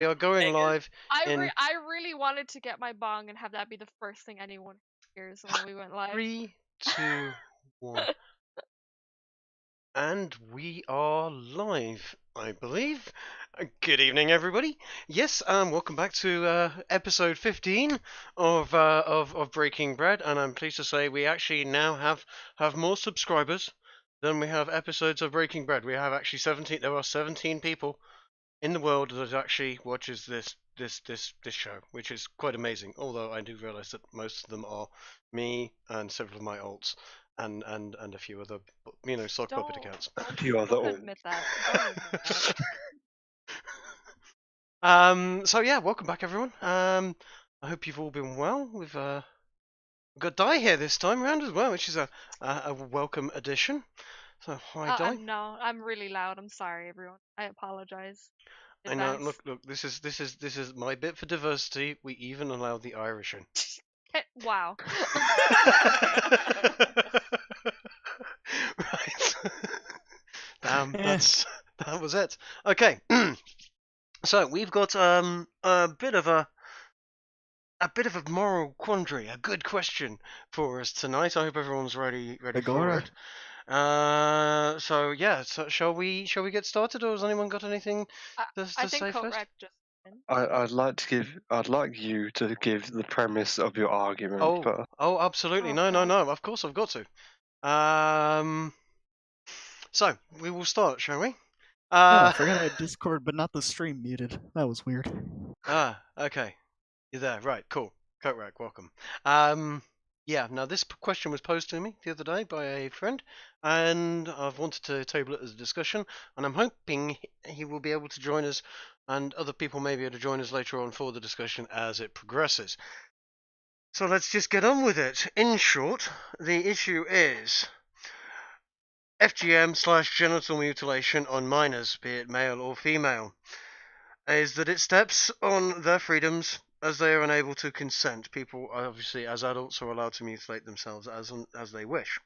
We are going live in I really wanted to get my bong and have that be the first thing anyone hears when we went live. 3, 2, 1. And we are live, I believe. Good evening, everybody. Yes, welcome back to episode 15 of Breaking Bread, and I'm pleased to say we actually now have more subscribers than we have episodes of Breaking Bread. We have actually 17. There are 17 people in the world that actually watches this show, which is quite amazing. Although I do realise that most of them are me and several of my alts and a few other sock puppet accounts. Don't admit that. Don't admit that. So yeah, welcome back everyone. I hope you've all been well. We've got Di here this time around as well, which is a welcome addition. So hi Di. No, I'm really loud. I'm sorry, everyone. I apologize. I know. Look. This is my bit for diversity. We even allow the Irish in. Wow. Right. Damn. That was it. Okay. So we've got a bit of a moral quandary, a good question for us tonight. I hope everyone's ready for it. So yeah, shall we get started, or has anyone got anything to say first? I'd like you to give the premise of your argument. Oh, absolutely. No. Of course, I've got to. So we will start, shall we? I forgot I had Discord, but not the stream muted. That was weird. Okay. You're there, right? Cool. Coat Rack, welcome. Yeah. Now this question was posed to me the other day by a friend, and I've wanted to table it as a discussion, and I'm hoping he will be able to join us, and other people may be able to join us later on for the discussion as it progresses. So let's just get on with it. In short, the issue is FGM/genital mutilation on minors, be it male or female, is that it steps on their freedoms as they are unable to consent. People, obviously, as adults, are allowed to mutilate themselves as they wish.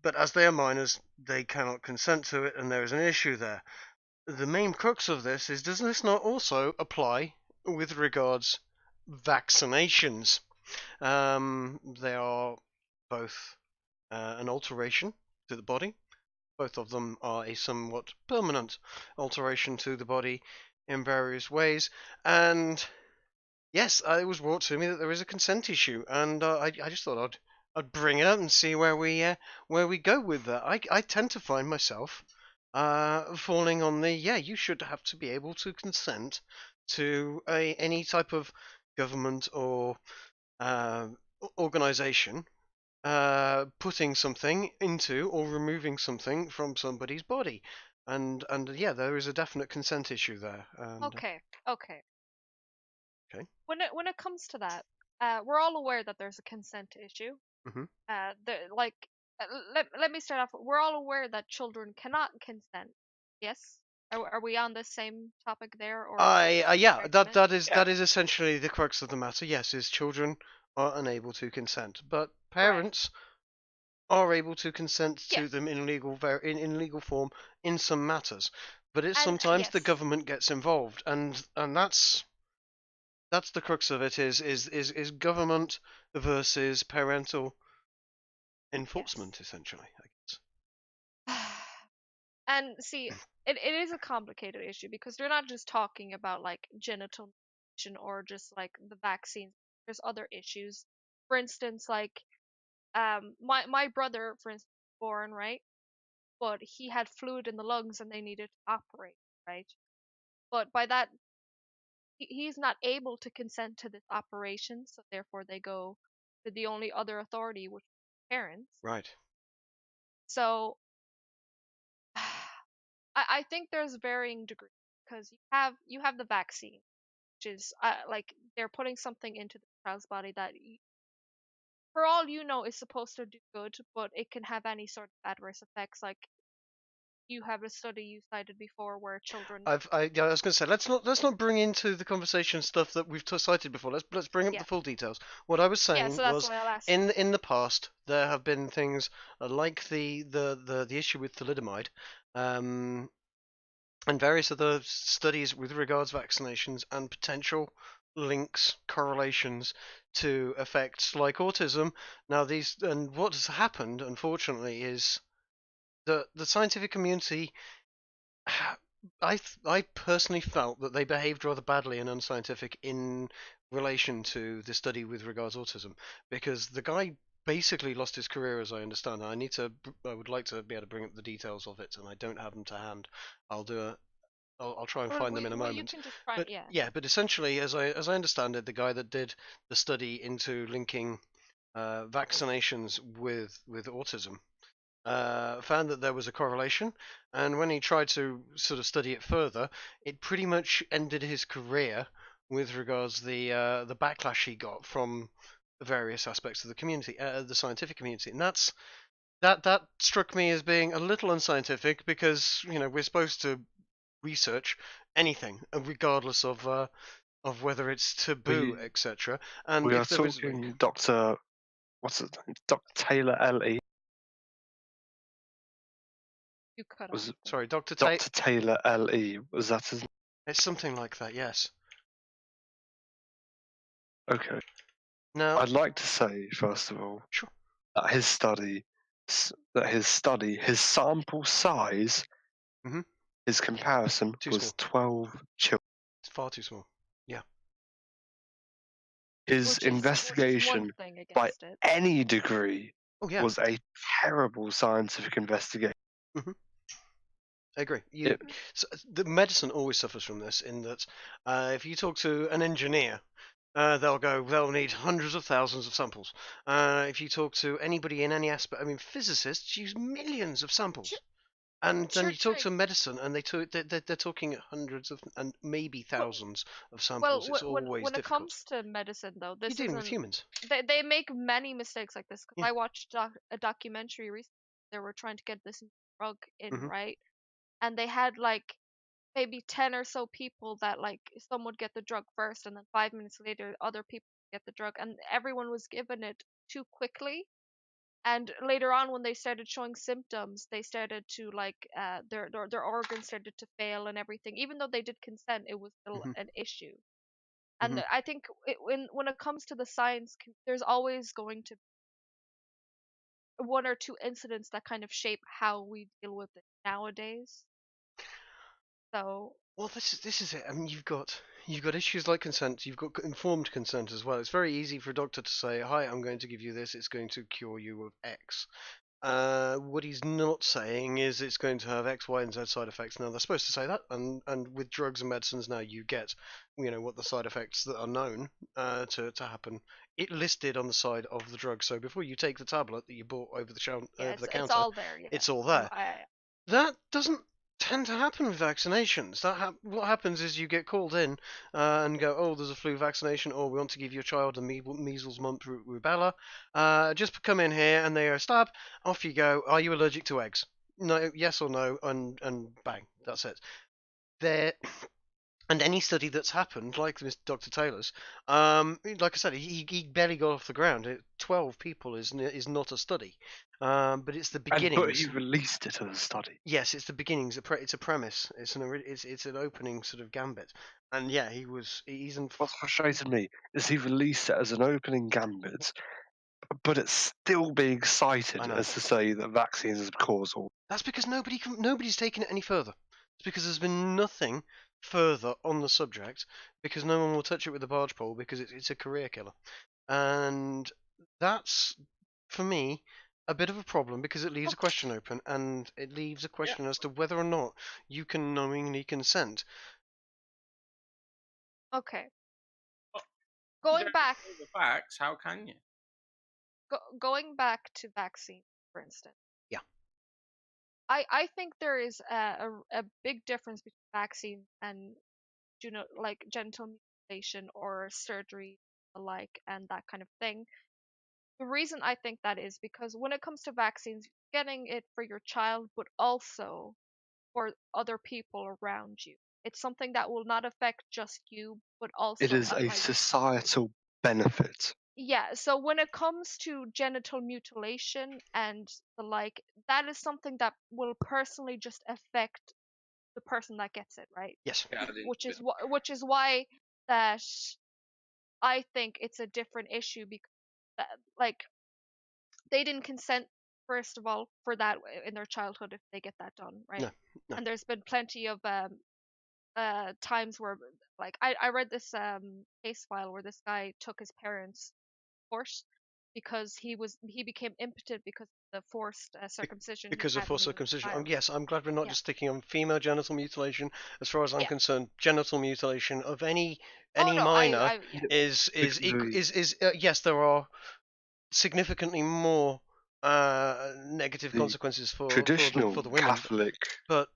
But as they are minors, they cannot consent to it, and there is an issue there. The main crux of this is, does this not also apply with regards vaccinations? They are both an alteration to the body. Both of them are a somewhat permanent alteration to the body in various ways. And yes, it was brought to me that there is a consent issue, and I just thought I'd bring it up and see where we go with that. I tend to find myself falling on the you should have to be able to consent to any type of government or organization putting something into or removing something from somebody's body, and yeah, there is a definite consent issue there. And, okay. Okay. When it comes to that, we're all aware that there's a consent issue. Mm-hmm. Let me start off. We're all aware that children cannot consent. Yes. Are we on the same topic there, or? Yeah, that is essentially the crux of the matter. Yes, is children are unable to consent, but parents are able to consent to them in legal form in some matters. But it's sometimes the government gets involved, and that's the crux of it. Is government versus parental enforcement, essentially, I guess. And see, it is a complicated issue because they're not just talking about like genital mutilation or just like the vaccines. There's other issues. For instance, like my brother, for instance, was born, right? But he had fluid in the lungs and they needed to operate, right? But by that, he's not able to consent to this operation, so therefore they go to the only other authority, which is parents. Right. So I think there's varying degrees because you have the vaccine, which is like they're putting something into the child's body that, for all you know, is supposed to do good, but it can have any sort of adverse effects. Like you have a study you cited before where children. I was going to say let's not bring into the conversation stuff that we've cited before. Let's bring up the full details. What I was saying was in the past there have been things like the issue with thalidomide, and various other studies with regards to vaccinations and potential links, correlations to effects like autism. Now, what has happened, unfortunately, is that the scientific community, I personally felt that they behaved rather badly and unscientific in relation to the study with regards to autism, because the guy basically lost his career, as I understand. I would like to be able to bring up the details of it, and I don't have them to hand. I'll do a I'll try and find them in a Well, you moment. can just try. But Yeah. yeah, but essentially, as I understand it, the guy that did the study into linking vaccinations with autism found that there was a correlation, and when he tried to sort of study it further, it pretty much ended his career with regards the backlash he got from various aspects of the community, the scientific community, and that struck me as being a little unscientific because we're supposed to research anything, regardless of whether it's taboo, We etc. And we are if there is a link, talking Dr. What's it? Dr. Taylor L.E. You cut off. Was it sorry, Doctor Dr. Taylor L.E. Was that his? it's something like that. Yes. Okay. Now, I'd like to say first of all sure. that his sample size, Mhm. his comparison Too was small. 12 children. It's far too small. Yeah. His Which is one investigation, thing by against it. any degree, Oh yeah. was a terrible scientific investigation. Mhm. I agree. It, The medicine always suffers from this in that if you talk to an engineer, they'll need hundreds of thousands of samples. If you talk to anybody in any aspect, I mean, physicists use millions of samples. And then You're you talk trying. to medicine, and they're talking hundreds of and maybe thousands of Well, samples. It's always when it difficult. comes to medicine, though, You're this dealing with isn't. humans. They make many mistakes like this because Yeah. I watched a documentary recently. They were trying to get this drug in, Mhm. right? And they had like maybe 10 or so people that like some would get the drug first, and then 5 minutes later other people get the drug, and everyone was given it too quickly. And later on, when they started showing symptoms, they started to like their organs started to fail and everything. Even though they did consent, it was still Mhm. an issue. And Mhm. I think when it comes to the science, there's always going to be one or two incidents that kind of shape how we deal with it nowadays. So Well, this is it. I mean, you've got issues like consent. You've got informed consent as well. It's very easy for a doctor to say, "Hi, I'm going to give you this. It's going to cure you of X." What he's not saying is it's going to have X, Y, and Z side effects. Now they're supposed to say that, and with drugs and medicines now you get, what the side effects that are known to happen. It listed on the side of the drug. So before you take the tablet that you bought yeah, over the it's counter, all there. Yeah, it's all there. I That doesn't tend to happen with vaccinations. What happens is you get called in and go, oh, there's a flu vaccination, or we want to give your child a measles, mumps, rubella. Just come in here, and they go, stab, off you go. Are you allergic to eggs? No, yes or no, and bang, that's it. There and any study that's happened, like this Dr. Taylor's, like I said, he barely got off the ground. 12 people is not a study, but it's the but he beginnings. released it as a study. Yes, it's the beginnings. It's a premise. It's an opening sort of gambit, and yeah, he's in. What's frustrated me is he released it as an opening gambit, but it's still being I cited know. as to say that vaccines is causal. That's because nobody's taken it any further. It's because there's been nothing further on the subject because no one will touch it with a barge pole because it's a career killer, and that's for me a bit of a problem because it leaves a question open and it leaves a Yeah. question as to whether or not you can knowingly consent. okay. Well, you Going don't back, know the facts. How can you? going back to vaccines, for instance. Yeah. I think there is a big difference between vaccines and like genital mutilation or surgery alike and that kind of thing. The reason I think that is because when it comes to vaccines, you're getting it for your child, but also for other people around you. It's something that will not affect just you, but It also is a like societal benefit. yeah. So when it comes to genital mutilation and the like, that is something that will personally just affect the person that gets it, right? Yes. Yeah, Which is why that I think it's a different issue because like they didn't consent first of all for that in their childhood if they get that done, right? No. No. And there's been plenty of times where like I read this case file where this guy took his parents to court because he became impotent because of the forced circumcision he Because of had when forced he was a circumcision. child. Yes, I'm glad we're not Yeah. just sticking on female genital mutilation. As far as I'm Yeah. concerned, genital mutilation of any Oh no, minor yeah. is yes, there are significantly more negative The consequences for traditional the women, Catholic. but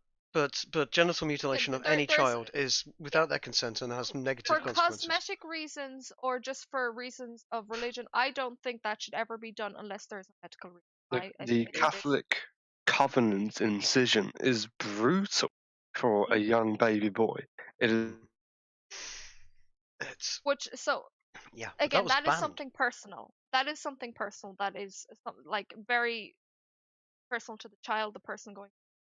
genital mutilation of any there's child is without their consent and has negative for consequences. cosmetic reasons or just for reasons of religion. I don't think that should ever be done unless there's a medical reason. Look, I the think Catholic covenant incision is brutal for a young baby boy. It is It's which so yeah, but again that that is was banned. something personal. That is something personal. That is like very personal to the child, the person going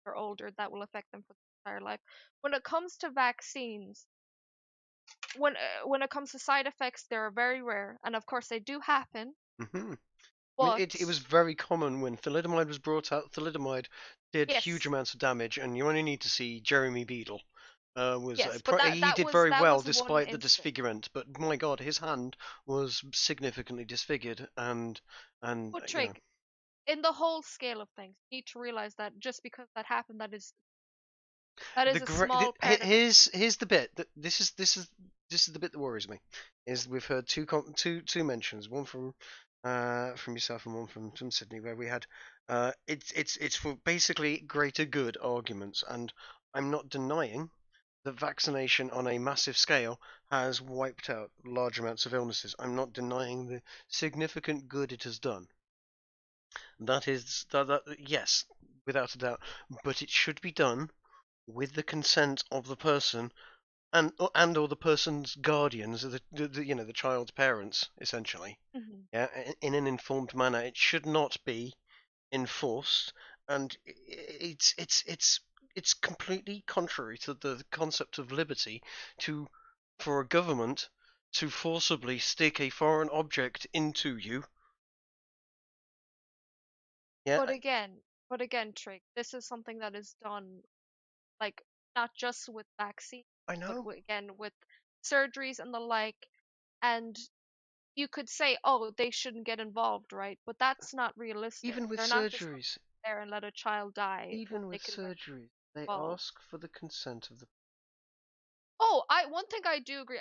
or older. That will affect them for their entire life. When it comes to vaccines, when it comes to side effects, they are very rare, and of course they do happen. Hmm. I mean, But it was very common when thalidomide was brought out. Thalidomide did huge yes, amounts of damage, and you only need to see Jeremy Beadle. yes, but He did very that well was one despite the instance. disfigurement, but my God, his hand was significantly disfigured, and But you know, Trig, in the whole scale of things, you need to realize that just because that happened, that is a small part of it. here's the bit that this is the bit that worries me, is we've heard two mentions, one from yourself and one from Sydney, where we had it's for basically greater good arguments, and I'm not denying that vaccination on a massive scale has wiped out large amounts of illnesses. I'm not denying the significant good it has done. That is that yes, without a doubt, but it should be done with the consent of the person and or the person's guardians, the child's parents, essentially. Hmm. Yeah, in an informed manner. It should not be enforced, and it's completely contrary to the concept of liberty to for a government to forcibly stick a foreign object into you. Yeah, But again, Trig, this is something that is done like not just with vaccines, I but know. again with surgeries and the like. And you could say, oh, they shouldn't get involved, right? But that's not realistic. Even with They're not just going surgeries, to sit there and let a child die if even they with can get surgeries, they involved. ask for the consent of the. Oh, one thing I do agree.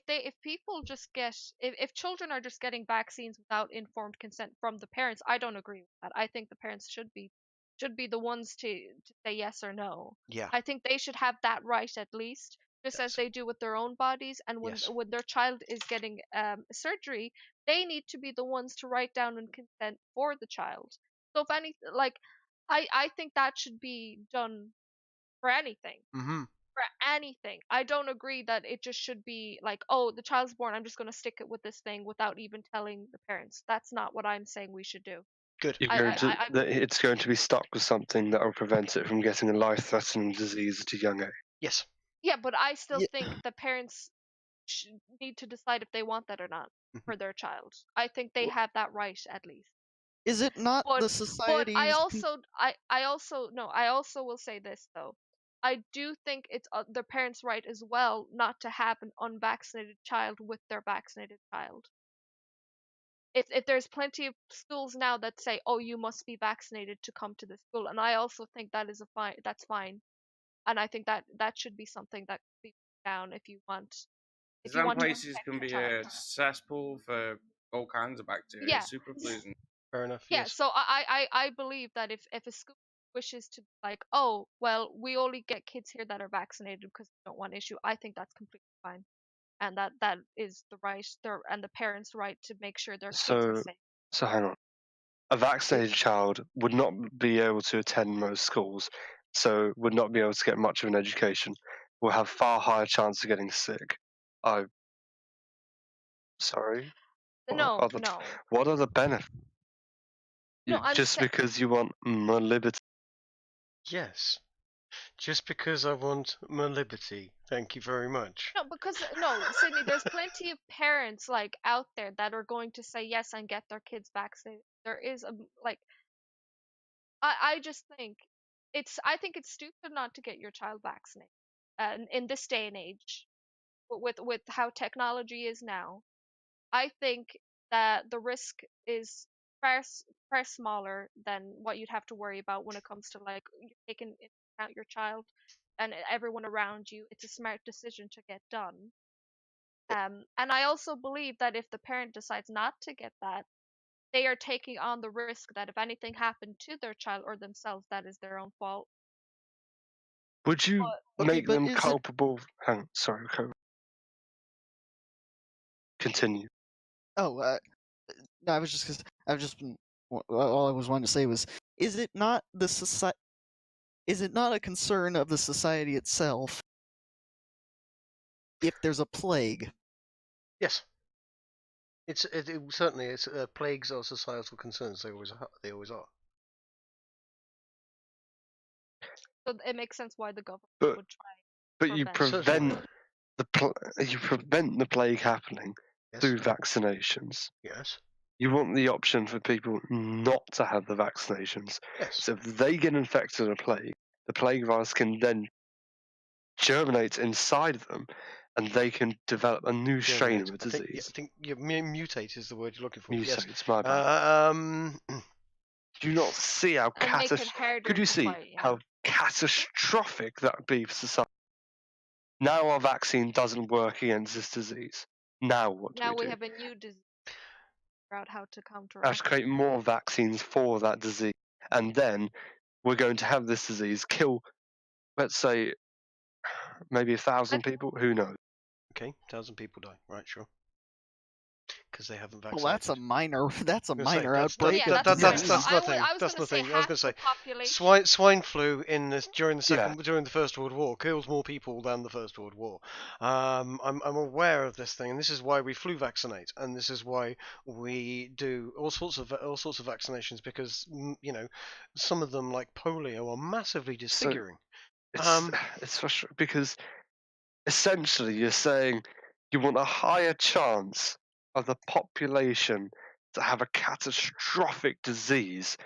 If people just get if children are just getting vaccines without informed consent from the parents, I don't agree with that. I think the parents should be the ones to say yes or no. Yeah. I think they should have that right at least, just as Yes. they do with their own bodies. And Yes. when their child is getting surgery, they need to be the ones to write down and consent for the child. So if any like, I think that should be done for anything Mm-hmm. for anything. I don't agree that it just should be like, oh, the child's born, I'm just going to stick it with this thing without even telling the parents. That's not what I'm saying we should do. Good. It's going to be stuck with something that will prevent it from getting a life-threatening disease at a young age. Yes. Yeah, but I still Yeah. think the parents need to decide if they want that or not for their child. I think they have that right at least. Is it not But the but society's I also will say this though. I do think it's the parents' right as well not to have an unvaccinated child with their vaccinated child. If there's plenty of schools now that say, "Oh, you must be vaccinated to come to the school," and I also think that is a fine. That's fine, and I think that that should be something that could be put down if you Some want to places protect can your be child. a cesspool for all kinds of bacteria, Yeah, superfluous. And Fair enough. yeah. Yes. So I believe that if a school wishes to like, oh, well, we only get kids here that are vaccinated because we don't want issue, I think that's completely fine, and that is the right and the parents' right to make sure their kids are So, safe. so hang on. A vaccinated child would not be able to attend most schools, so would not be able to get much of an education. Will have far higher chance of getting sick. I'm sorry. No, no, What are the benefits? no. Just because you want more liberty. Yes. Just because I want my liberty. Thank you very much. No, because no, Sydney, there's plenty of parents like out there that are going to say yes and get their kids vaccinated. There is a like I just think I think it's stupid not to get your child vaccinated. In this day and age, with how technology is now, I think that the risk is far smaller than what you'd have to worry about when it comes to like taking into account your child and everyone around you. It's a smart decision to get done. And I also believe that if the parent decides not to get that, they are taking on the risk that if anything happened to their child or themselves, that is their own fault. Would you But Okay, make but them is it? culpable? Hang on, sorry, continue. Oh, no, I've just been. All I was wanting to say was, is it not the society? Is it not a concern of the society itself if there's a plague? Yes. Certainly it's plagues are societal concerns. They always are. so it makes sense why the government But would try but to you prevent. Certainly. you prevent the plague happening Yes. through vaccinations. Yes. You want the option for people not to have the vaccinations. Yes. So if they get infected with a plague, the plague virus can then germinate inside of them, and they can develop a new strain of a disease. I think mutate is the word you're looking for. Yes. Mutates, my bad. Um. Do you not see how And make it harder Could you to see fight, yeah. how catastrophic that would be for society? Now our vaccine doesn't work against this disease. Now what do Now we we do? have a new disease about how to counter We have to create more vaccines for that disease, and then we're going to have this disease kill, let's say, maybe 1,000 people. Who knows? Okay, 1,000 people die. Right, sure. Because they haven't Well, vaccinated. that's a minor. That's a I was gonna say, minor that's- outbreak Yeah, of that's disease. no, nothing. I was That's gonna say nothing. I was half going to say the population. swine flu during the First World War killed more people than the First World War. I'm aware of this thing, and this is why we flu vaccinate, and this is why we do all sorts of vaccinations, because some of them, like polio, are massively disfiguring. It's frustrating because essentially you're saying you want a higher chance of the population to have a catastrophic disease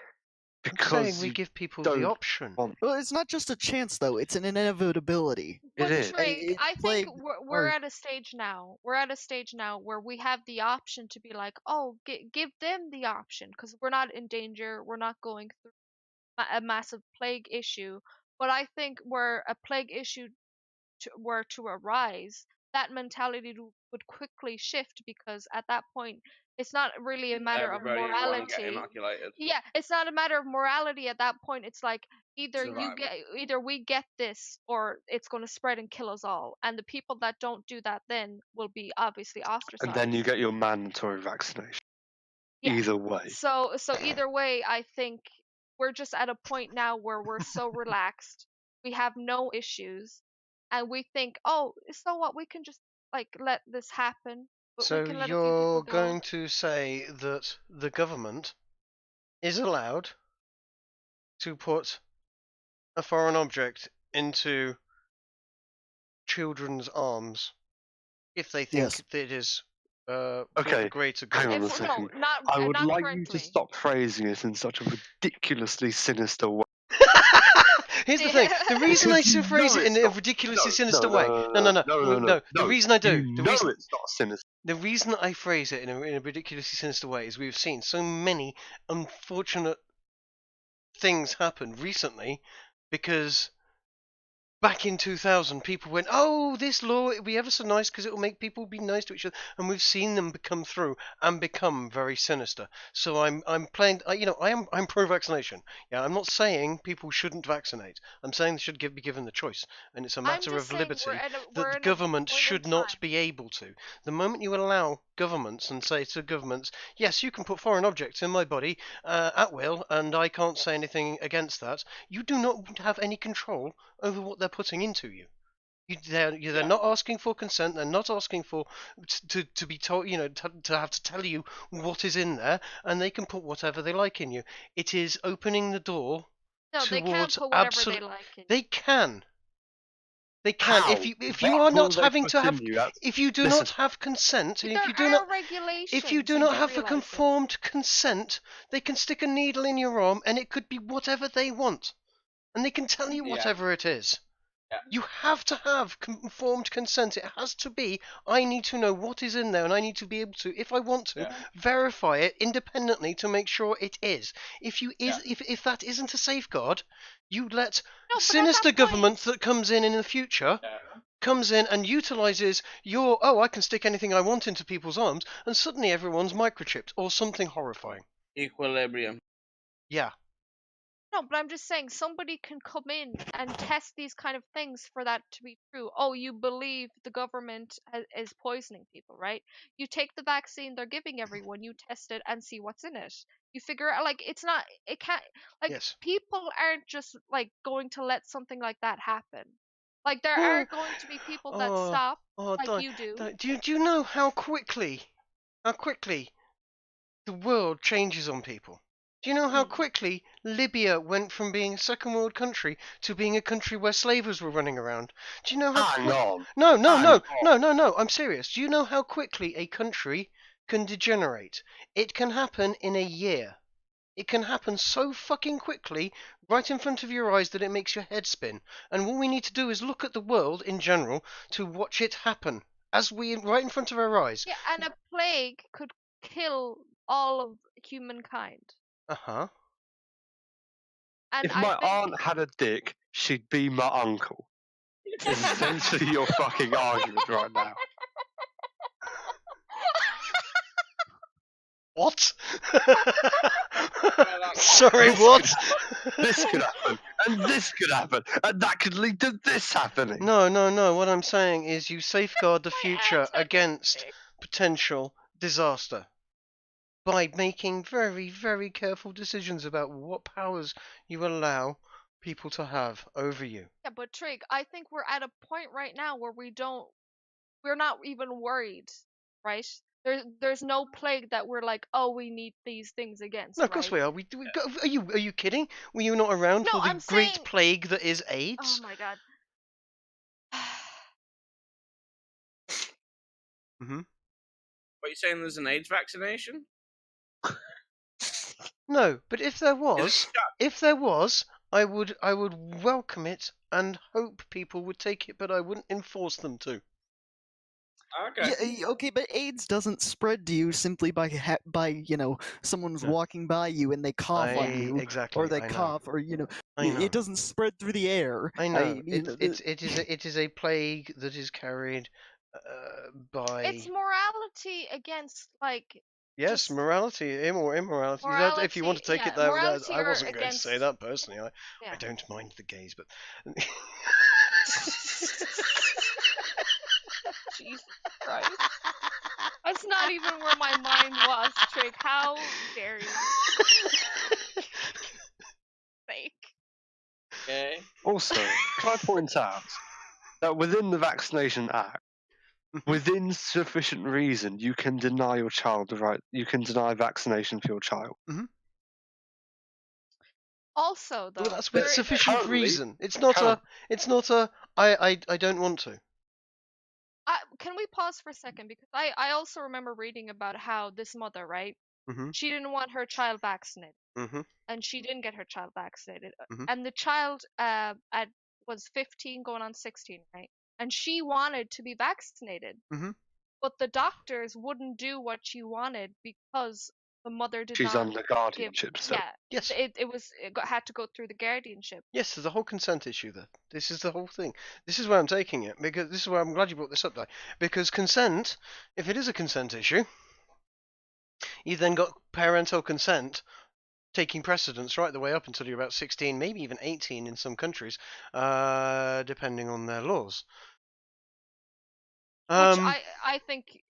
I'm because saying we you give people don't the option. want Well, it's not just a chance, though. It's an inevitability. But is. Trink, I think Plague we're or at a stage now. We're at a stage now where we have the option to be like, oh, give them the option because we're not in danger. We're not going through a massive plague issue. But I think where a plague issue were to arise, that mentality would quickly shift because at that point, it's not really a matter of Everybody want to get morality. inoculated. Yeah, it's not a matter of morality at that point. It's like Survival. either we get this or it's going to spread and kill us all. And the people that don't do that then will be obviously ostracized. And then you get your mandatory vaccination. Yeah. Either way. So either way, I think we're just at a point now where we're so relaxed. We have no issues and we think, "Oh, so what? We can just like let this happen. But we So can let a few you're people go." going to say that the government is allowed to put a foreign object into children's arms if they think Yes. that it is for Okay, the greater hang good. on a If, no, second. not I would not like currently. you to stop phrasing it in such a ridiculously sinister way. Here's the thing. The reason I Because you phrase know it in it's a not- ridiculously no, sinister no, way. No. no. The reason I do. You The know reason it's not sinister. the reason I phrase it in a ridiculously sinister way is we've seen so many unfortunate things happen recently because back in 2000 people went, oh, this law it'll be ever so nice because it will make people be nice to each other, and we've seen them come through and become very sinister. So I'm playing, I'm pro-vaccination. Yeah, I'm not saying people shouldn't vaccinate. I'm saying they should be given the choice, and it's a matter of liberty that the government should not be able to. The moment you allow governments and say to governments, yes, you can put foreign objects in my body at will, and I can't say anything against that, you do not have any control over what they're putting into you. They're not asking for consent. They're not asking for to be told, to have to tell you what is in there, and they can put whatever they like in you. It is opening the door No, they can towards put whatever they absolute. like in. They can. They can. How? If you What are will not they having put to in have, you? That's- if you do Listen. not have consent, and There if you do are not, regulations. if you do you not do have the realize it. conformed consent, they can stick a needle in your arm, and it could be whatever they want, and they can tell you Yeah. whatever it is. Yeah. You have to have conformed consent. It has to be, I need to know what is in there, and I need to be able to, if I want to, Yeah. verify it independently to make sure it is. If that isn't a safeguard, you let No, but at sinister that government point, that comes in the future Yeah. comes in and utilizes your, I can stick anything I want into people's arms, and suddenly everyone's microchipped or something horrifying. Equilibrium. Yeah. no, but I'm just saying somebody can come in and test these kind of things for that to be true. Oh, you believe the government is poisoning people, right? You take the vaccine they're giving everyone, you test it and see what's in it. You figure out, like, it's not, it can't, like, Yes. people aren't just, like, going to let something like that happen. Like, there Well, are going to be people that stop, like you do. Do you know how quickly the world changes on people? Do you know how quickly Libya went from being a second world country to being a country where slavers were running around? Do you know how Hang on. No, I'm serious. Do you know how quickly a country can degenerate? It can happen in a year. It can happen so fucking quickly, right in front of your eyes, that it makes your head spin. And what we need to do is look at the world in general to watch it happen, right in front of our eyes. Yeah, and a plague could kill all of humankind. Uh-huh. And If I my think aunt had a dick, she'd be my uncle. Is essentially your fucking argument right now. What? that's- Sorry, what? This could happen, and this could happen, and that could lead to this happening. No. What I'm saying is you safeguard the My future aunt had a against dick. potential disaster by making very, very careful decisions about what powers you allow people to have over you. Yeah, but Trig, I think we're at a point right now where we're not even worried, right? There's no plague that we're like, oh, we need these things against, No, of course right? we are. Are you kidding? Were you not around No, for the I'm great saying, plague that is oh AIDS? my god. Mm-hmm. What, you saying there's an AIDS vaccination? No, but if there Is was, I would welcome it and hope people would take it, but I wouldn't enforce them to. Okay. Yeah, okay, but AIDS doesn't spread to you simply by someone's No. walking by you and they cough on you, Exactly. or they I know. cough, or I know. it doesn't spread through the air. I know. you know, It is a plague that is carried by. It's morality against, like, Yes, just morality, immorality. If you want to take it that, morality I or wasn't going to say against, that personally. I yeah. don't mind the gays, but Jesus Christ. That's not even where my mind was, Trig. How dare you? Fake. Okay. Also, can I point out that within the Vaccination Act, within sufficient reason, you can deny your child the right. You can deny vaccination for your child. Also, though, well, that's with sufficient currently- reason. It's not a. I don't want to. can we pause for a second? Because I also remember reading about how this mother, right? Mhm. She didn't want her child vaccinated, Mhm. and she didn't get her child vaccinated. Mhm. And the child was 15 going on 16, right? And she wanted to be vaccinated. Mhm. But the doctors wouldn't do what she wanted because the mother did She's not under guardianship still. yeah, Yes. it had to go through the guardianship. Yes, there's a whole consent issue there. This is the whole thing. This is where I'm taking it, because this is where I'm glad you brought this up, though. Because consent, if it is a consent issue, you then got parental consent taking precedence right the way up until you're about 16, maybe even 18 in some countries, depending on their laws. Which I think.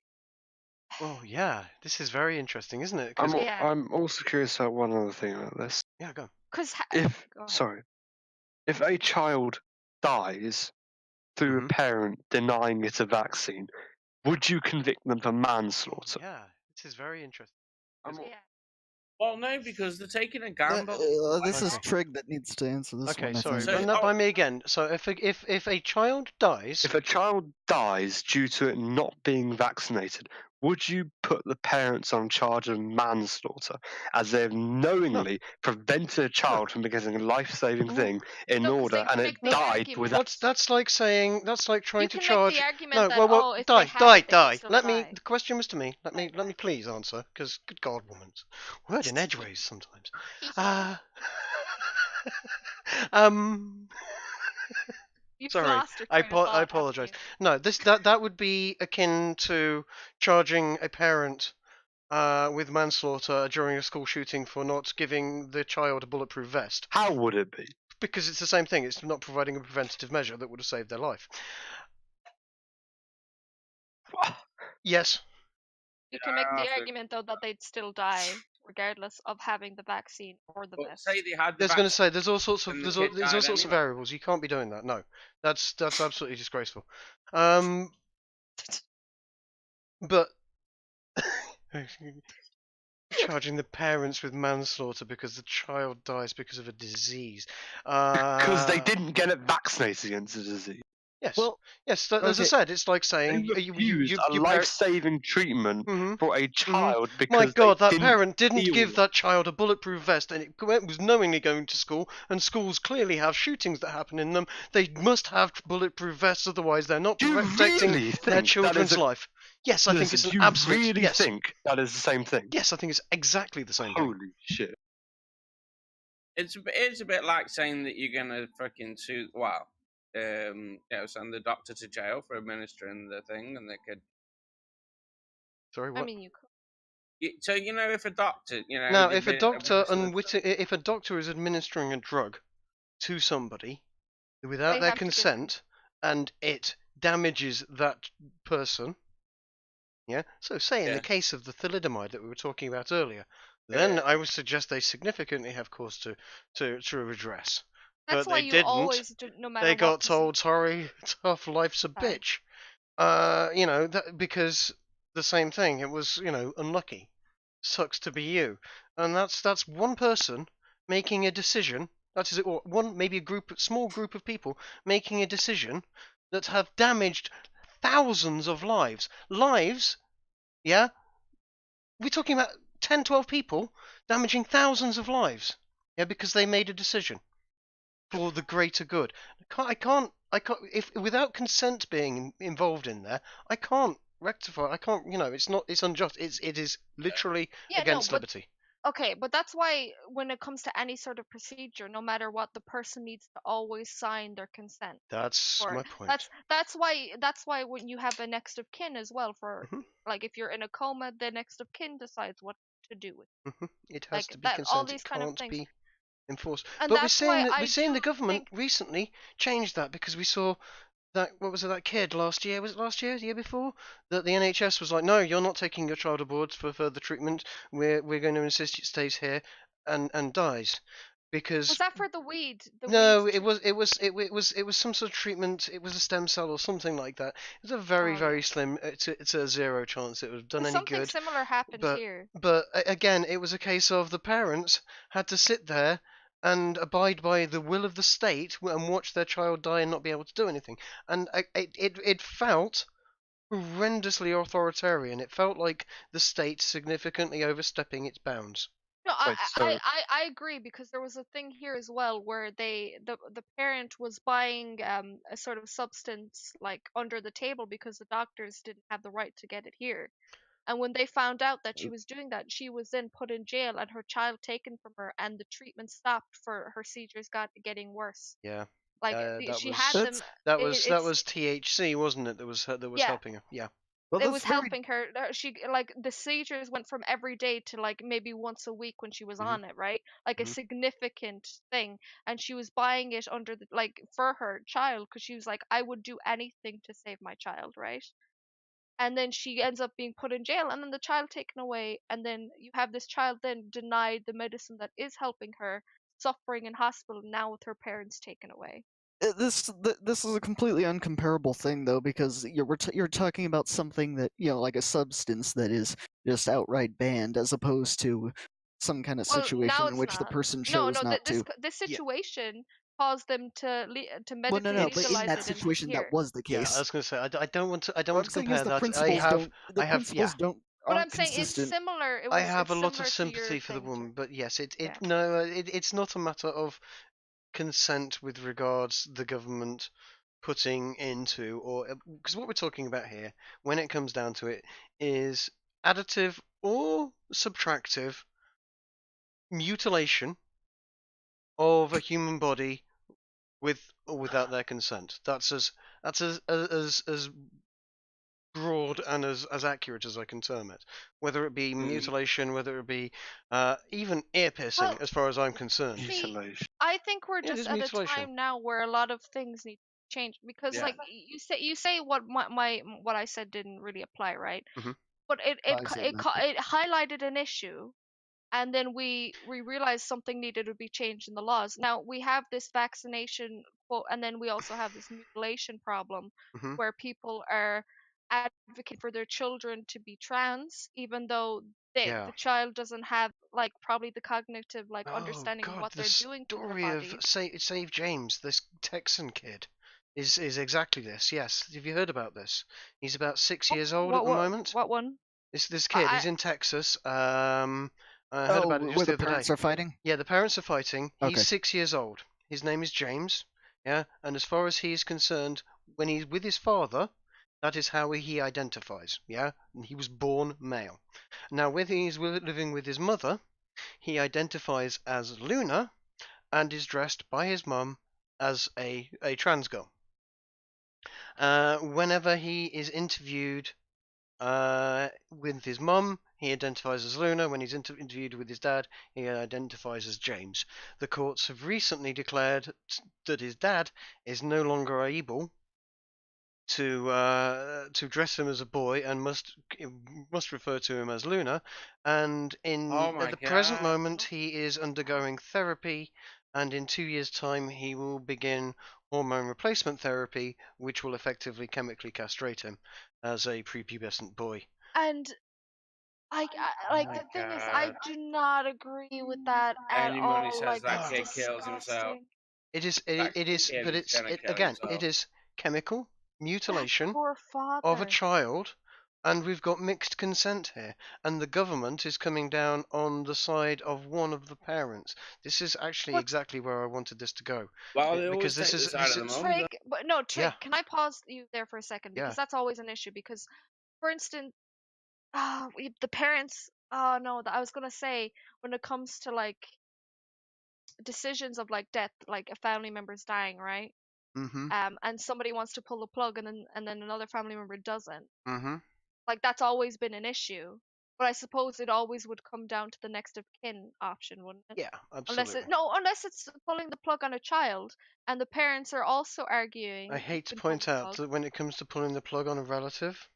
Oh yeah, this is very interesting, isn't it? Yeah. I'm also curious about one other thing about this. Yeah, go. Because If a child dies through a parent denying it a vaccine, would you convict them for manslaughter? Yeah, this is very interesting. yeah. Well, no, because they're taking a gamble. This is Okay. Trig that needs to answer this Okay, one, I sorry, think. So- run that by me again. So if a child dies, If a child dies due to it not being vaccinated, would you put the parents on charge of manslaughter, as they've knowingly prevented a child from getting a life-saving thing in No, 'cause order, they and can it make the died argument. without? that's like saying trying You to can charge. make the argument No, that well, if die, they had die, it, they could die. still Let me. die. The question was to me. Let me Right. please answer, because good God, woman, word in edgeways sometimes. You've Sorry, lost your train of thought, I haven't apologize. you? No, that would be akin to charging a parent with manslaughter during a school shooting for not giving the child a bulletproof vest. How would it be? Because it's the same thing. It's not providing a preventative measure that would have saved their life. Yes. You can make the Yeah, argument though that they'd still die regardless of having the vaccine or the But vest. say they had the There's going to vaccine, say there's all sorts of and the there's kid all died sorts of anyway. variables. You can't be doing that. No, that's absolutely disgraceful. But charging the parents with manslaughter because the child dies because of a disease. Because they didn't get it vaccinated against the disease. Yes. Well, yes. As I okay. said, it's like They saying refused a life-saving treatment for a child because my God, they that didn't parent didn't feel give that child a bulletproof vest, and it was knowingly going to school. And schools clearly have shootings that happen in them. They must have bulletproof vests, otherwise they're not Do you protecting really their think that children's is life. Yes, I think it's Listen, an do you absolute. really Yes. think that is the same thing? Yes, I think it's exactly the same thing. Holy shit. It's a bit like saying that you're gonna fucking sue. Well, send the doctor to jail for administering the thing, and they could. Sorry, I what? mean, you could. So if a doctor, Now, they if a did doctor administer the- if a doctor is administering a drug to somebody without They their have to give consent and it damages that person, yeah. So, say in the Yeah. case of the thalidomide that we were talking about earlier, then Yeah. I would suggest they significantly have cause to redress. That's But why they you didn't. always do, no matter They what. got told, "Sorry, tough life's a Right. bitch." Because the same thing. It was, unlucky. Sucks to be you, and that's one person making a decision. That is it, or one maybe small group of people making a decision that have damaged thousands of lives. Lives, yeah. We're talking about 10, 12 people damaging thousands of lives, yeah, because they made a decision for the greater good. I can't. If without consent being involved in there, I can't rectify. I can't. It's not. It's unjust. It is literally Yeah, against no, but liberty. okay, but that's why when it comes to any sort of procedure, no matter what, the person needs to always sign their consent. That's For my it. point. That's why when you have a next of kin as well, for Mhm. like if you're in a coma, the next of kin decides what to do with It has like to be that. All consent. these It kind of can't things, be enforced. and But that's why I we're seeing the do government think. recently changed that, because we saw that, what was it, that kid last year? Was it last year? The year before? That the NHS was like, no, you're not taking your child aboard for further treatment. We're going to insist it stays here and dies, because Was that for the weed? no, weed it was some sort of treatment. It was a stem cell or something like that. It was a very Oh, very yeah. slim. It's a zero chance it would have done any Something good. similar happened But here. again, it was a case of the parents had to sit there and abide by the will of the state and watch their child die and not be able to do anything. And it felt horrendously authoritarian. It felt like the state significantly overstepping its bounds. No, Wait, so I agree, because there was a thing here as well where the parent was buying a sort of substance like under the table because the doctors didn't have the right to get it here. And when they found out that she was doing that, she was then put in jail and her child taken from her, and the treatment stopped for her seizures getting worse. Yeah. Like that she was had them. that It's was THC, wasn't it? That was yeah. helping her. Yeah. Well, It that's was very helping her. She like the seizures went from every day to like maybe once a week when she was Mhm. on it, right? Like a Mhm. significant thing, and she was buying it under the like for her child because she was like, I would do anything to save my child, right? And then she ends up being put in jail, and then the child taken away, and then you have this child then denied the medicine that is helping her, suffering in hospital now with her parents taken away. this is a completely uncomparable thing though, because you're talking about something that, like a substance that is just outright banned, as opposed to some kind of Well, situation now in it's which the not. person No, chose no. not This to. this Yeah. situation caused them to Well, no, medically no, but in legalize that it in situation, that here. was the Yeah, I case. was going to say I don't want to What I'm saying is compare the that. principles don't. The Yeah, principles But aren't I'm saying it's consistent. similar. I have It's a lot of similar to your sympathy for the thing woman, too. but yes, Yeah. it's not a matter of consent with regards the government putting into, or because what we're talking about here, when it comes down to it, is additive or subtractive mutilation of a human body with or without their consent. That's as broad and as accurate as I can term it. Whether it be mutilation, whether it be even ear piercing, Well, as far as I'm concerned. see, Mutilation. I think we're Yeah, it just is at a mutilation. time now where a lot of things need to change because, Yeah. like you say what what I said didn't really apply, right? Mhm. But I said nothing. it highlighted an issue, and then we realized something needed to be changed in the laws. Now we have this vaccination quote, and then we also have this mutilation problem Mhm. where people are advocating for their children to be trans, even though Yeah. the child doesn't have like probably the cognitive like Oh understanding of God, what the they're doing to their story of bodies. Save James, this Texan kid, is exactly this. Yes, have you heard about this? He's about 6 years old at the moment. What one? This kid, I he's in Texas. I heard Oh, about it where just the the other day. parents are fighting. Yeah, the parents are fighting. He's Okay. 6 years old. His name is James. Yeah, and as far as he is concerned, when he's with his father, that is how he identifies. Yeah, and he was born male. Now, when he's living with his mother, he identifies as Luna and is dressed by his mum as a trans girl. Whenever he is interviewed with his mum, he identifies as Luna. When he's interviewed with his dad, he identifies as James. The courts have recently declared that his dad is no longer able to dress him as a boy and must refer to him as Luna. And Oh my at the present God. moment, he is undergoing therapy, and in 2 years' time, he will begin hormone replacement therapy, which will effectively chemically castrate him as a prepubescent boy. and like My the thing is, I God. do not agree with that at Anyone who all. says Like that it's kid kills himself, disgusting. It is, that it is, kid but is gonna kill again, himself. it is chemical That mutilation poor of a father. child, and we've got mixed consent here, and the government is coming down on the side of one of the parents. This is actually But exactly where I wanted this to go, Well, they because always take the side this of the is mum. Trig, but no, yeah, Trig, can I pause you there for a second yeah. because that's always an issue. Because, for instance, the parents. Oh no, I was gonna say when it comes to like decisions of like death, like a family member's dying, right? Mm-hmm. And somebody wants to pull the plug, and then another family member doesn't. Mm-hmm. Like that's always been an issue. But I suppose it always would come down to the next of kin option, wouldn't it? Yeah, absolutely. Unless it's pulling the plug on a child, and the parents are also arguing I who hate to can pull point the out plug. that when it comes to pulling the plug on a relative,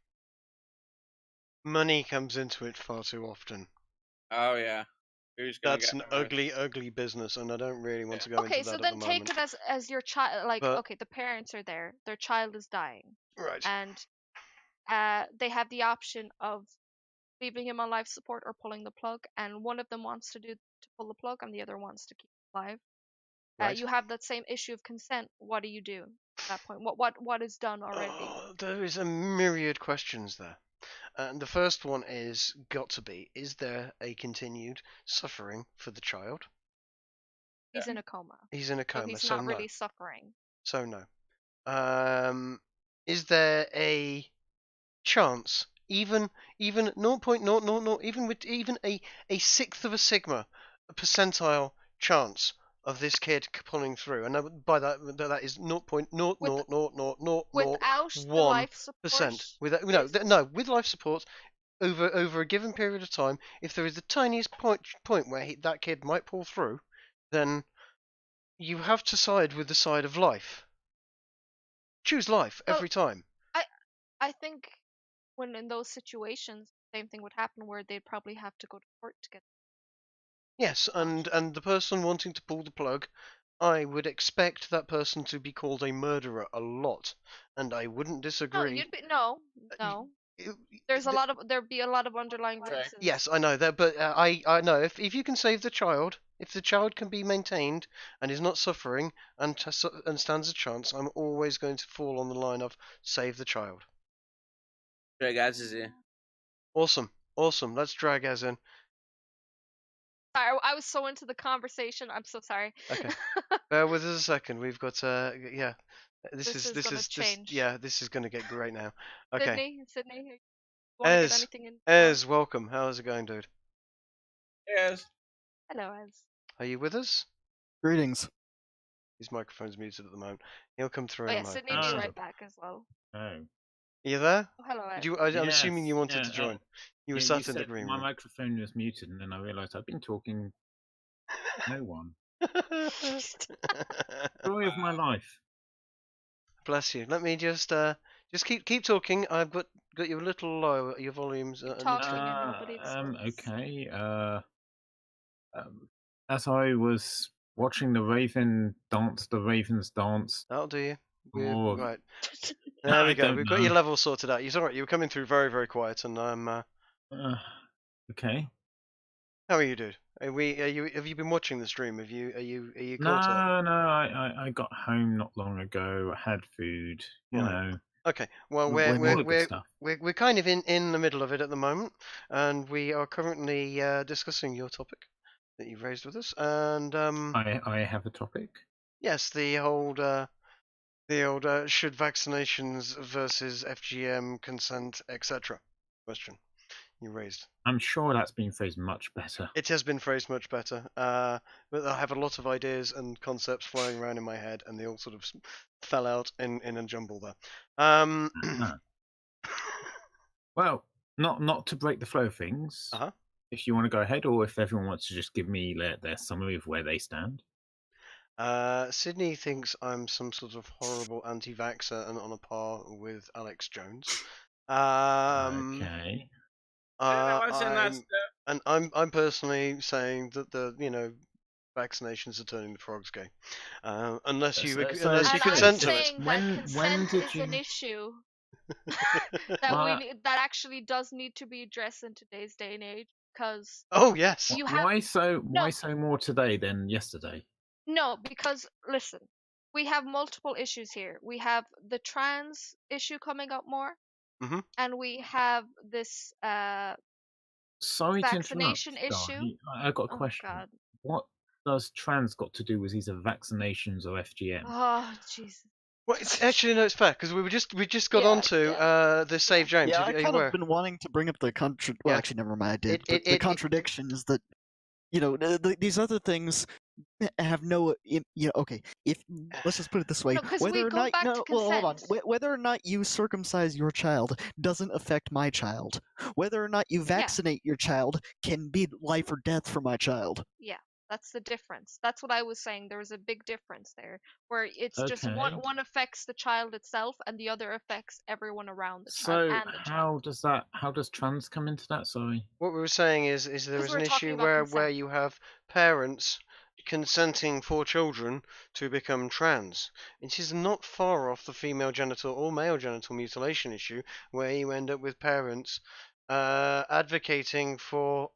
money comes into it far too often. Oh yeah. Who's gonna That's get an the most? ugly business, and I don't really want Yeah. to go into Okay, that so at then the take moment. it as your child. Like, But okay, the parents are there, their child is dying, right. and they have the option of leaving him on life support or pulling the plug, and one of them wants to pull the plug, and the other wants to keep him alive. Right. You have that same issue of consent. What do you do at that point? What is done already? Oh, there is a myriad questions there. And the first one is got to be: is there a continued suffering for the child? He's in a coma, He's in a so coma, he's so not no. really suffering. So no. Is there a chance, even 0.000, even with even a sixth of a sigma a percentile chance of this kid pulling through? And by that is With 0.0000001%. without the life support, With there's no, with life support over a given period of time, if there is the tiniest point where that kid might pull through, then you have to side with the side of life. Choose life well, every time. I I think when in those situations, the same thing would happen where they'd probably have to go to court to get Yes, option. and the person wanting to pull the plug, I would expect that person to be called a murderer a lot, and I wouldn't No, disagree. you'd be no. there'd be a lot of underlying Okay. reasons. Yes, I know that, but I know if you can save the child, if the child can be maintained and is not suffering and stands a chance, I'm always going to fall on the line of save the child. Right, guys, is here. Awesome. Let's drag Az in. Sorry, I was so into the conversation. I'm so sorry. Okay. Bear with us a second. We've got yeah. This is gonna change. yeah. This is going to get great now. Okay. Sydney, you want to get Ez, anything in? Ez, welcome. How's it going, dude? Yes. Hello, Ez. Are you with us? Greetings. His microphone's muted at the moment. He'll come through. Oh in yeah, a moment. Sydney will be right back as well. Oh. Are you there? Oh, hello, Ez. I'm assuming you wanted to Yes, join. You were yeah, sat you in the said green my room. microphone was muted, and then I realised I've been talking to no one. Story of my life. Bless you. Let me just keep talking. I've got you a little low. Your volumes. Talking and nobody listens. Okay. As I was watching the ravens dance. That'll do you. Oh. Right. There we I go. don't We've got your know. level sorted out. You're alright. You were coming through very, very quiet, and I'm. Okay. How are you, dude? Have you been watching the stream? Are you No, caught up? I got home not long ago. I had food. You Right. know. Okay. Well, Don't blame me. All the good stuff. we're kind of in the middle of it at the moment, and we are currently discussing your topic that you've raised with us, and I have a topic. yes, the old should vaccinations versus FGM consent, etc. question you raised. I'm sure that's been phrased much better. It has been phrased much better, but I have a lot of ideas and concepts flying around in my head, and they all sort of fell out in a jumble there. Uh-huh. Well, not to break the flow of things. Uh-huh. If you want to go ahead, or if everyone wants to just give me their summary of where they stand. Sydney thinks I'm some sort of horrible anti-vaxxer and on a par with Alex Jones. Okay. I'm personally saying that the vaccinations are turning the frogs gay, unless you consent to it. When consent is an issue that actually does need to be addressed in today's day and age, because oh yes, why so more today than yesterday? No, because listen, we have multiple issues here. We have the trans issue coming up more, and we have this Sorry vaccination to interrupt, issue. I got a question. God. What does trans got to do with either vaccinations or FGM? Oh Jesus. Well, it's actually no, it's fair because we just got onto the Save James. Yeah, Are I you kind aware? of been wanting to bring up the Well, actually, never mind. I did. But the contradiction is that these other things have no. Okay. If let's just put it this way: whether or not hold on. Whether or not you circumcise your child doesn't affect my child. Whether or not you vaccinate your child can be life or death for my child. Yeah. That's the difference. That's what I was saying. There was a big difference there, where it's just one affects the child itself, and the other affects everyone around the child. So how does trans come into that? Sorry. What we were saying is there is an issue where you have parents consenting for children to become trans. It is not far off the female genital or male genital mutilation issue, where you end up with parents advocating for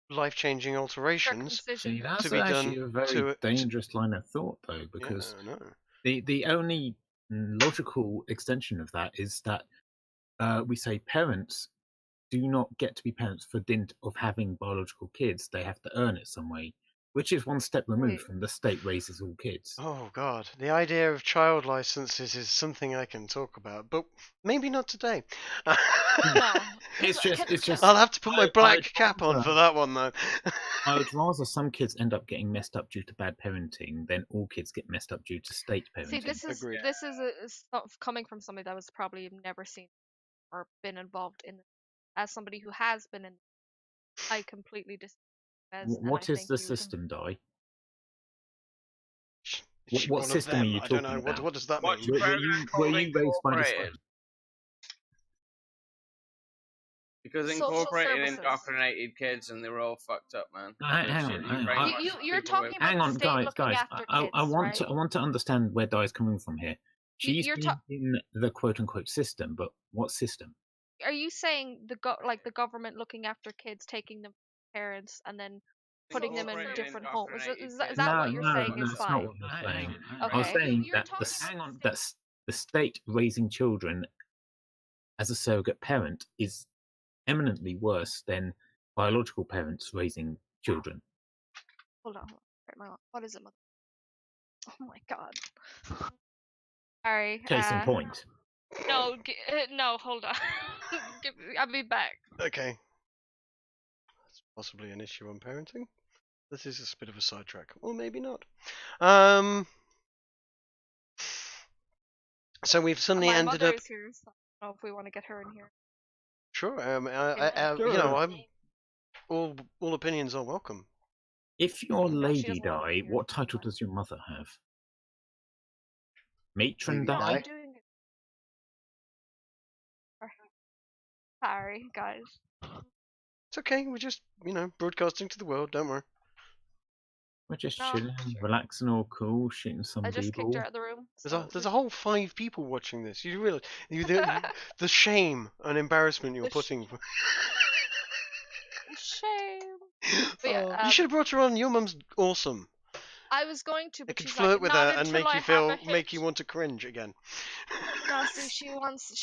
life-changing alterations See, that's to be actually done a very dangerous line of thought, though, because the only logical extension of that is that we say parents do not get to be parents for dint of having biological kids. They have to earn it some way, which is one step removed from the state raises all kids. Oh God, the idea of child licenses is something I can talk about, but maybe not today. No, it's just. I'll have to put my black cap on for that one, though. I would rather some kids end up getting messed up due to bad parenting than all kids get messed up due to state parenting. See, this is coming from somebody that was probably never seen or been involved in. As somebody who has been in, I completely disagree. What is the system, Di? What system are you talking about? I don't know. What does that mean? Were you raised by the state? Because incorporated indoctrinated kids and they were all fucked up, man. You're talking about hang on, guys. I want to understand where Di's coming from here. She's been in the quote unquote system, but what system? are you saying the government looking after kids, taking them from parents, and then putting them in different homes? Is that what you're saying is that's fine? not what I'm saying. Okay. I was saying that the state raising children as a surrogate parent is eminently worse than biological parents raising children. Hold on. What is it, mother? Oh my god. Sorry. Case in point. No, no, hold on. I'll be back. Okay. That's possibly an issue on parenting. This is a bit of a sidetrack, or maybe not. So we've suddenly My ended mother up. Is here, so I don't know if we want to get her in here. Sure. Sure. You know, I'm all opinions are welcome. If your lady die, what title does your mother have? Matron die? Sorry, guys. It's okay. We're just, broadcasting to the world. Don't worry. We're just chilling, relaxing, all cool, shooting some I just people. kicked her out of the room. There's a whole 5 people watching this. You realize the shame and embarrassment you're putting. Shame. Yeah, you should have brought her on. Your mum's awesome. I was going to, but I could she's flirt like, with not her and until make you want to cringe again. No, see, she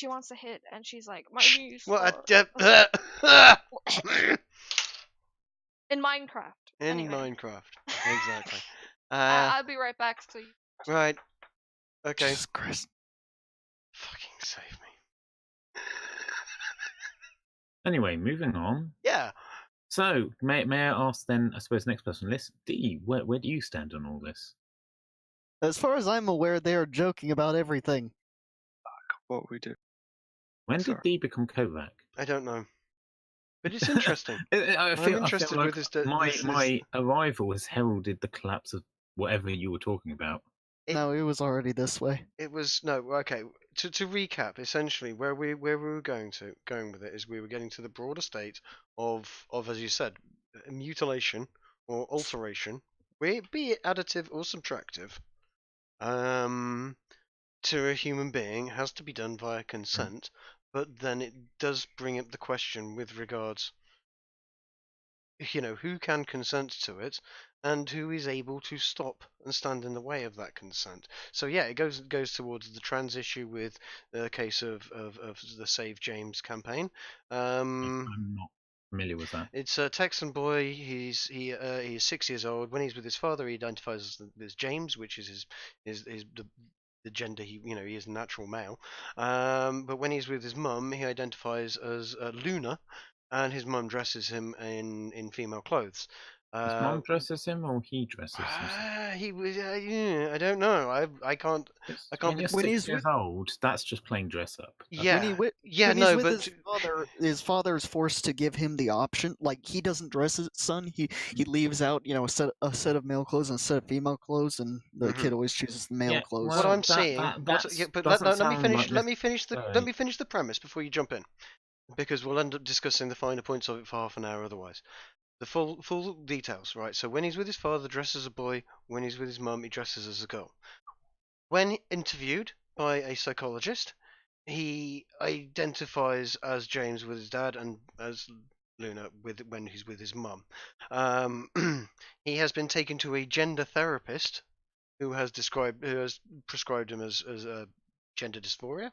wants a hit, and she's like, my knees. In Minecraft. In Minecraft, exactly. I'll be right back. So you... Right. Okay. Jesus Christ. Fucking save me. Anyway, moving on. Yeah. So, may I ask then, I suppose, next person on the list, D, where do you stand on all this? As far as I'm aware, they are joking about everything. What we do. When did D become Kovac? I don't know. But it's interesting. I'm interested with this. My arrival has heralded the collapse of whatever you were talking about. No, it was already this way. It was okay. To recap, essentially, where we were going with it is we were getting to the broader state of as you said, mutilation or alteration, be it additive or subtractive, to a human being has to be done via consent. But then it does bring up the question with regards, who can consent to it and who is able to stop and stand in the way of that consent. So yeah, it goes towards the trans issue with the case of the Save James campaign. I'm not familiar with that. It's a Texan boy. He's 6 years old. When he's with his father, he identifies as James, which is the gender he is a natural male. But when he's with his mum, he identifies as Luna, and his mum dresses him in female clothes. His mum dresses him, or he dresses himself? He was. I don't know. I can't. When you're 6 years old, that's just plain dress up. Yeah. When he's with his father is forced to give him the option. Like, he doesn't dress his son. He leaves out a set of male clothes and a set of female clothes, and the kid always chooses the male clothes. What I'm saying. But let me finish. Let me finish the premise before you jump in, because we'll end up discussing the finer points of it for half an hour otherwise. The full details, right? So when he's with his father, dresses as a boy. When he's with his mum, he dresses as a girl. When interviewed by a psychologist, he identifies as James with his dad and as Luna when he's with his mum. He has been taken to a gender therapist who has prescribed him as a gender dysphoria,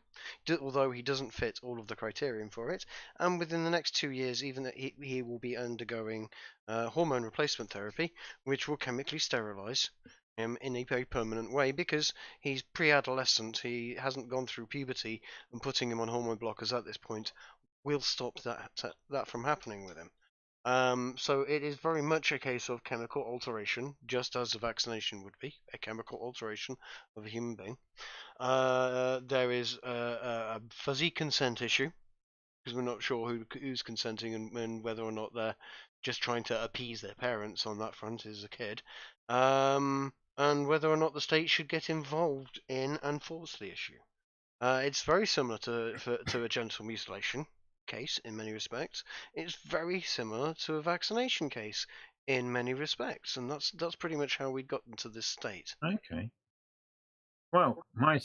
although he doesn't fit all of the criterion for it. And within the next 2 years, even he will be undergoing hormone replacement therapy, which will chemically sterilize him in a very permanent way, because he's pre-adolescent. He hasn't gone through puberty, and putting him on hormone blockers at this point will stop that from happening with him. So it is very much a case of chemical alteration, just as a vaccination would be a chemical alteration of a human being. There is a fuzzy consent issue, because we're not sure who's consenting and whether or not they're just trying to appease their parents on that front as a kid, and whether or not the state should get involved in and force the issue. It's very similar to a genital mutilation case in many respects. It's very similar to a vaccination case in many respects, and that's pretty much how we got into this state. Okay. Well, my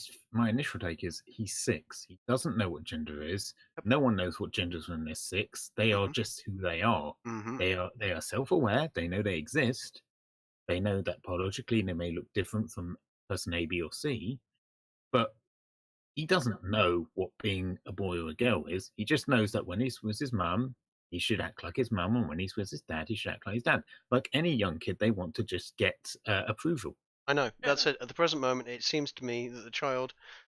initial take is he's 6. He doesn't know what gender is. No one knows what genders when they're 6. They are just who they are. They are self-aware. They know they exist. They know that biologically they may look different from person A, B, or C, but he doesn't know what being a boy or a girl is. He just knows that when he's with his mum, he should act like his mum, and when he's with his dad, he should act like his dad. Like any young kid, they want to just get approval. I know, that's it. At the present moment, it seems to me that the child,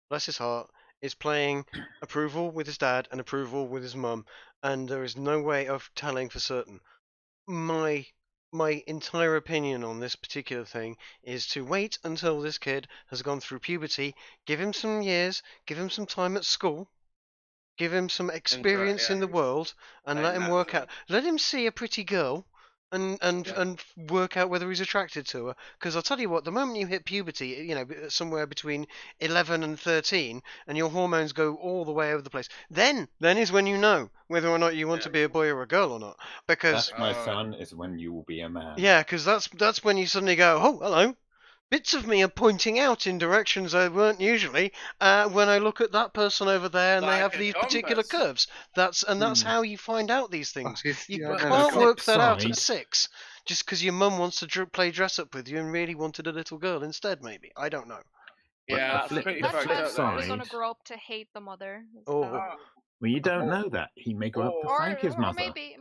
bless his heart, is playing approval with his dad and approval with his mum, and there is no way of telling for certain. My entire opinion on this particular thing is to wait until this kid has gone through puberty, give him some years, give him some time at school, give him some experience in the world, and let him work out. Let him see a pretty girl, and work out whether he's attracted to her. Because I'll tell you what, the moment you hit puberty, you know, somewhere between 11 and 13, and your hormones go all the way over the place, then is when you know whether or not you want to be a boy or a girl or not. Because that's my son is when you will be a man. Yeah, because that's when you suddenly go, oh, hello. Bits of me are pointing out in directions I weren't usually when I look at that person over there and they have these particular curves. That's how you find out these things. You can't work that out at 6 just because your mum wants to play dress up with you and really wanted a little girl instead, maybe. I don't know. Yeah, that's pretty fucked up. He's gonna grow up to hate the mother. Well, you don't know that. He may grow up to thank his mother. Maybe.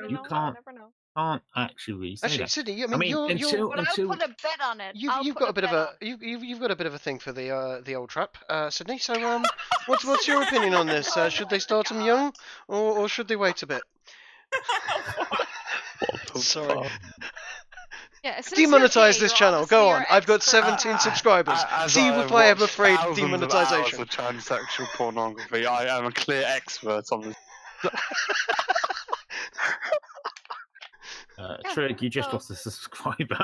You can't. Never know. Can't actually say that. Sydney, I mean, until I'll put a bet on it. You've got a bit of a you've got a bit of a thing for the old trap, Sydney. So what's your opinion on this? Should they start them young, or should they wait a bit? Sorry. Yeah, demonetize this channel. Go on. I've got 17 subscribers. See if I am afraid of demonetization. Of transsexual pornography. I am a clear expert on this. Trig, you just lost a subscriber.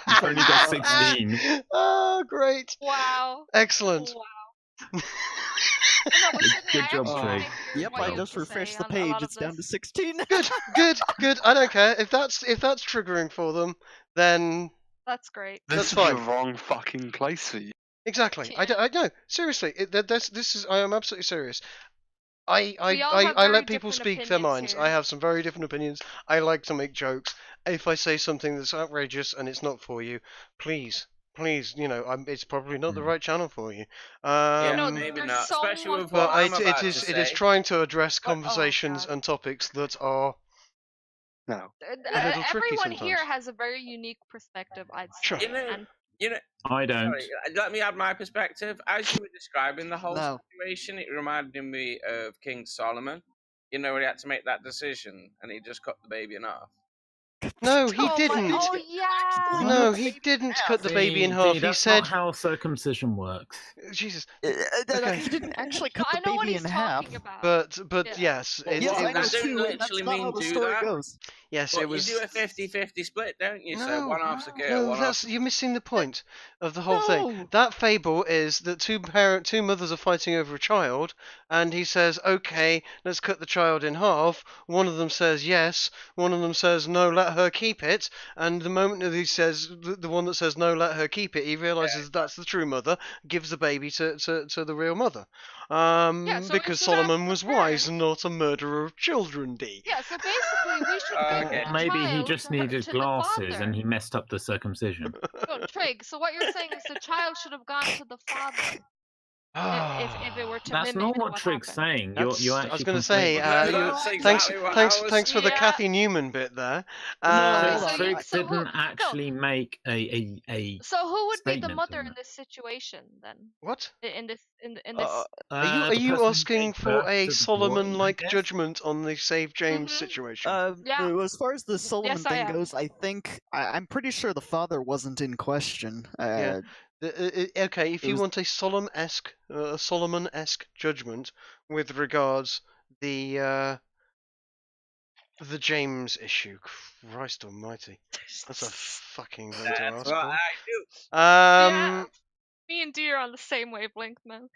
You've only got 16. Oh, great. Wow. Excellent. Wow. Good job, Trig. Yep, I just refreshed the page. It's down to 16. Good. I don't care. If that's triggering for them, then that's great. This is the wrong fucking place for you. Exactly. Yeah. I know. Seriously, this is. I am absolutely serious. I let people speak their minds. Here. I have some very different opinions. I like to make jokes. If I say something that's outrageous and it's not for you, please, you know, it's probably not the right channel for you. Maybe not. Especially with but what it is trying to address conversations and topics that are a little tricky everyone sometimes. here has a very unique perspective, I'd say. Sure. You know, I don't. Sorry, let me add my perspective. As you were describing the whole situation, it reminded me of King Solomon. You know, where he had to make that decision, and he just cut the baby in half. No, he didn't. Oh yeah. No, he didn't cut the baby in half. He said not how circumcision works. Jesus. Okay. He didn't actually cut the baby in half. But yes, I know too. Literally That's not how the story goes. Yes, but it was. You do a 50-50 split, don't you? So one half's a girl. No, you're missing the point of the whole thing. That fable is that two mothers are fighting over a child, and he says, "Okay, let's cut the child in half." One of them says yes. One of them says no, let her keep it. And the moment that he says the one that says no, let her keep it, he realizes that's the true mother. Gives the baby to the real mother. Because Solomon was wise and not a murderer of children. Yeah, so basically we should. Maybe he just needed glasses and he messed up the circumcision. No, Trig, so what you're saying is the child should have gone to the father. If it were to That's not what Trig's saying. You're actually. I was going to say, thanks for the Kathy Newman bit there. Trig didn't actually make a. So who would be the mother in this situation then? What? In this. Are you asking for a Solomon-like judgment on the Save James situation? As far as the Solomon thing goes, I think I'm pretty sure the father wasn't in question. Okay, if you want a Solomon-esque judgment with regards the James issue, Christ Almighty, that's a fucking thing to ask for. Yeah, me and Dee are on the same wavelength, man.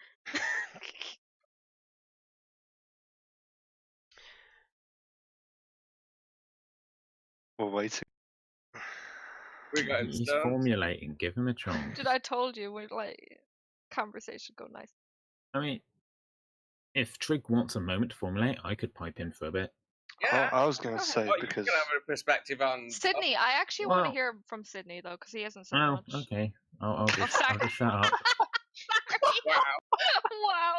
We're waiting. He's formulating. Give him a chance. Dude, I told you, we're like, conversation go nice. I mean, if Trig wants a moment to formulate, I could pipe in for a bit. Yeah, I was going to say because you can have a perspective on Sydney. I actually want to hear from Sydney though, because he hasn't said much. Okay. I'll just shut up. Wow. Wow.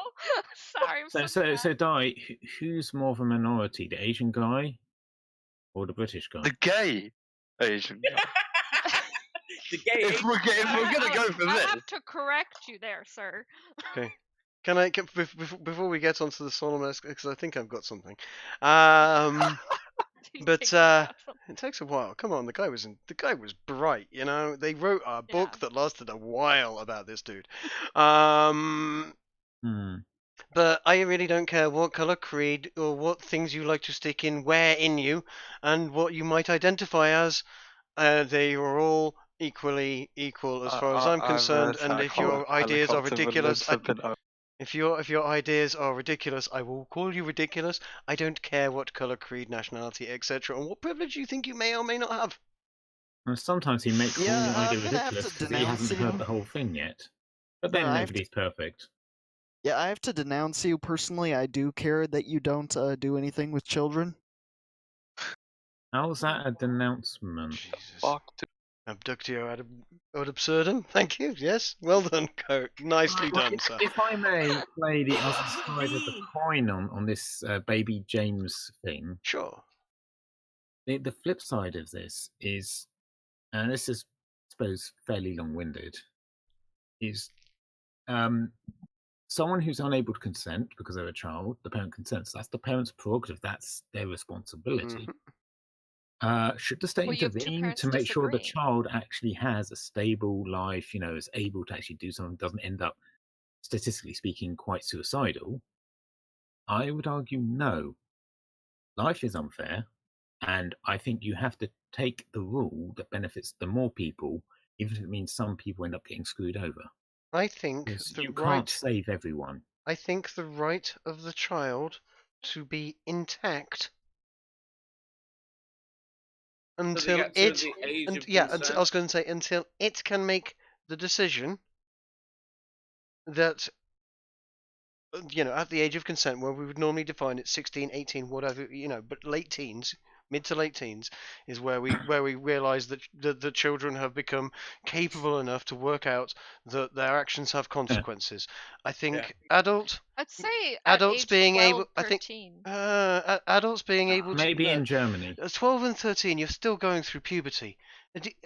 Sorry. So, Di, who's more of a minority, the Asian guy or the British guy? The gay Asian guy. The gay. If we're gonna go for this, I have to correct you there, sir. Okay. Can I before we get onto the solemn, because I think I've got something. But it takes a while. Come on, the guy was bright. You know, they wrote a book that lasted a while about this dude. But I really don't care what color, creed, or what things you like to stick in where in you, and what you might identify as. They are all equally equal as far as I'm concerned. And if your ideas are ridiculous, if your ideas are ridiculous, I will call you ridiculous. I don't care what color, creed, nationality, etc., and what privilege you think you may or may not have. And sometimes he makes all ideas ridiculous because he hasn't heard the whole thing yet. But then nobody's perfect. Yeah, I have to denounce you personally. I do care that you don't do anything with children. How's that a denouncement? Jesus. Abductio ad absurdum. Thank you. Yes, well done, Coat. Nicely done, sir. If I may play the other side of the coin on this baby James thing. Sure. The flip side of this is, and this is, I suppose, fairly long-winded, is someone who's unable to consent because they're a child, the parent consents. That's the parent's prerogative. That's their responsibility. Should the state intervene to make sure the child actually has a stable life, is able to actually do something, doesn't end up, statistically speaking, quite suicidal? I would argue no. Life is unfair, and I think you have to take the rule that benefits the more people, even if it means some people end up getting screwed over. I think you can't save everyone. I think the right of the child to be intact until I was going to say until it can make the decision that at the age of consent, where we would normally define it 16, 18, whatever, but late teens, mid to late teens is where we realize that the children have become capable enough to work out that their actions have consequences. I think I'd say adults being 12, able 13. I think adults being able to maybe in Germany 12 and 13 you're still going through puberty.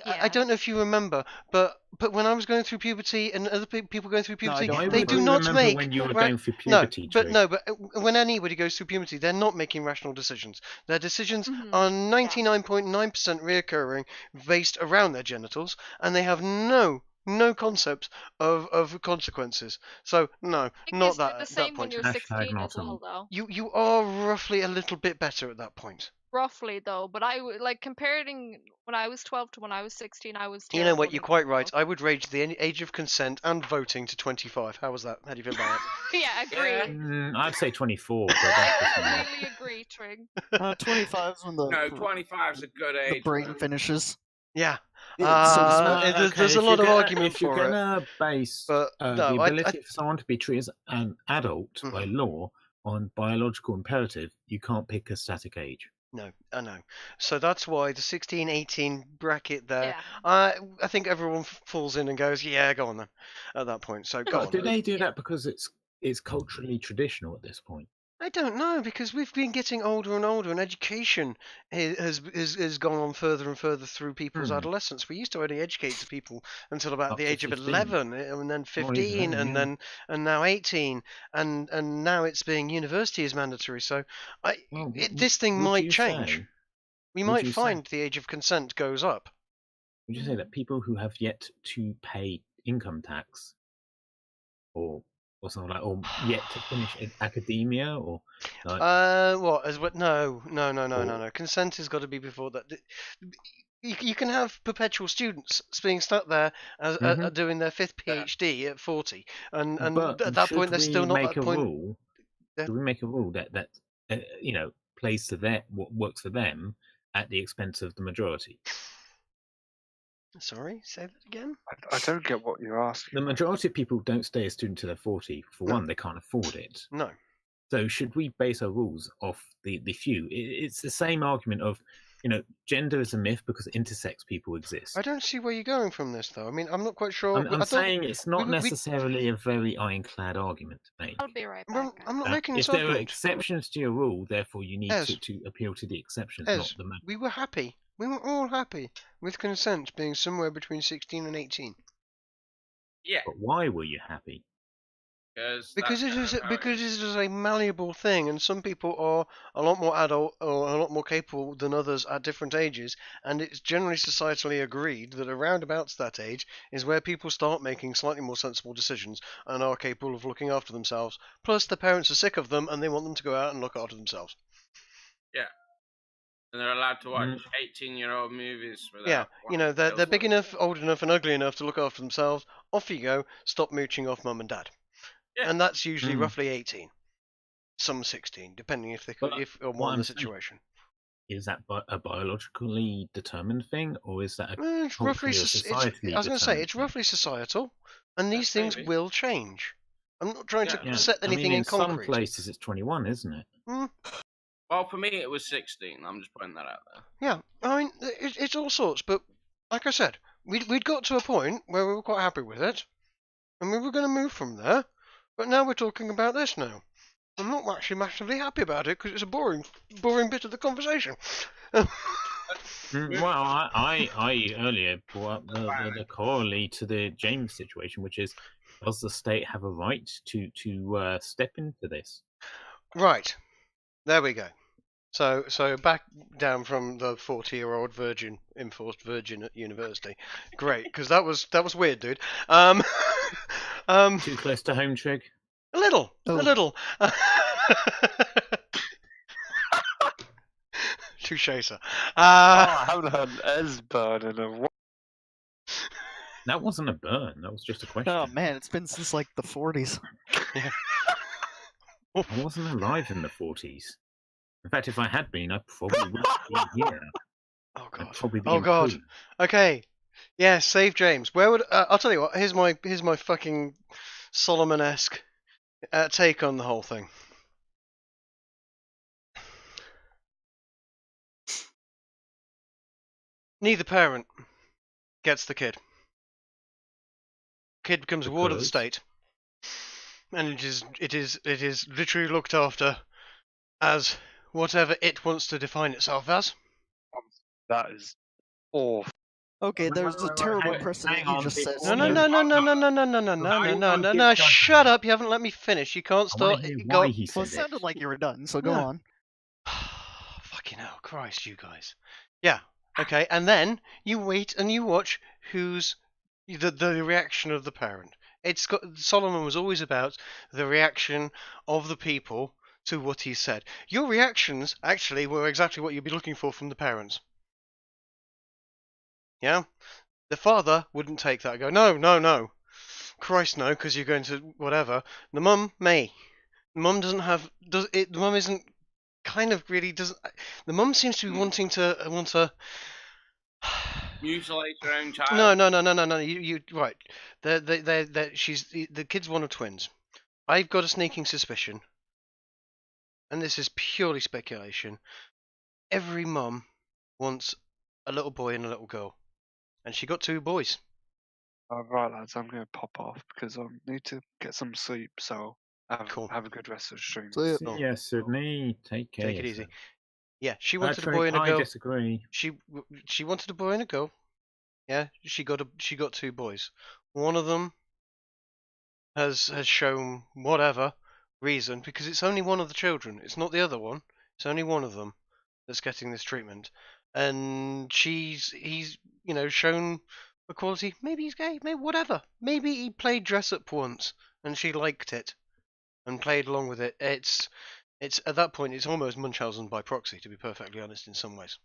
I don't know if you remember, but when I was going through puberty and other people going through puberty, they do not make. When you were going through puberty, but when anybody goes through puberty, they're not making rational decisions. Their decisions are 99.9% reoccurring, based around their genitals, and they have no concept of consequences. So no, not that. The same when you're 16 as well, though. You are roughly a little bit better at that point. Roughly though, but I like comparing when I was 12 to when I was 16. I was. You know what? You're quite right. I would raise the age of consent and voting to 25. How was that? How do you feel about it? Yeah, agree. I'd say 24. But I completely agree, Trig. 25 is when the 25 is a good age. The brain finishes. Yeah. There's a lot of argument for it. If you're going to base the ability of someone to be treated as an adult by law on biological imperative, you can't pick a static age. No, I know. So that's why the 16-18 bracket there. I think everyone falls in and goes, yeah, go on then. At that point, so go on. Do they do that because it's culturally traditional at this point? I don't know, because we've been getting older and older, and education has gone on further and further through people's adolescence. We used to only educate to people until about the age of 11, and then 15, and now 18, and now it's being university is mandatory. So this thing might change. We might find the age of consent goes up. Would you say that people who have yet to pay income tax, or something like, or yet to finish academia, or like, no. Consent has got to be before that. You can have perpetual students being stuck there as doing their 5th PhD at 40, and at that point they're still not at that point. Should we make a rule that plays to what works for them at the expense of the majority? Sorry, say that again. I don't get what you're asking. The majority of people don't stay a student till they're 40. For one, they can't afford it. No. So should we base our rules off the few? It's the same argument of, gender is a myth because intersex people exist. I don't see where you're going from this, though. I mean, I'm not quite sure. I'm saying it's not necessarily a very ironclad argument to make. I'll be right back. I'm not making this argument. If there are argument. exceptions to your rule, therefore you need to appeal to the exceptions, not the man. We were happy. We were all happy with consent being somewhere between 16 and 18. Yeah. But why were you happy? Because it is a malleable thing, and some people are a lot more adult or a lot more capable than others at different ages, and it's generally societally agreed that around about that age is where people start making slightly more sensible decisions and are capable of looking after themselves. Plus, the parents are sick of them and they want them to go out and look after themselves. Yeah. And they're allowed to watch 18-year-old movies without... Yeah, they're big enough, old enough, and ugly enough to look after themselves. Off you go. Stop mooching off mum and dad. Yeah. And that's usually roughly 18. Some 16, depending if or more on the situation. Is that a biologically determined thing, or is that it's roughly societally? I was going to say it's roughly societal, and these things will change. I'm not trying to set anything in concrete. In some places it's 21, isn't it? Well, for me it was 16. I'm just putting that out there. Yeah, I mean it's all sorts, but like I said, we'd got to a point where we were quite happy with it, and we were going to move from there. But now we're talking about this now. I'm not actually massively happy about it because it's a boring bit of the conversation. Well, I earlier brought up the corollary to the James situation, which is, does the state have a right to step into this? Right. There we go. So back down from the 40-year-old enforced virgin at university. Great, because that was weird, dude. Too close to home, Trig? A little. Touche, sir. I haven't had an S burn in a while. That wasn't a burn. That was just a question. Oh man, it's been since like the 40s. Yeah. I wasn't alive in the 40s. In fact, if I had been, I probably wouldn't be here. Oh god. Oh god. Okay. Yeah, save James. Where would I'll tell you what. Here's my fucking Solomon-esque take on the whole thing. Neither parent gets the kid. Kid becomes a ward of the state, and it is literally looked after as whatever it wants to define itself as. That is awful. Okay, there's a terrible precedent you just said. No, shut up, you haven't let me finish. You can't start. Well, it sounded like you were done, so go on. Fucking hell, Christ, you guys. Yeah, okay, and then you wait and you watch who's the reaction of the parent. Solomon was always about the reaction of the people to what he said. Your reactions actually were exactly what you'd be looking for from the parents. Yeah? The father wouldn't take that and go, no. Christ, no, because you're going to whatever. The mum may. The mum doesn't have... The mum isn't kind of really... doesn't. The mum seems to be wanting to... Mutilate her own child? No. You right. The kid's one of twins. I've got a sneaking suspicion, and this is purely speculation. Every mum wants a little boy and a little girl, and she got two boys. Right, lads, I'm going to pop off because I need to get some sleep. So have a good rest of the stream. Yes, Sydney. Take care. Take it easy. Yeah, she wanted a boy and a girl. I disagree. She wanted a boy and a girl. Yeah, she got two boys. One of them has shown whatever reason, because it's only one of the children. It's not the other one. It's only one of them that's getting this treatment, and he's shown equality. Maybe he's gay. Maybe whatever. Maybe he played dress up once and she liked it and played along with it. It's at that point it's almost Munchausen by proxy, to be perfectly honest. In some ways,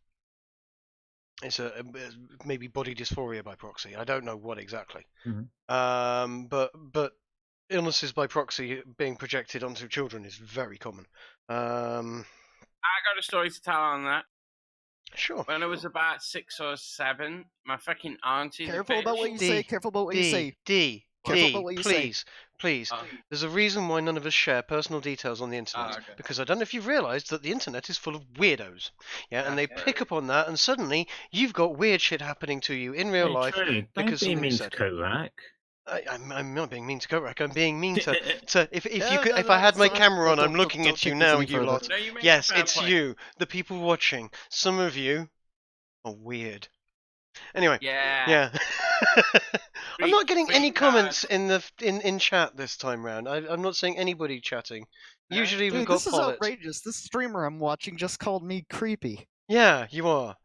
it's maybe body dysphoria by proxy. I don't know what exactly. Mm-hmm. But illnesses by proxy being projected onto children is very common. I got a story to tell on that. Sure. When I was about 6 or 7, my fucking auntie. Careful about what you say. Careful about what you say. Please. There's a reason why none of us share personal details on the internet. Okay. Because I don't know if you've realised that the internet is full of weirdos. Yeah, and they pick up on that, and suddenly you've got weird shit happening to you in real life. Because don't be mean to Korak. I'm not being mean to Korak. I'm being mean to if I had my camera on, I'm looking at you now, you lot. No, Yes, it's you, the people watching. Some of you are weird. Anyway, yeah. I'm not getting any comments in chat this time round. I'm not seeing anybody chatting. Usually we've got this is outrageous. This streamer I'm watching just called me creepy. Yeah, you are.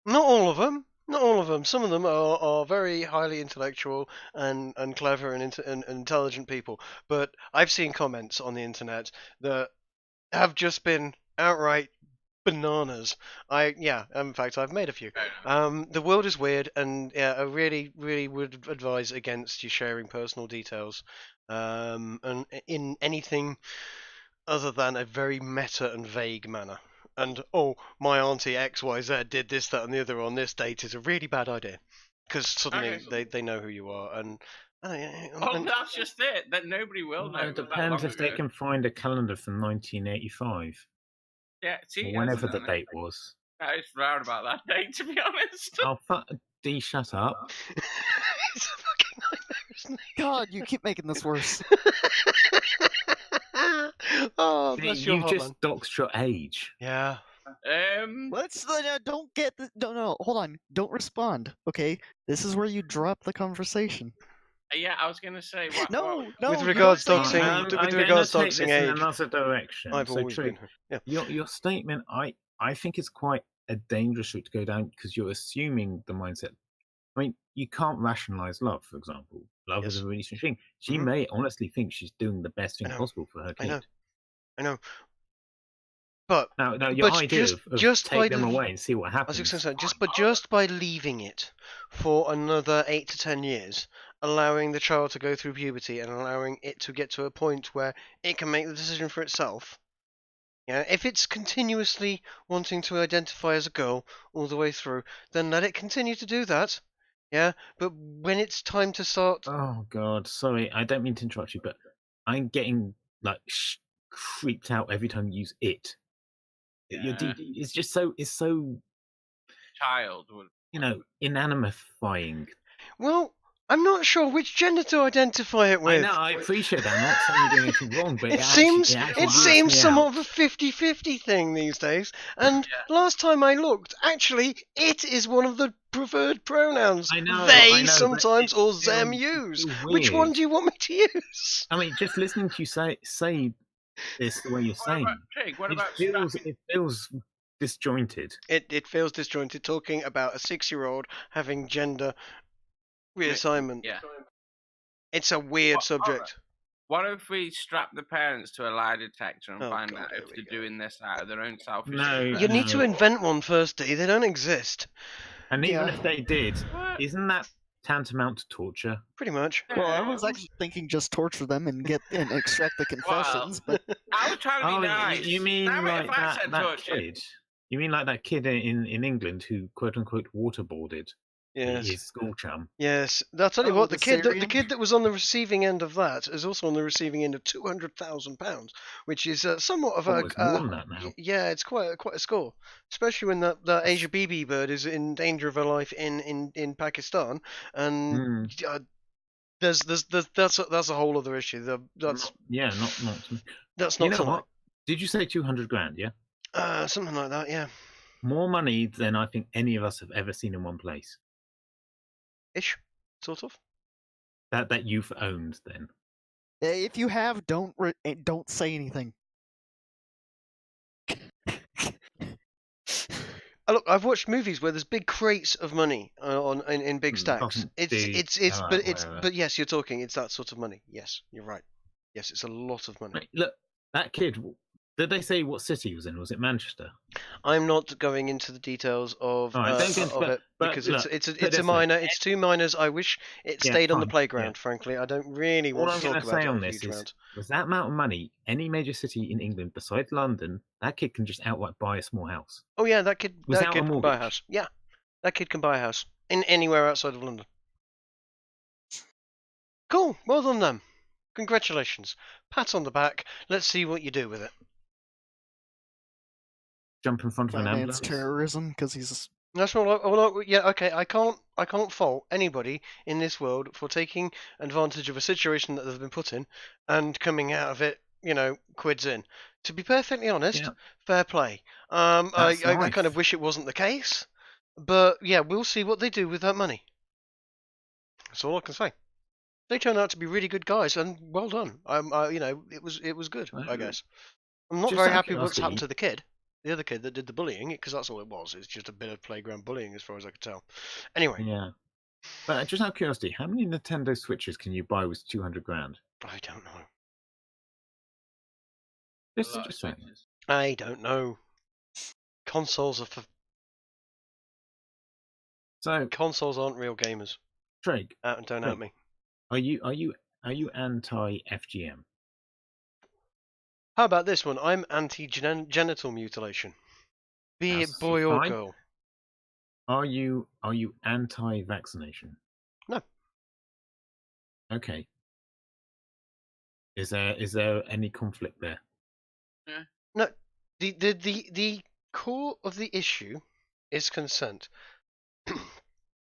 Not all of them. Not all of them. Some of them are very highly intellectual and clever and intelligent people. But I've seen comments on the internet that have just been outright bananas. In fact, I've made a few. The world is weird, and I really, really would advise against you sharing personal details, and in anything other than a very meta and vague manner. And my auntie XYZ did this, that, and the other on this date is a really bad idea, because suddenly they know who you are, and that's just it. That nobody will know. It depends if they can find a calendar from 1985. Yeah, see, whenever the date was. I was proud about that date, to be honest. Oh, D, shut up. It's a fucking nightmare, isn't it? God, you keep making this worse. Oh, bless your you heart, just doxed your age. Yeah. Let's don't get the no. Hold on. Don't respond. Okay, this is where you drop the conversation. Yeah, I was gonna say. No. With regards to doxing age, age, in another direction. I've always been. Yeah. Your statement, I think it's quite a dangerous route to go down because you're assuming the mindset. I mean, you can't rationalize love, for example. Love is a really strange thing. She may honestly think she's doing the best thing possible for her kid. I know. But no, your idea of take them away and see what happens. I was going to say, just by leaving it for another 8 to 10 years, allowing the child to go through puberty and allowing it to get to a point where it can make the decision for itself. Yeah, if it's continuously wanting to identify as a girl all the way through, then let it continue to do that. Yeah, but when it's time to start... Oh, God, sorry, I don't mean to interrupt you, but I'm getting, creeped out every time you use it. Yeah. It's just so... It's so... Child. Inanimifying. Well, I'm not sure which gender to identify it with. I know, I appreciate that. I'm not saying you're doing anything wrong, but it seems somewhat of a 50-50 thing these days. And last time I looked, actually, it is one of the preferred pronouns. I know, they sometimes or them use. Which one do you want me to use? I mean, just listening to you say this the way you're saying, it feels disjointed. It feels disjointed talking about a 6-year-old having gender reassignment. Yeah. It's a weird subject. What if we strap the parents to a lie detector and find out if they're doing this out of their own selfish... You need to invent one first, D. They don't exist. And even if they did, isn't that tantamount to torture? Pretty much. Well, I was actually thinking just torture them and extract the confessions, but... I was trying to be nice. You mean like that kid? You mean like that kid in England who quote-unquote waterboarded his school chum? Yes. I'll tell you what, the kid that was on the receiving end of that is also on the receiving end of £200,000, which is somewhat of a... it's more than that now. Yeah, it's quite a score. Especially when that Asia Bibi bird is in danger of her life in Pakistan. And that's a whole other issue. That's not tonight. Did you say 200 grand? Yeah. Something like that. Yeah. More money than I think any of us have ever seen in one place. Ish, sort of. That you've owned, then. If you have, don't say anything. Look, I've watched movies where there's big crates of money in big stacks. But yes, you're talking. It's that sort of money. Yes, you're right. Yes, it's a lot of money. Look, that kid Did they say what city he was in? Was it Manchester? I'm not going into the details of it because it's a minor. It's 2 minors. I wish it stayed on the playground. Frankly, I don't really want to talk about it a huge amount. With that amount of money, any major city in England besides London, that kid can just outright buy a small house. Oh yeah, that kid can buy a house. Yeah, that kid can buy a house in anywhere outside of London. Cool. Well done, them. Congratulations. Pat on the back. Let's see what you do with it. Jump in front of an ambulance. Terrorism because he's. That's all. Yeah, okay. I can't fault anybody in this world for taking advantage of a situation that they've been put in and coming out of it, quids in. To be perfectly honest, fair play. I kind of wish it wasn't the case, but yeah, we'll see what they do with that money. That's all I can say. They turned out to be really good guys, and well done. It was good. I guess. I'm not very happy with what's happened to the kid. The other kid that did the bullying, because that's all it was. It's just a bit of playground bullying, as far as I could tell. Anyway. Yeah. But just out of curiosity, how many Nintendo Switches can you buy with 200 grand? I don't know. Just saying. I don't know. Consoles are for. So consoles aren't real gamers. Drake, don't help me. Are you anti-FGM? How about this one? I'm anti-genital mutilation. Be it boy or girl. Are you anti-vaccination? No. Okay. Is there any conflict there? Yeah. No. The core of the issue is consent.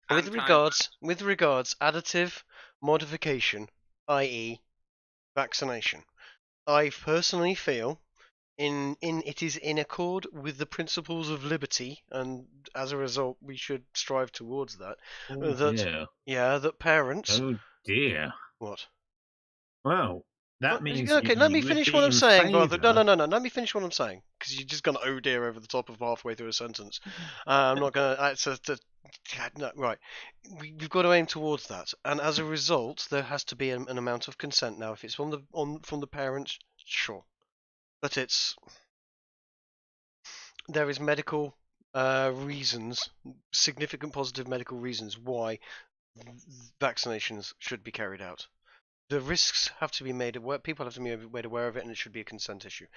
with regards additive modification, i.e. vaccination. I personally feel it is in accord with the principles of liberty, and as a result we should strive towards that. That parents. Oh dear. What? Well, that means. Okay, let me finish what I'm saying, brother. No. Let me finish what I'm saying, because you're just gonna oh dear over the top of halfway through a sentence. I'm not gonna. No, right. We've got to aim towards that, and as a result, there has to be an amount of consent. Now, if it's from the parents, sure, but there is medical reasons, significant positive medical reasons why vaccinations should be carried out. The risks have to be made aware. People have to be made aware of it, and it should be a consent issue.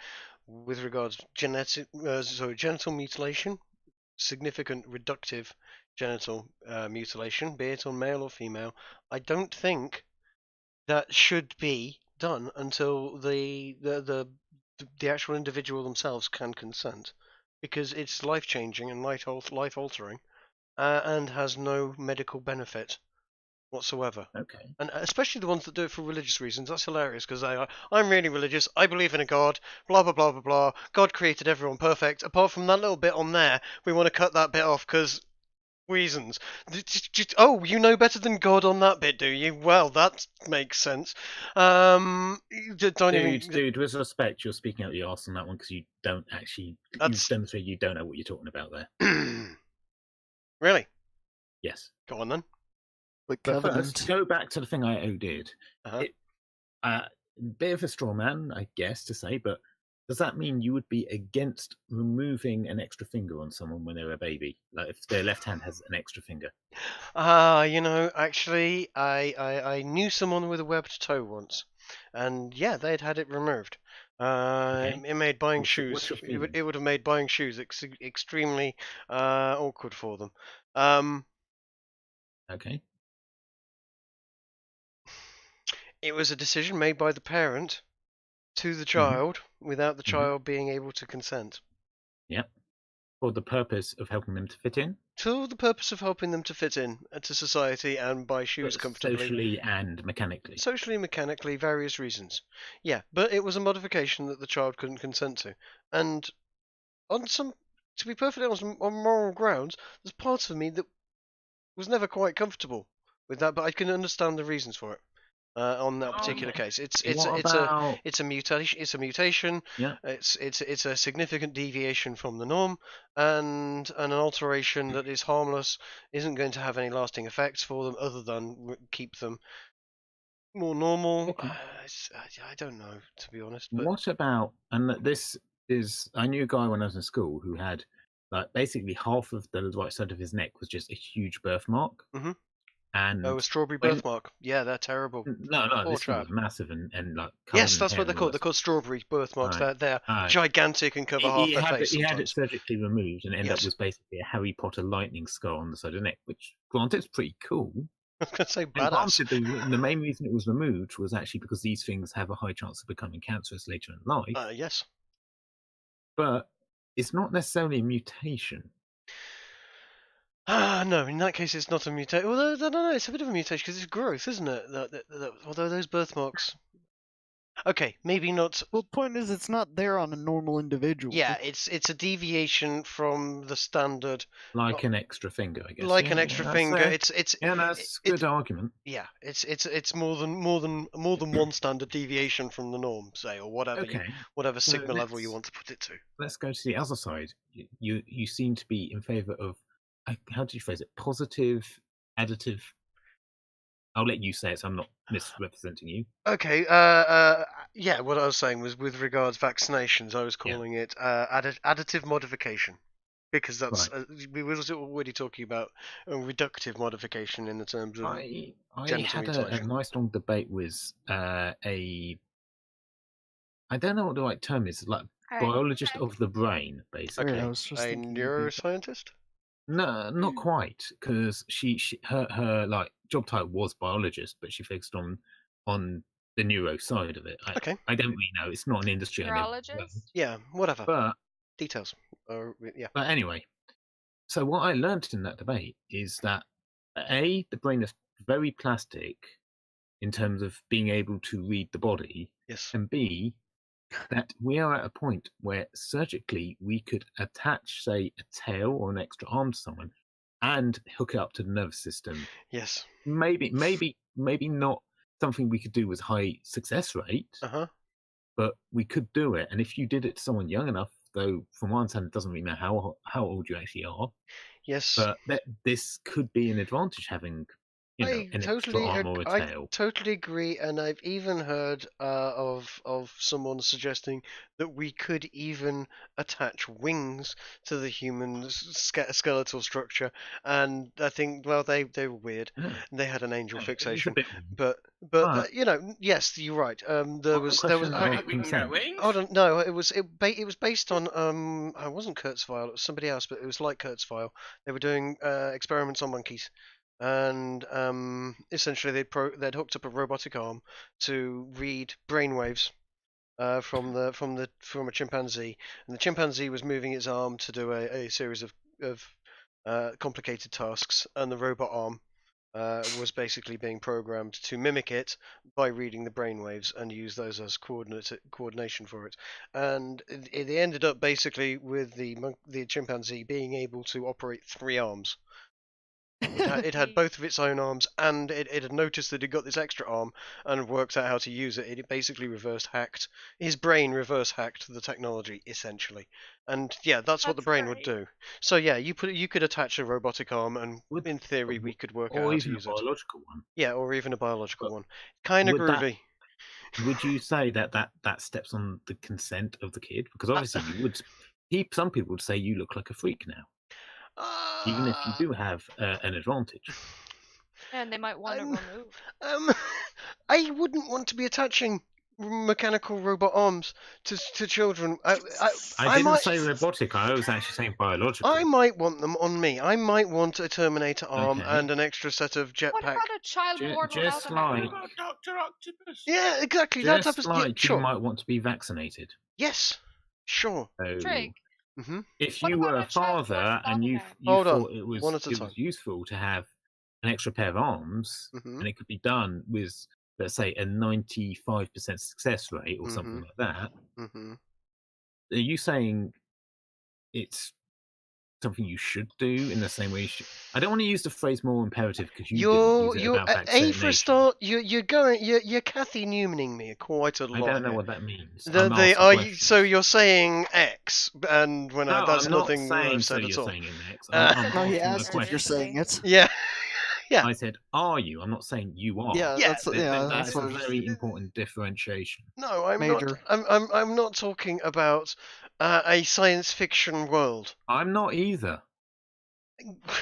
With regards genital mutilation, significant reductive genital mutilation, be it on male or female, I don't think that should be done until the actual individual themselves can consent, because it's life changing and life altering, and has no medical benefit whatsoever. Okay. And especially the ones that do it for religious reasons. That's hilarious, because I'm really religious. I believe in a God. Blah blah blah blah blah. God created everyone perfect. Apart from that little bit on there, we want to cut that bit off because reasons. Oh, you know better than God on that bit, do you? Well, that makes sense. Dude, with respect, you're speaking out your arse on that one, because you don't actually. You've demonstrated you don't know what you're talking about there. Really? Yes. Go on then. But first, go back to the thing I did. Bit of a straw man, I guess, to say, but does that mean you would be against removing an extra finger on someone when they're a baby? Like if their left hand has an extra finger? Actually, I knew someone with a webbed toe once, and yeah, they'd had it removed. It made buying shoes. It would have made buying shoes extremely awkward for them. Okay. It was a decision made by the parent to the child without the child being able to consent. Yep. For the purpose of helping them to fit in? To the purpose of helping them to fit in to society and buy shoes comfortably. Socially and mechanically. Socially and mechanically, various reasons. Yeah, but it was a modification that the child couldn't consent to. And to be perfectly honest, on moral grounds, there's parts of me that was never quite comfortable with that, but I can understand the reasons for it. On that particular case, it's a mutation. Yeah. It's a significant deviation from the norm, and an alteration that is harmless, isn't going to have any lasting effects for them other than keep them more normal. Okay. I don't know, to be honest. But what about, and this I knew a guy when I was in school who had like basically half of the right side of his neck was just a huge birthmark. Mm-hmm. And a strawberry birthmark. Yeah, they're terrible. No, this was massive and like. Yes, that's what they're called. They're called strawberry birthmarks. Right. They're gigantic and cover half their face. He had it surgically removed and ended up with basically a Harry Potter lightning scar on the side of the neck, which granted is pretty cool. I was going to say badass. Granted, the main reason it was removed was actually because these things have a high chance of becoming cancerous later in life. Yes. But it's not necessarily a mutation. No, in that case it's not a mutation. Although, I don't know, it's a bit of a mutation because it's growth, isn't it? Although those birthmarks... Okay, maybe not... Well, the point is it's not there on a normal individual. Yeah, it's a deviation from the standard... Like an extra finger, I guess. Like an extra finger. It's that's a good argument. Yeah, it's more than one standard deviation from the norm, say, or whatever whatever sigma level you want to put it to. Let's go to the other side. You seem to be in favour of... How do you phrase it? Positive, additive. I'll let you say it, so I'm not misrepresenting you. Okay. Yeah. What I was saying was, with regards vaccinations, I was calling it additive modification, because that's we were already talking about reductive modification in the terms of. I had a nice long debate with I don't know what the right term is, like biologist of the brain, basically. Okay. A neuroscientist. No, not quite, because her like job title was biologist, but she focused on the neuro side of it. I don't really know. It's not an industry. Neurologist. Yeah, whatever. But details. Yeah. But anyway, so what I learned in that debate is that the brain is very plastic in terms of being able to read the body. Yes. And B, that we are at a point where surgically we could attach, say, a tail or an extra arm to someone and hook it up to the nervous system. Yes. Maybe not something we could do with high success rate, but we could do it. And if you did it to someone young enough, though, from one side, it doesn't really matter how old you actually are. Yes. But this could be an advantage, having an extra arm or a tail. I totally agree, and I've even heard of someone suggesting that we could even attach wings to the human skeletal structure, and I think, well, they were weird. They had an angel fixation, but yes, you're right. There was hold on, no, it was based on I wasn't Kurzweil, it was somebody else, but it was like Kurzweil. They were doing experiments on monkeys. And essentially they'd hooked up a robotic arm to read brainwaves from a chimpanzee, and the chimpanzee was moving its arm to do a series of complicated tasks, and the robot arm was basically being programmed to mimic it by reading the brainwaves and use those as coordination for it. And it ended up basically with the chimpanzee being able to operate 3 arms. It had both of its own arms, and it had noticed that it got this extra arm and worked out how to use it. It basically his brain reverse hacked the technology, essentially. And yeah, that's what the brain would do. So yeah, you could attach a robotic arm, and in theory we could work out how to use it. Or even a biological one. Yeah, or even a biological one. Kind of groovy. Would you say that steps on the consent of the kid? Because obviously some people would say you look like a freak now. Even if you do have an advantage. And they might want to remove. I wouldn't want to be attaching mechanical robot arms to children. I didn't say robotic, I was actually saying biological. I might want them on me. I might want a Terminator arm and an extra set of jetpack. What about a child born just like Dr. Octopus? Yeah, exactly. Just that type of, like sure. You might want to be vaccinated. Yes, sure. Trig. Mm-hmm. If you were a father and you thought it was useful to have an extra pair of arms, and it could be done with, let's say, a 95% success rate or something like that, are you saying it's something you should do in the same way you should? I don't want to use the phrase more imperative because you're about for a start. You're Kathy Newmaning me quite a lot. I don't know what that means. So you're saying X, and that's nothing I've said at all. Saying X. No, he asked if you're saying it. Yeah. Yeah. I said, "Are you?" I'm not saying you are. Yeah, that's that's a very important differentiation. No, I'm not. I'm not talking about a science fiction world. I'm not either.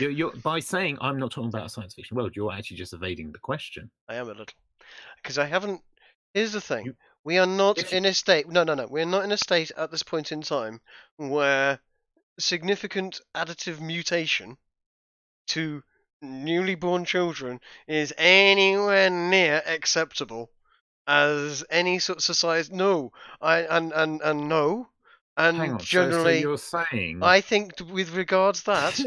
You're by saying I'm not talking about a science fiction world, you're actually just evading the question. I am a little, because I haven't. Here's the thing: we are not in a state. No, we're not in a state at this point in time where significant additive mutation to newly born children is anywhere near acceptable as any sort of society. No, no. And hang on, generally, so you're saying I think with regards that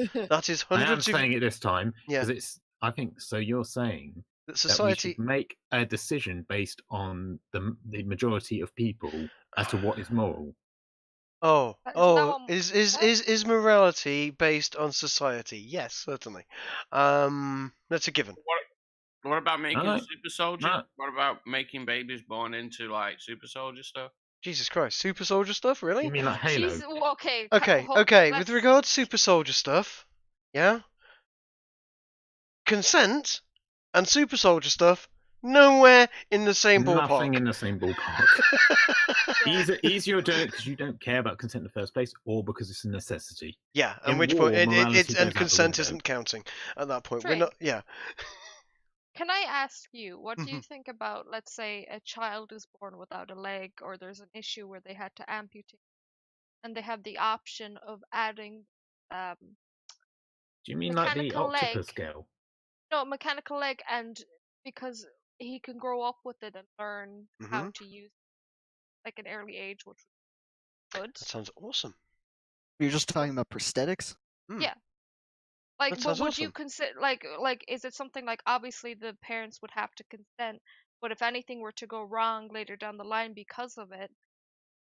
is hundreds I am saying it this time because yeah. it's. I think so. You're saying that society that we should make a decision based on the majority of people as to what is moral. Is morality based on society? Yes, certainly. That's a given. What about making super soldier? No. What about making babies born into like super soldier stuff? Jesus Christ, super soldier stuff, really? You mean like Halo? Okay. With regards to super soldier stuff, yeah. Consent and super soldier stuff, nowhere in the same ballpark. Nothing in the same ballpark. Either you're doing it because you don't care about consent in the first place, or because it's a necessity. Yeah, at which point consent isn't counting at that point. We're not. Yeah. Can I ask you, what do you think about, let's say, a child is born without a leg, or there's an issue where they had to amputate, and they have the option of adding do you mean like the octopus girl? No, mechanical leg, and because he can grow up with it and learn how to use it, like an early age, which is good. That sounds awesome. You're just talking about prosthetics? Yeah. Like, but would you consider, like, is it something like, obviously the parents would have to consent, but if anything were to go wrong later down the line because of it,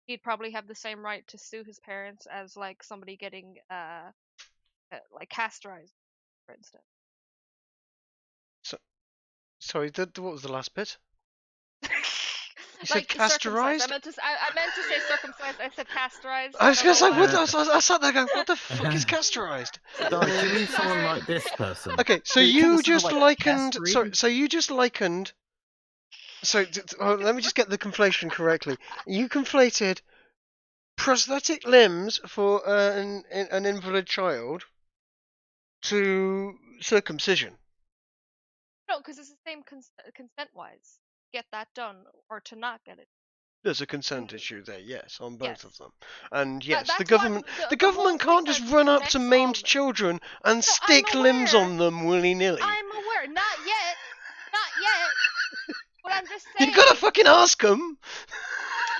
he'd probably have the same right to sue his parents as like somebody getting like castrized, for instance. Sorry, what was the last bit? You said castrized? I meant to say circumcised. I said castrized. I was going to say, what? I sat there going, what the fuck is castrized? Do you mean someone like this person? Okay, so you just likened. Sorry, so you just likened. So let me just get the conflation correctly. You conflated prosthetic limbs for an invalid child to circumcision. No, because it's the same consent-wise. Get that done or to not get it. There's a consent issue there, yes, on both of them. And yes, the government can't just run up to maimed children and stick limbs on them willy-nilly. I'm aware, not yet. But I'm just saying. You've got to fucking ask them.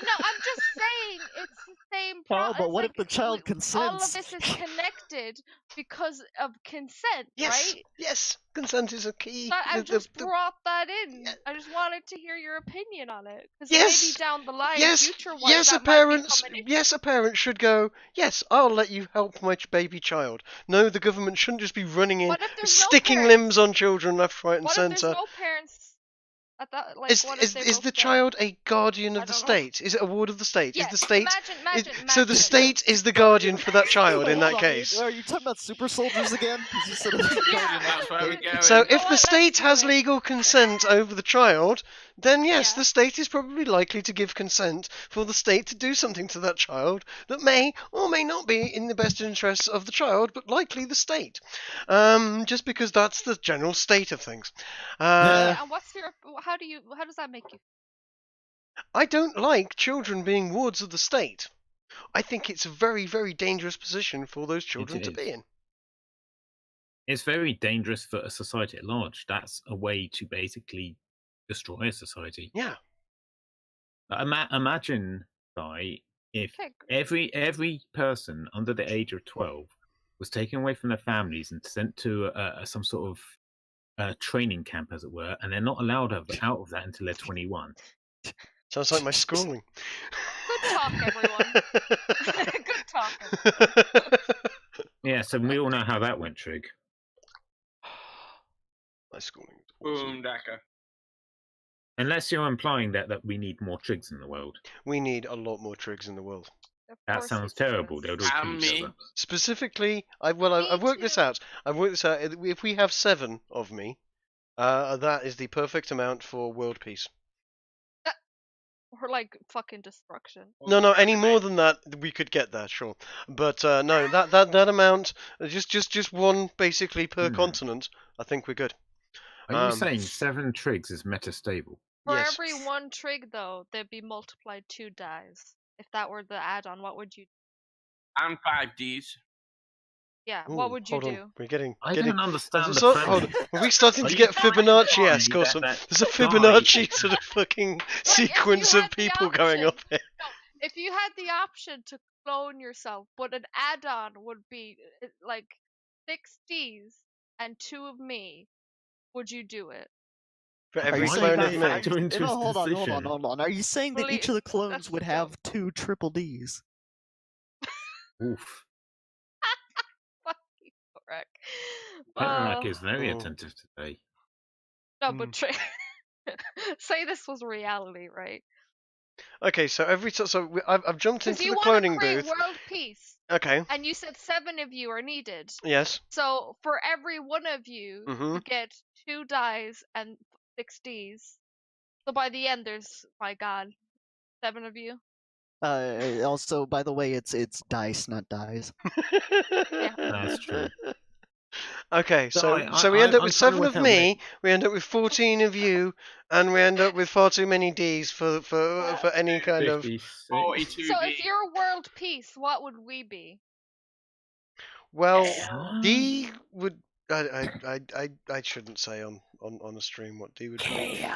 No, I'm just saying it's the same problem. But what if the child consents? All of this is connected because of consent, right? Yes, consent is a key. I just brought that in. Yeah. I just wanted to hear your opinion on it. Because maybe down the line, future-wise, a parent should go, yes, I'll let you help my baby child. No, the government shouldn't just be running in, sticking limbs on children left, right, and centre. What if there's no parents? Is the child a guardian of the state? Is it a ward of the state? Yes. Is the state? Imagine. So the state is the guardian for that child in that case. Are you talking about super soldiers again? That's where we go. So if the state has legal consent over the child, then yes, the state is probably likely to give consent for the state to do something to that child that may or may not be in the best interests of the child, but likely the state. Just because that's the general state of things. And how does that make you? I don't like children being wards of the state. I think it's a very, very dangerous position for those children to be in. It's very dangerous for a society at large. That's a way to basically destroy a society. Yeah. Imagine, if every person under the age of 12 was taken away from their families and sent to some sort of training camp, as it were, and they're not allowed out of that until they're 21. Sounds like my schooling. Good talk, everyone. Good talk. Yeah, so we all know how that went, Trig. My schooling. Boom, Daka. Unless you're implying that we need more Trigs in the world. We need a lot more Trigs in the world. That sounds terrible. They'll do each other. Specifically, I've worked this out. If we have 7 of me, That is the perfect amount for world peace. Or like fucking destruction. No, any more than that, we could get there, sure. But no, that amount, just one basically per continent. I think we're good. Are you saying 7 trigs is metastable? For every 1 trig, though, there'd be multiplied 2 dies. If that were the add-on, what would you do? And 5 Ds. Yeah, what would you do? We're getting. I don't understand the hold on. Are we starting to get Fibonacci-esque or something? There's a Fibonacci sort of fucking sequence of people going up here. No, if you had the option to clone yourself, but an add-on would be like 6 Ds and 2 of me, would you do it? For every clone of me. Hold on. Are you saying that each of the clones would have 2 triple Ds? Oof. Fucking correct. Petronac is very attentive today. No, but say this was reality, right? Okay, so I've jumped into the cloning booth. World peace. Okay. And you said 7 of you are needed. Yes. So for every 1 of you, you get 2 dies and 6 Ds. So by the end, there's, my God, 7 of you. Also, by the way, it's dice, not dies. Yeah. That's true. Okay, so we end up with 7 of me, we end up with 14 of you, and we end up with far too many Ds for any kind of. 42 So if you're world peace, what would we be? Well, D would. I shouldn't say on a stream what D would be.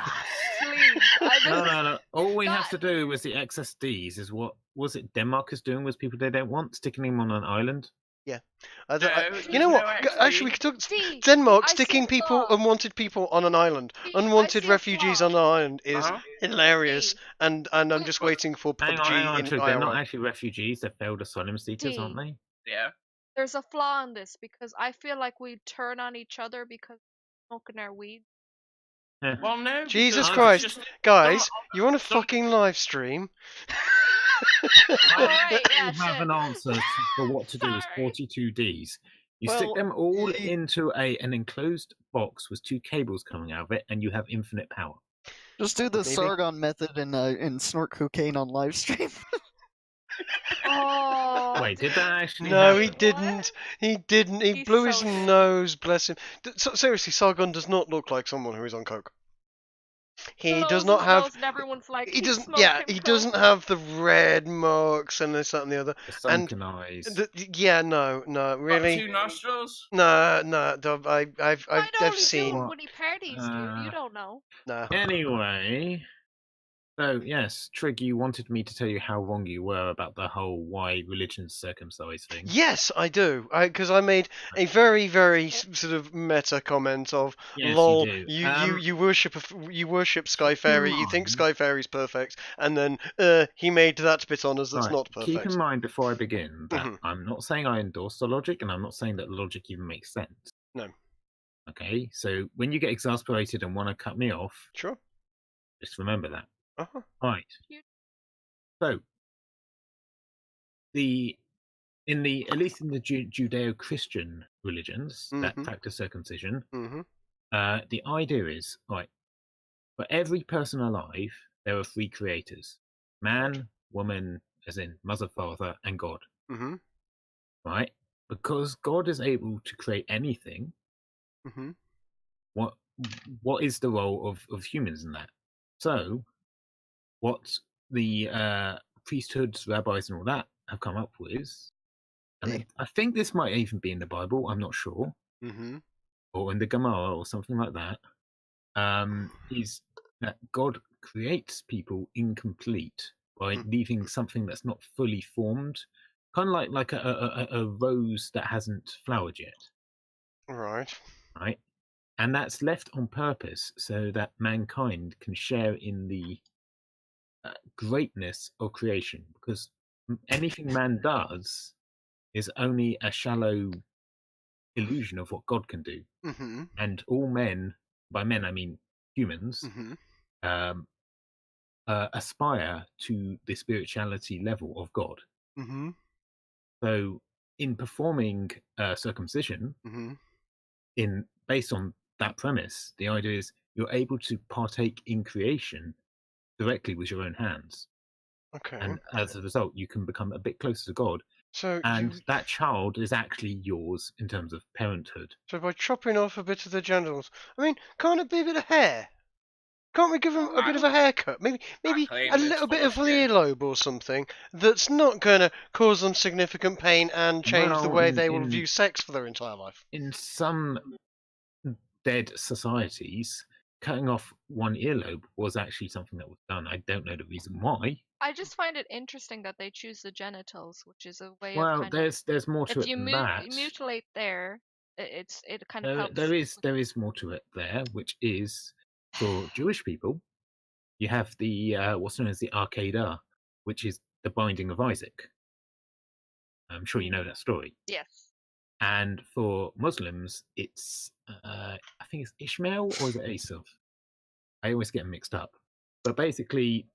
No. All we have to do with the excess Ds is what was it Denmark is doing with people they don't want, sticking them on an island. Yeah. You know what? Actually, we could talk. Denmark sticking unwanted people on an island. Unwanted refugees on an island is hilarious, and I'm just waiting for PUBG in Iowa. They're not actually refugees; they're failed asylum seekers, aren't they? Yeah. There's a flaw in this because I feel like we turn on each other because we're smoking our weed. Yeah. Well, no. Jesus Christ, guys, you're on a fucking live stream. Right, yeah, you have an answer for what to do with 42 Ds. You stick them all into an enclosed box with 2 cables coming out of it, and you have infinite power. Just do the Sargon method and snort cocaine on live stream. Oh. Wait, did that actually? No, happen? he didn't. He didn't. He blew his nose. Bless him. Seriously, Sargon does not look like someone who is on coke. He does not have. He doesn't. Yeah, he doesn't have the red marks and this, that, and the other. The sunken eyes. Yeah, no, really. 2 nostrils. No. I've seen. When he parties, dude, you don't know. No. Anyway. So, yes, Trig, you wanted me to tell you how wrong you were about the whole why religions circumcise thing. Yes, I do. Because I made a very, very sort of meta comment of, lol, you worship Sky Fairy, you think Sky Fairy's perfect, and then he made that bit on us that's not perfect. Keep in mind before I begin that I'm not saying I endorse the logic, and I'm not saying that the logic even makes sense. No. Okay, so when you get exasperated and want to cut me off, sure, just remember that. Right. So, at least in the Judeo-Christian religions that practice circumcision, the idea is right. For every person alive, there are 3 creators: man, woman, as in mother, father, and God. Right? Because God is able to create anything. What is the role of humans in that? So, what the priesthoods, rabbis, and all that have come up with, and I think this might even be in the Bible, I'm not sure, or in the Gemara or something like that, is that God creates people incomplete by leaving something that's not fully formed, kind of like a rose that hasn't flowered yet. Right. And that's left on purpose so that mankind can share in the greatness of creation, because anything man does is only a shallow illusion of what God can do. And all men, by men I mean humans, aspire to the spirituality level of God. So in performing circumcision, based on that premise, the idea is you're able to partake in creation directly with your own hands. Okay. And as a result, you can become a bit closer to God. So that child is actually yours in terms of parenthood. So by chopping off a bit of the genitals, I mean, can't it be a bit of hair? Can't we give him a bit of a haircut? Maybe a little bit of earlobe or something that's not going to cause them significant pain and change the way they will view sex for their entire life. In some dead societies, cutting off one earlobe was actually something that was done. I don't know the reason why. I just find it interesting that they choose the genitals, which is a way of kind there's more to if it you than that. mutilate there, it kind of helps. There is more to it there, which is for Jewish people. You have the what's known as the Akedah, which is the binding of Isaac. I'm sure you know that story. Yes. And for Muslims, it's I think it's Ishmael or is it Esau? I always get them mixed up. But basically,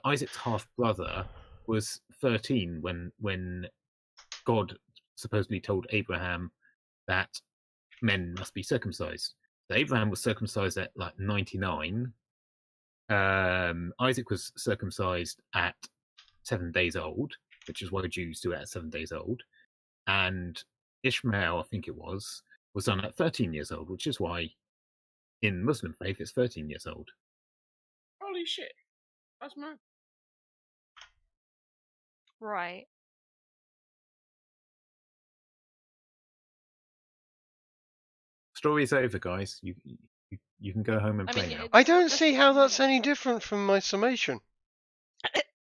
Isaac's half brother was 13 when God supposedly told Abraham that men must be circumcised. So Abraham was circumcised at like 99. Isaac was circumcised at 7 days old, which is why Jews do it at 7 days old. And Ishmael, I think it was done at 13 years old, which is why in Muslim faith it's 13 years old. Holy shit. That's mad. Right. Story's over, guys. You can go home and play now. I don't see how that's any different from my summation.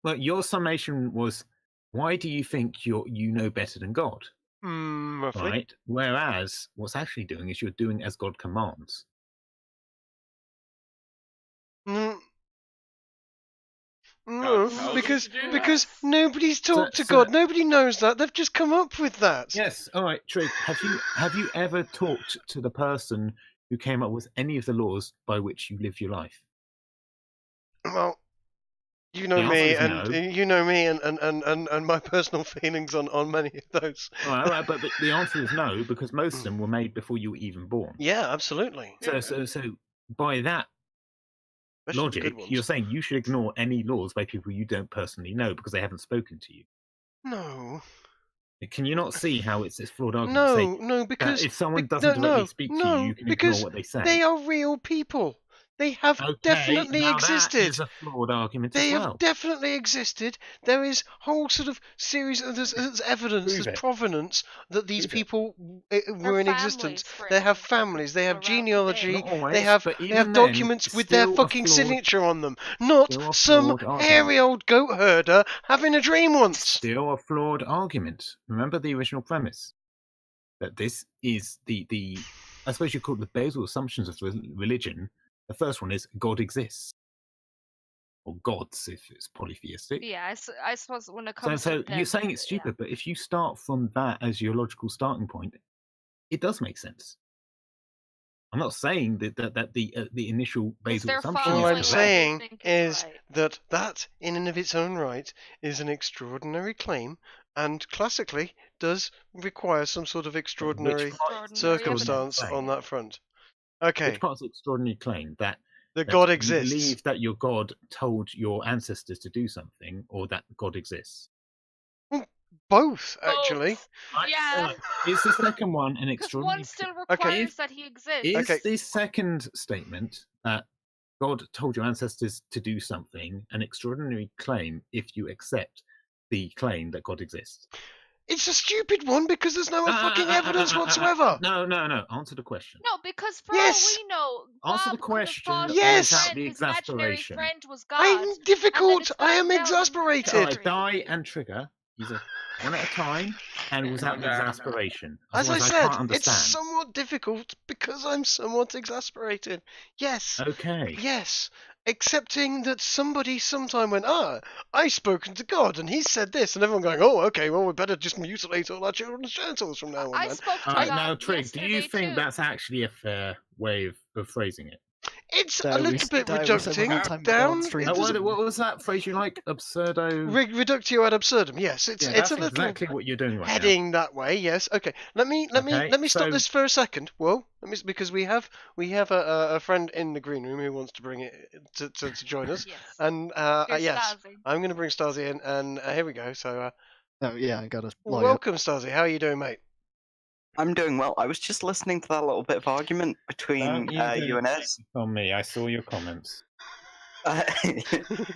Well, your summation was, why do you think you know better than God? Roughly. Right? Whereas what's actually doing is you're doing as God commands. No, because nobody's talked to God. Nobody knows that. They've just come up with that. Yes. All right, Trig. Have you ever talked to the person who came up with any of the laws by which you live your life? Well, you know me, and my personal feelings on many of those. All right, but the answer is no, because most of them were made before you were even born. Yeah, absolutely. So by that logic, you're saying you should ignore any laws by people you don't personally know because they haven't spoken to you. No. Can you not see how it's this flawed argument? No, because if someone doesn't directly speak to you, you can ignore what they say. They are real people. They have definitely existed. That is a flawed argument they as well. Have definitely existed. There is whole sort of series of there's evidence, there's provenance that these people were in existence. They have families, they have genealogy, they have documents with their fucking signature on them. Not some hairy old goat herder having a dream once. Still a flawed argument. Remember the original premise that this is the I suppose you call it the basal assumptions of religion. The first one is God exists, or gods if it's polytheistic. Yeah, I suppose when it comes so to you're saying it's stupid, but if you start from that as your logical starting point, it does make sense. I'm not saying that the initial basal assumption. All I'm saying is that in and of its own right is an extraordinary claim, and classically does require some sort of extraordinary circumstance on that front. Okay. Which part's the extraordinary claim? That God exists. You believe that your God told your ancestors to do something, or that God exists? Well, both, actually. Yeah. Is the second one an extraordinary? One still requires that he exists. Is the second statement that God told your ancestors to do something an extraordinary claim if you accept the claim that God exists? It's a stupid one because there's no fucking evidence whatsoever. No. Answer the question. No, because for all we know, answer the question. Yes. The exasperation. Friend was God, I'm difficult. I am exasperated. Die and Trigger. He's one at a time, and without exasperation. As I said, it's somewhat difficult because I'm somewhat exasperated. Yes. Okay. Yes. Accepting that somebody sometime went, I've spoken to God and he said this, and everyone going, oh, okay, well, we better just mutilate all our children's genitals from now on. I spoke to God now, Trig, do you think that's actually a fair way of phrasing it? It's a little bit reducting down. What was that phrase you like? Absurdo. Reductio ad absurdum. Yes, it's a little exactly what you're doing right heading now. that way. Yes. Okay. Let me stop this for a second. Well, because we have a friend in the green room who wants to bring it to join us. Yes. And yes, Stasi. I'm going to bring Stasi in, and here we go. So. Oh yeah, I got to. Welcome, Stasi. How are you doing, mate? I'm doing well. I was just listening to that little bit of argument between you and Ez. On me, I saw your comments.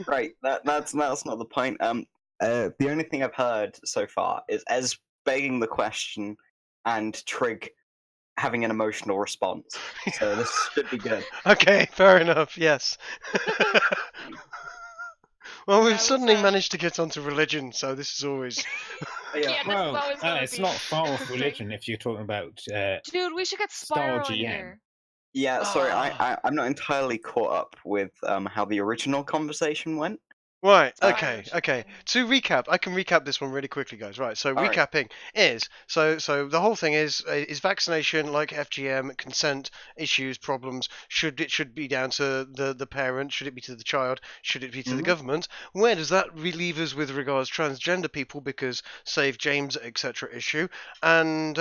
Right, that's not the point. The only thing I've heard so far is Ez begging the question and Trig having an emotional response. So this should be good. Okay, fair enough. Yes. Well, we've suddenly managed to get onto religion, so this is always. Well, it's not far off religion if you're talking about. Dude, we should get Spyro in here. Yeah, sorry, I'm not entirely caught up with how the original conversation went. Right, okay. To recap, I can recap this one really quickly, guys. Right, so recapping is, so the whole thing is vaccination, like FGM, consent, issues, problems, should be down to the parent, should it be to the child, should it be to the government? Where does that relieve us with regards to transgender people, because Save James, etc. issue, and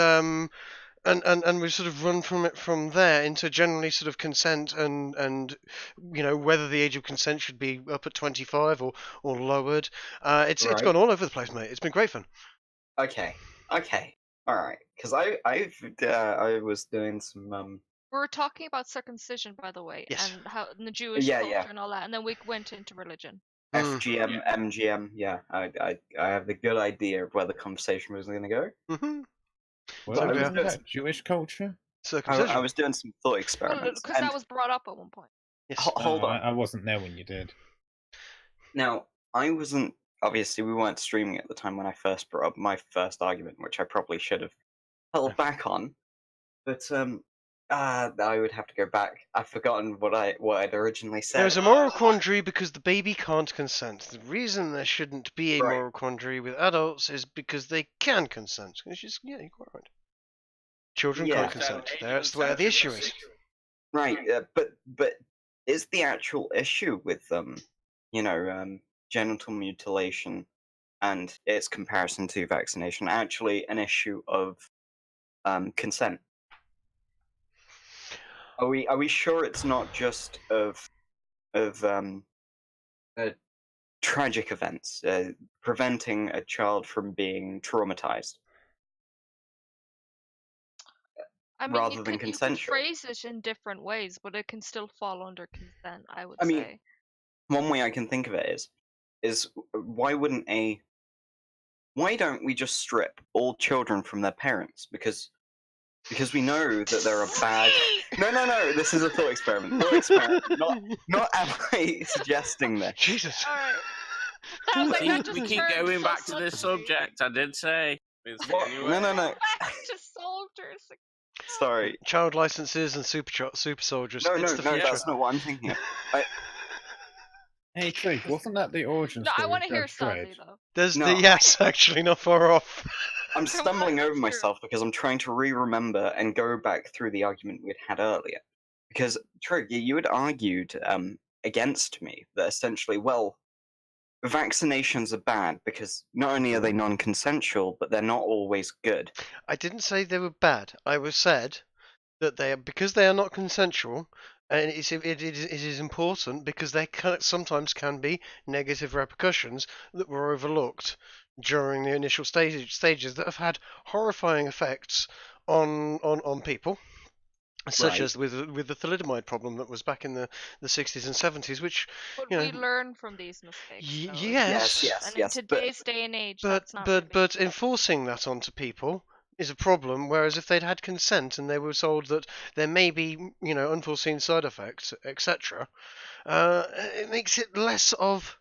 we sort of run from there into generally sort of consent and whether the age of consent should be up at 25 or lowered. It's gone all over the place, mate. It's been great fun. Okay, all right. Because I was doing some. We were talking about circumcision, by the way, and how in the Jewish culture and all that, and then we went into religion. FGM, MGM. Yeah, I have the good idea of where the conversation was going to go. Mm-hmm. Well, Jewish culture? I was doing some thought experiments. Because that was brought up at one point. Yes. Hold on. I wasn't there when you did. Now, I wasn't... Obviously, we weren't streaming at the time when I first brought up my first argument, which I probably should have held back on. But I would have to go back. I've forgotten what I'd originally said. There's a moral quandary because the baby can't consent. The reason there shouldn't be a moral quandary with adults is because they can consent. Which is, you're quite right. Children can't consent. That's where the issue is. Right, but is the actual issue with genital mutilation and its comparison to vaccination actually an issue of consent? Are we sure it's not just of tragic events, preventing a child from being traumatized? I mean, rather than consensual. You can phrase it in different ways, but it can still fall under consent, I would say. One way I can think of it is why don't we just strip all children from their parents? Because we know that there are bad... No, this is a thought experiment. Not am I suggesting this. Jesus. Alright. We keep going back to this subject, I did say. No. Back to soldiers. Sorry. Child licenses and super soldiers. No, that's not what I'm thinking of. Hey, Trig, wasn't that the origin story? No, I want to hear Stasi, though. Yes, actually, not far off. I'm stumbling over myself because I'm trying to remember and go back through the argument we'd had earlier. Because, Trig, you had argued against me that essentially, vaccinations are bad because not only are they non-consensual, but they're not always good. I didn't say they were bad. I said that because they are not consensual, and it is important because there sometimes can be negative repercussions that were overlooked during the initial stages that have had horrifying effects on people. Such as with the thalidomide problem that was back in the 60s and 70s, which we learn from these mistakes. Yes. And in today's day and age, but enforcing that onto people is a problem. Whereas if they'd had consent and they were told that there may be unforeseen side effects, etc., it makes it less of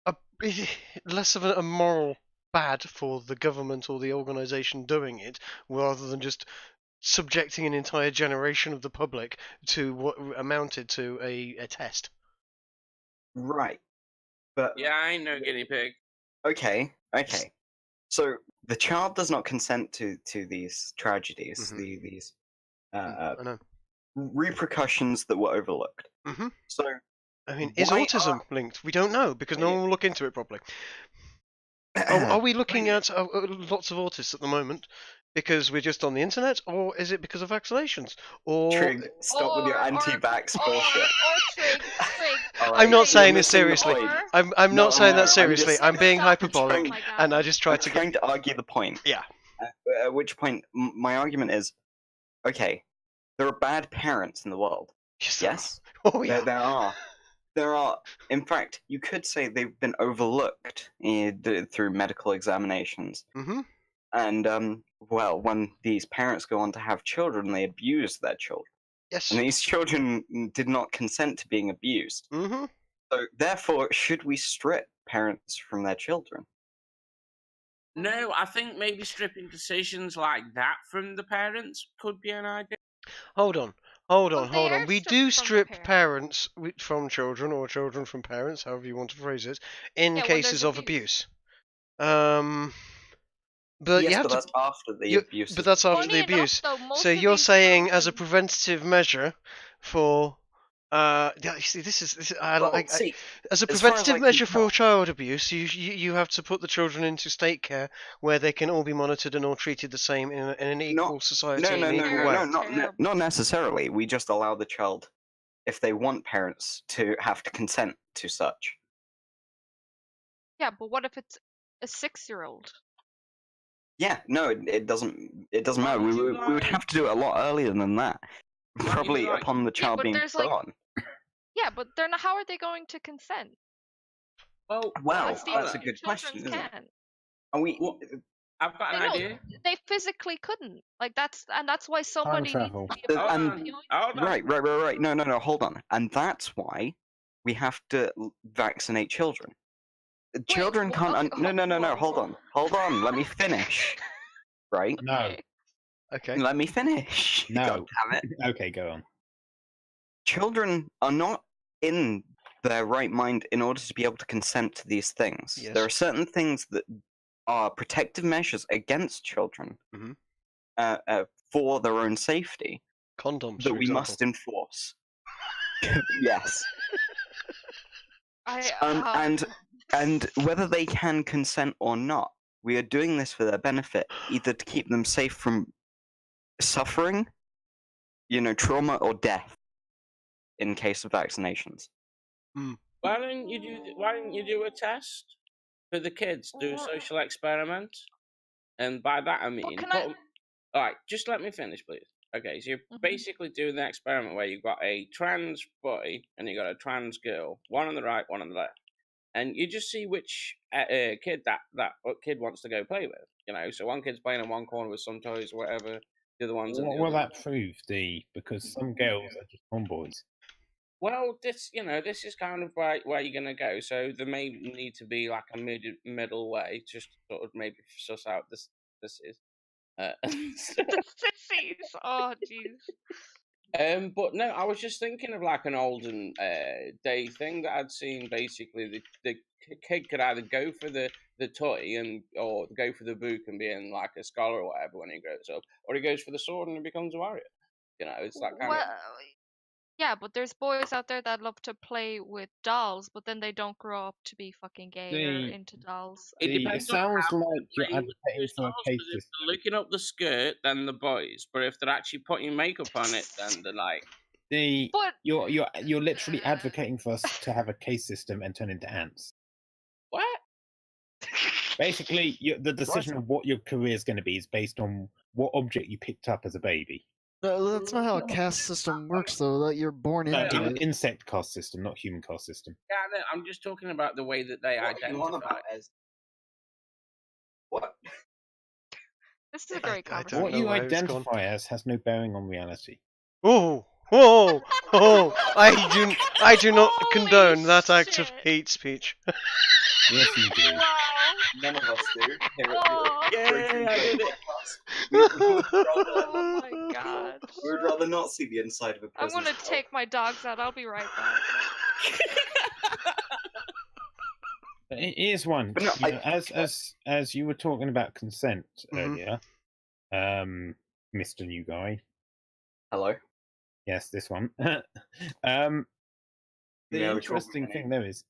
a moral bad for the government or the organisation doing it, rather than just subjecting an entire generation of the public to what amounted to a test. Right. But yeah, I ain't no guinea pig. Okay. So the child does not consent to these tragedies, Mm-hmm. these I know. repercussions that were overlooked. Mm-hmm. So, I mean, is autism linked? We don't know because no one will look into it properly. Are we looking at lots of autists at the moment because we're just on the internet, or is it because of vaccinations? Or Trig, stop with your anti-vax bullshit. Trig. I'm not saying this seriously. I'm not saying that seriously. I'm being hyperbolic, and I just tried to trying to argue the point. Yeah. At which point, my argument is, okay, there are bad parents in the world. Yes. Oh yeah. There are. There are. In fact, you could say they've been overlooked through medical examinations. Mm-hmm. And well, when these parents go on to have children, they abuse their children. Yes. And these children did not consent to being abused. Mm-hmm. So, therefore, should we strip parents from their children? No, I think maybe stripping decisions like that from the parents could be an idea. Hold on. We do strip parents from children, or children from parents, however you want to phrase it, in cases of abuse. But yes, you have but that's after the abuse. But that's after the abuse. So you're saying, as a preventative measure for, you see, as a preventative measure for child abuse, you have to put the children into state care where they can all be monitored and all treated the same in an equal society. Not necessarily. We just allow the child, if they want parents, to have to consent to such. Yeah, but what if it's a 6-year-old? Yeah, no, it doesn't matter. We would have to do it a lot earlier than that. Probably upon the child being born. Yeah, but they're not. How are they going to consent? Well, that's a good question, isn't it? Are we? I've got an idea. They physically couldn't. That's why somebody needs to be Right. No, hold on. And that's why we have to vaccinate children. Children can't. No. Hold on. Let me finish. Right? No. Okay. Let me finish. No. God damn it. Okay, go on. Children are not in their right mind in order to be able to consent to these things. Yes. There are certain things that are protective measures against children for their own safety. Condoms, that we must enforce. Yes. And whether they can consent or not, we are doing this for their benefit, either to keep them safe from suffering, trauma or death, in case of vaccinations. Why didn't you do a test for the kids? Do a social experiment, and by that I mean, all right. Just let me finish, please. Okay, so you're basically doing the experiment where you've got a trans boy and you've got a trans girl, one on the right, one on the left. And you just see which kid that kid wants to go play with, So one kid's playing in one corner with some toys or whatever. The other one's in the other. What will that prove, because some girls are just tomboys. Well, this is kind of where you're gonna go. So there may need to be like a middle way, just sort of maybe suss out this is. The sissies. Oh, jeez. But no, I was just thinking of like an olden day thing that I'd seen. Basically, the kid could either go for the toy or go for the book and be in like a scholar or whatever when he grows up, or he goes for the sword and he becomes a warrior. It's that kind of. Yeah, but there's boys out there that love to play with dolls, but then they don't grow up to be fucking gay or into dolls. It sounds like you're advocating for a case system. If they're looking up the skirt, then the boys. But if they're actually putting makeup on it, then they're like. You're literally advocating for us to have a case system and turn into ants. What? Basically, the decision of what your career is going to be is based on what object you picked up as a baby. No, that's not how a caste system works, though. That you're born into it. Insect caste system, not human caste system. Yeah, no, I'm just talking about the way that they identify. What? This is a great conversation. What you identify as has no bearing on reality. Oh! I do not condone that act of hate speech. Yes, you do. Wow. None of us do. I did it. Oh my god. We would rather not see the inside of a prison. I'm gonna take my dogs out. I'll be right back. Here's one. No, as you were talking about consent earlier, Mr. New Guy. Hello. Yes, this one. The interesting thing there is,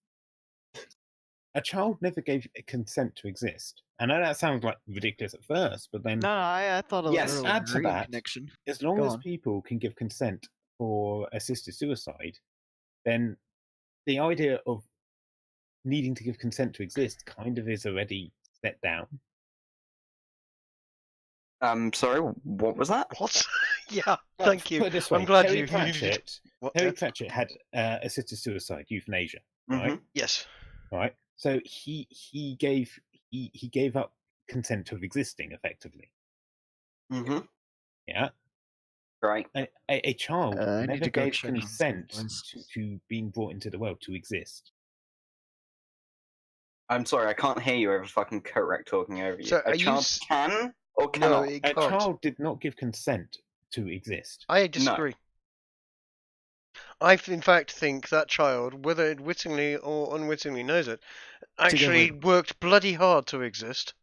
a child never gave consent to exist. I know that sounds like ridiculous at first, but then I thought it was add to that, connection. as long as people can give consent for assisted suicide, then the idea of needing to give consent to exist kind of is already set down. Sorry, what was that? What? Yeah, thank you. Put it this way, I'm glad Terry Pratchett had assisted suicide, euthanasia, right? Yes. Right. So he gave up consent to existing, effectively. Yeah. Right. A child never gave consent to being brought into the world to exist. I'm sorry, I can't hear you over fucking Korak talking over you. So a child can or cannot? No, it can't. A child did not give consent to exist. I disagree. No. I, in fact, think that child, whether it wittingly or unwittingly knows it, actually worked bloody hard to exist.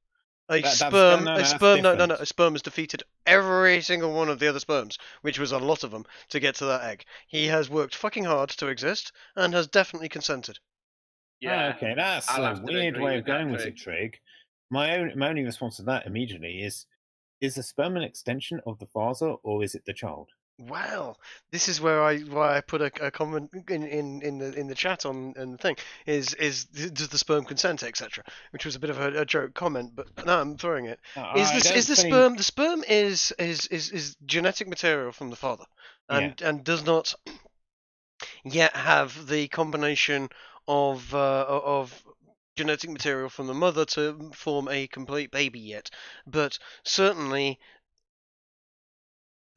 A sperm has defeated every single one of the other sperms, which was a lot of them, to get to that egg. He has worked fucking hard to exist and has definitely consented. Yeah. Okay, that's a weird way of going with it, Trig. My only response to that immediately is the sperm an extension of the father, or is it the child? Well, this is why I put a comment in the chat on the thing is does the sperm consent, etc., which was a bit of a joke comment, but no, I'm throwing it. The sperm is genetic material from the father, and does not yet have the combination of genetic material from the mother to form a complete baby yet, but certainly.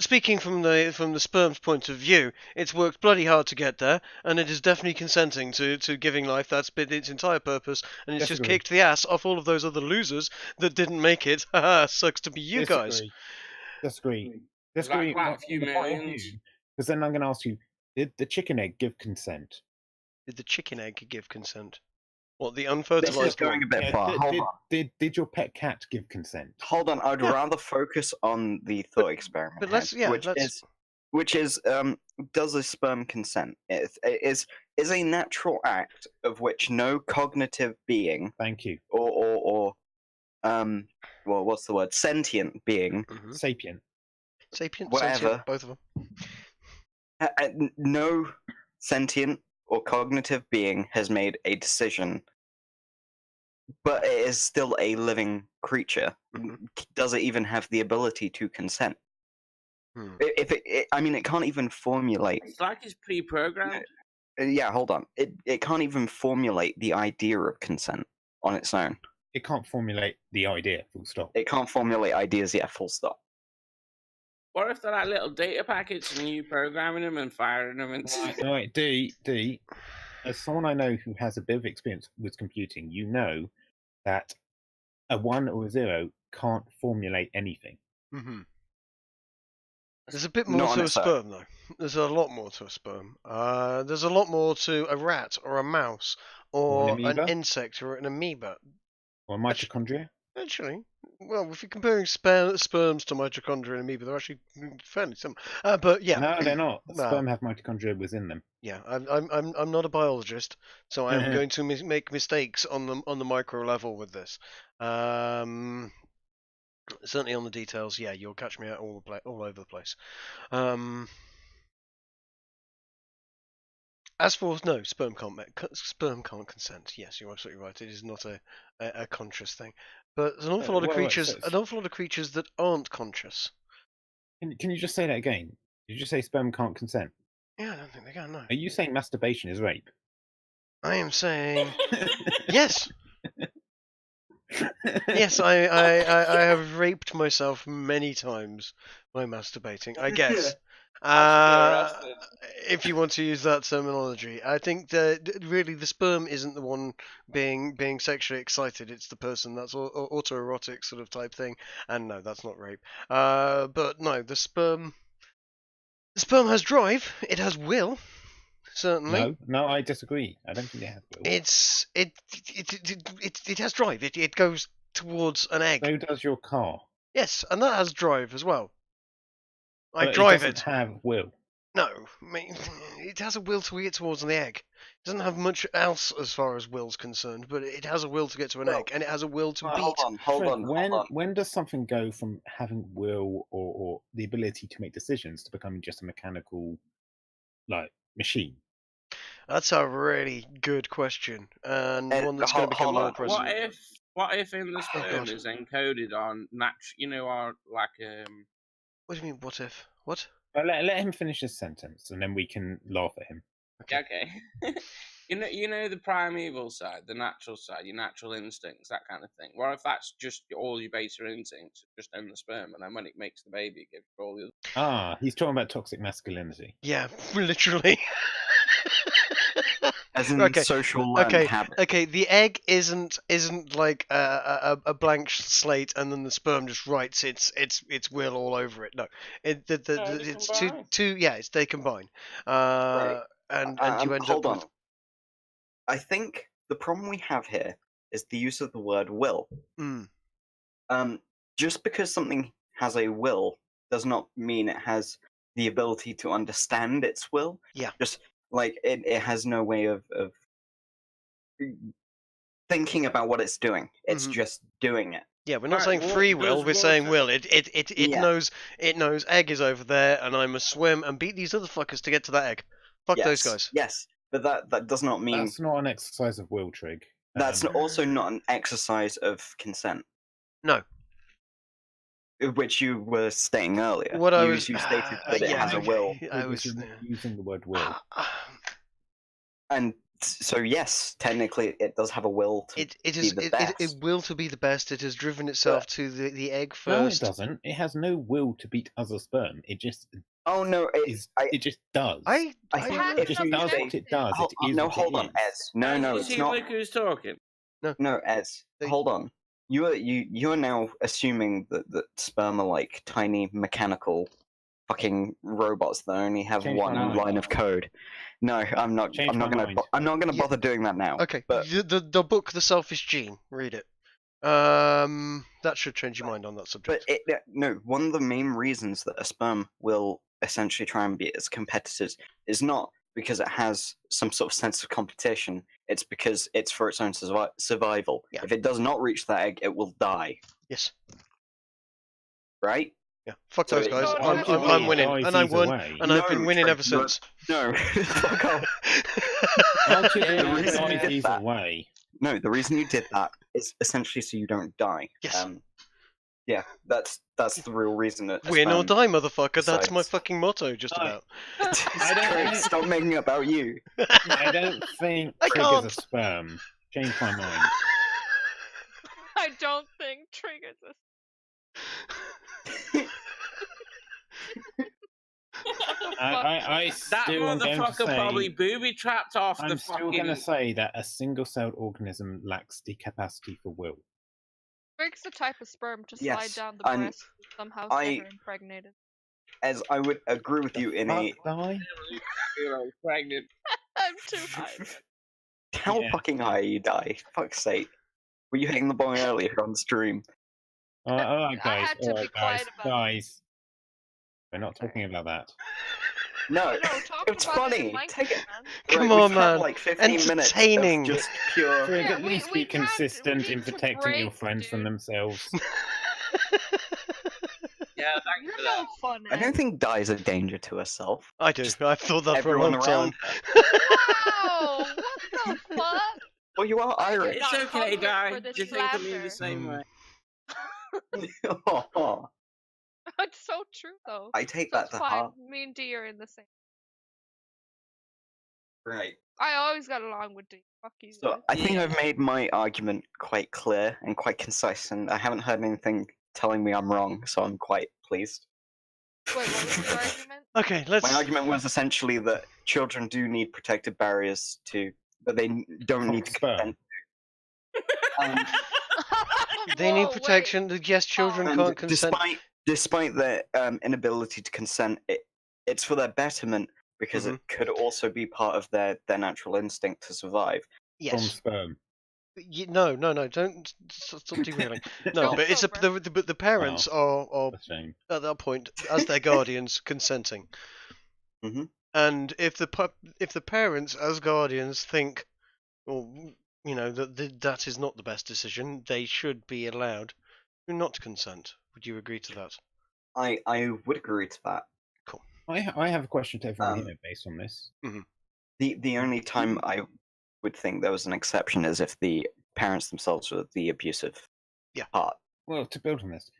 Speaking from the sperm's point of view, it's worked bloody hard to get there, and it is definitely consenting to giving life. That's been its entire purpose, and it's just kicked the ass off all of those other losers that didn't make it. Haha, sucks to be you guys. Disagree. Quite a few millions. Because then I'm going to ask you: did the chicken egg give consent? Did the chicken egg give consent? What, the unfertilized one? This is going a bit far. Hold on. Did your pet cat give consent? Hold on. I'd rather focus on the thought experiment, which is does a sperm consent? It is a natural act of which no cognitive being. Thank you. Or well, what's the word? Sentient being. Sapient. Whatever. Sentient, both of them. No sentient or cognitive being has made a decision, but it is still a living creature. Does it even have the ability to consent? If it can't even formulate. It's like it's pre-programmed. Yeah, hold on. It can't even formulate the idea of consent on its own. It can't formulate the idea, full stop. It can't formulate ideas, yeah, full stop. What if they're like little data packets and you programming them and firing them into... Right, D, as someone I know who has a bit of experience with computing, you know that a 1 or a 0 can't formulate anything. There's a bit more to a sperm, though. There's a lot more to a sperm. There's a lot more to a rat or a mouse or an insect or an amoeba. Or mitochondria? Actually, well, if you're comparing sperms to mitochondria and amoeba, they're actually fairly similar. But yeah, no, they're not. Sperm have mitochondria within them. Yeah, I'm not a biologist, so I'm going to make mistakes on the micro level with this. Certainly on the details, yeah, you'll catch me out all over the place. As for no, sperm can't consent. Yes, you're absolutely right. It is not a conscious thing. But there's an awful lot of creatures that aren't conscious. Can you just say that again? Did you just say sperm can't consent? Yeah, I don't think they can. No. Are you saying masturbation is rape? I am saying yes. Yes, I have raped myself many times by masturbating, I guess. If you want to use that terminology, I think that really the sperm isn't the one being sexually excited. It's the person. That's autoerotic sort of type thing. And no, that's not rape. But no, the sperm has drive. It has will. Certainly. No, I disagree. I don't think it has will. It has drive. It goes towards an egg. So does your car. Yes, and that has drive as well. I drive it. Have will. No, I mean, it has a will to get towards an egg. It doesn't have much else as far as will's concerned, but it has a will to get to an egg, and it has a will to beat. Hold on. When does something go from having will or the ability to make decisions to becoming just a mechanical, like, machine? That's a really good question, and one that's going to become more present. What if in the sperm is encoded on our What do you mean? What if? What? Let him finish his sentence, and then we can laugh at him. Okay. you know the primeval side, the natural side, your natural instincts, that kind of thing. What if that's just all your beta instincts, just in the sperm, and then when it makes the baby, it gives all the other... He's talking about toxic masculinity. Yeah, literally. As in social learned habit. Okay, the egg isn't like a blank slate and then the sperm just writes its will all over it. No, it's two. Yeah, they combine. Right. And you end hold up on. with... I think the problem we have here is the use of the word will. Just because something has a will does not mean it has the ability to understand its will. Yeah. Just like it has no way of thinking about what it's doing. It's just doing it. Yeah, we're not saying free will. We're saying will. It knows egg is over there, and I must swim and beat these other fuckers to get to that egg. Fuck those guys. Yes, but that does not mean that's not an exercise of will, Trig. That's also not an exercise of consent. No. Which you were stating earlier. You stated that it has a will. I was using the word will. And so yes, technically it does have a will to be the best. It will to be the best. It has driven itself to the egg first. No, it doesn't. It has no will to beat other sperm. It just... Oh no! It just does. I think it just does what it does. Hold on, Ez. No, it's not. Luke who's talking. No, Ez. Hold on. You are now assuming that sperm are like tiny mechanical fucking robots that only have one line of code. No, I'm not gonna bother doing that now. Okay, but the book The Selfish Gene. Read it. That should change your mind on that subject. But one of the main reasons that a sperm will essentially try and beat its competitors is not because it has some sort of sense of competition. It's because it's for its own survival. Yeah. If it does not reach that egg, it will die. Yes. Right? Yeah. Fuck those guys. I'm winning, and I won, and I've been winning ever since. No. Fuck off. No, the reason you did that is essentially so you don't die. Yes. Yeah, that's the real reason. Win or die, motherfucker. That's my fucking motto, just about. Stop making it about you. I don't think Trig is a sperm. Change my mind. I don't think Trig is a... I that still am going to say, probably booby trapped off I'm still going to say that a single-celled organism lacks the capacity for will. Trig's the type of sperm to slide down the breast and somehow get her impregnated. As I would agree with you in a... pregnant. I'm too high. How fucking high are you, Die? Fuck's sake. Were you hitting the boy earlier on the stream? Alright, guys. We're not talking about that. No, it's funny. Take it. Come on, man. Like 15 entertaining. Minutes of just pure. Trig, at least be consistent in protecting your friends from themselves. Yeah, thanks for that. Fun, I don't think Die's a danger to herself. I do. I've thought that for a long time. Wow! What the fuck? Well, you are Irish. It's okay, Die. Do you think of me the same way? It's so true, though. I take that to heart. Me and D are in the same. Right. I always got along with D. Fuck you. So I think I've made my argument quite clear and quite concise, and I haven't heard anything telling me I'm wrong, so I'm quite pleased. Wait, what was your argument? Okay, My argument was essentially that children do need protective barriers but they don't need to consent. They need protection. Wait. Yes, children can't consent. Despite their inability to consent, it's for their betterment because it could also be part of their natural instinct to survive. Yes. From sperm. No, don't stop derailing. No, but it's the parents are at that point as their guardians consenting. Mm-hmm. And if the parents, as guardians, think, well, that is not the best decision, they should be allowed to not consent. Would you agree to that? I would agree to that. Cool. I have a question to everyone here based on this. Mm-hmm. The only time I would think there was an exception is if the parents themselves were the abusive part. Well, to build on this,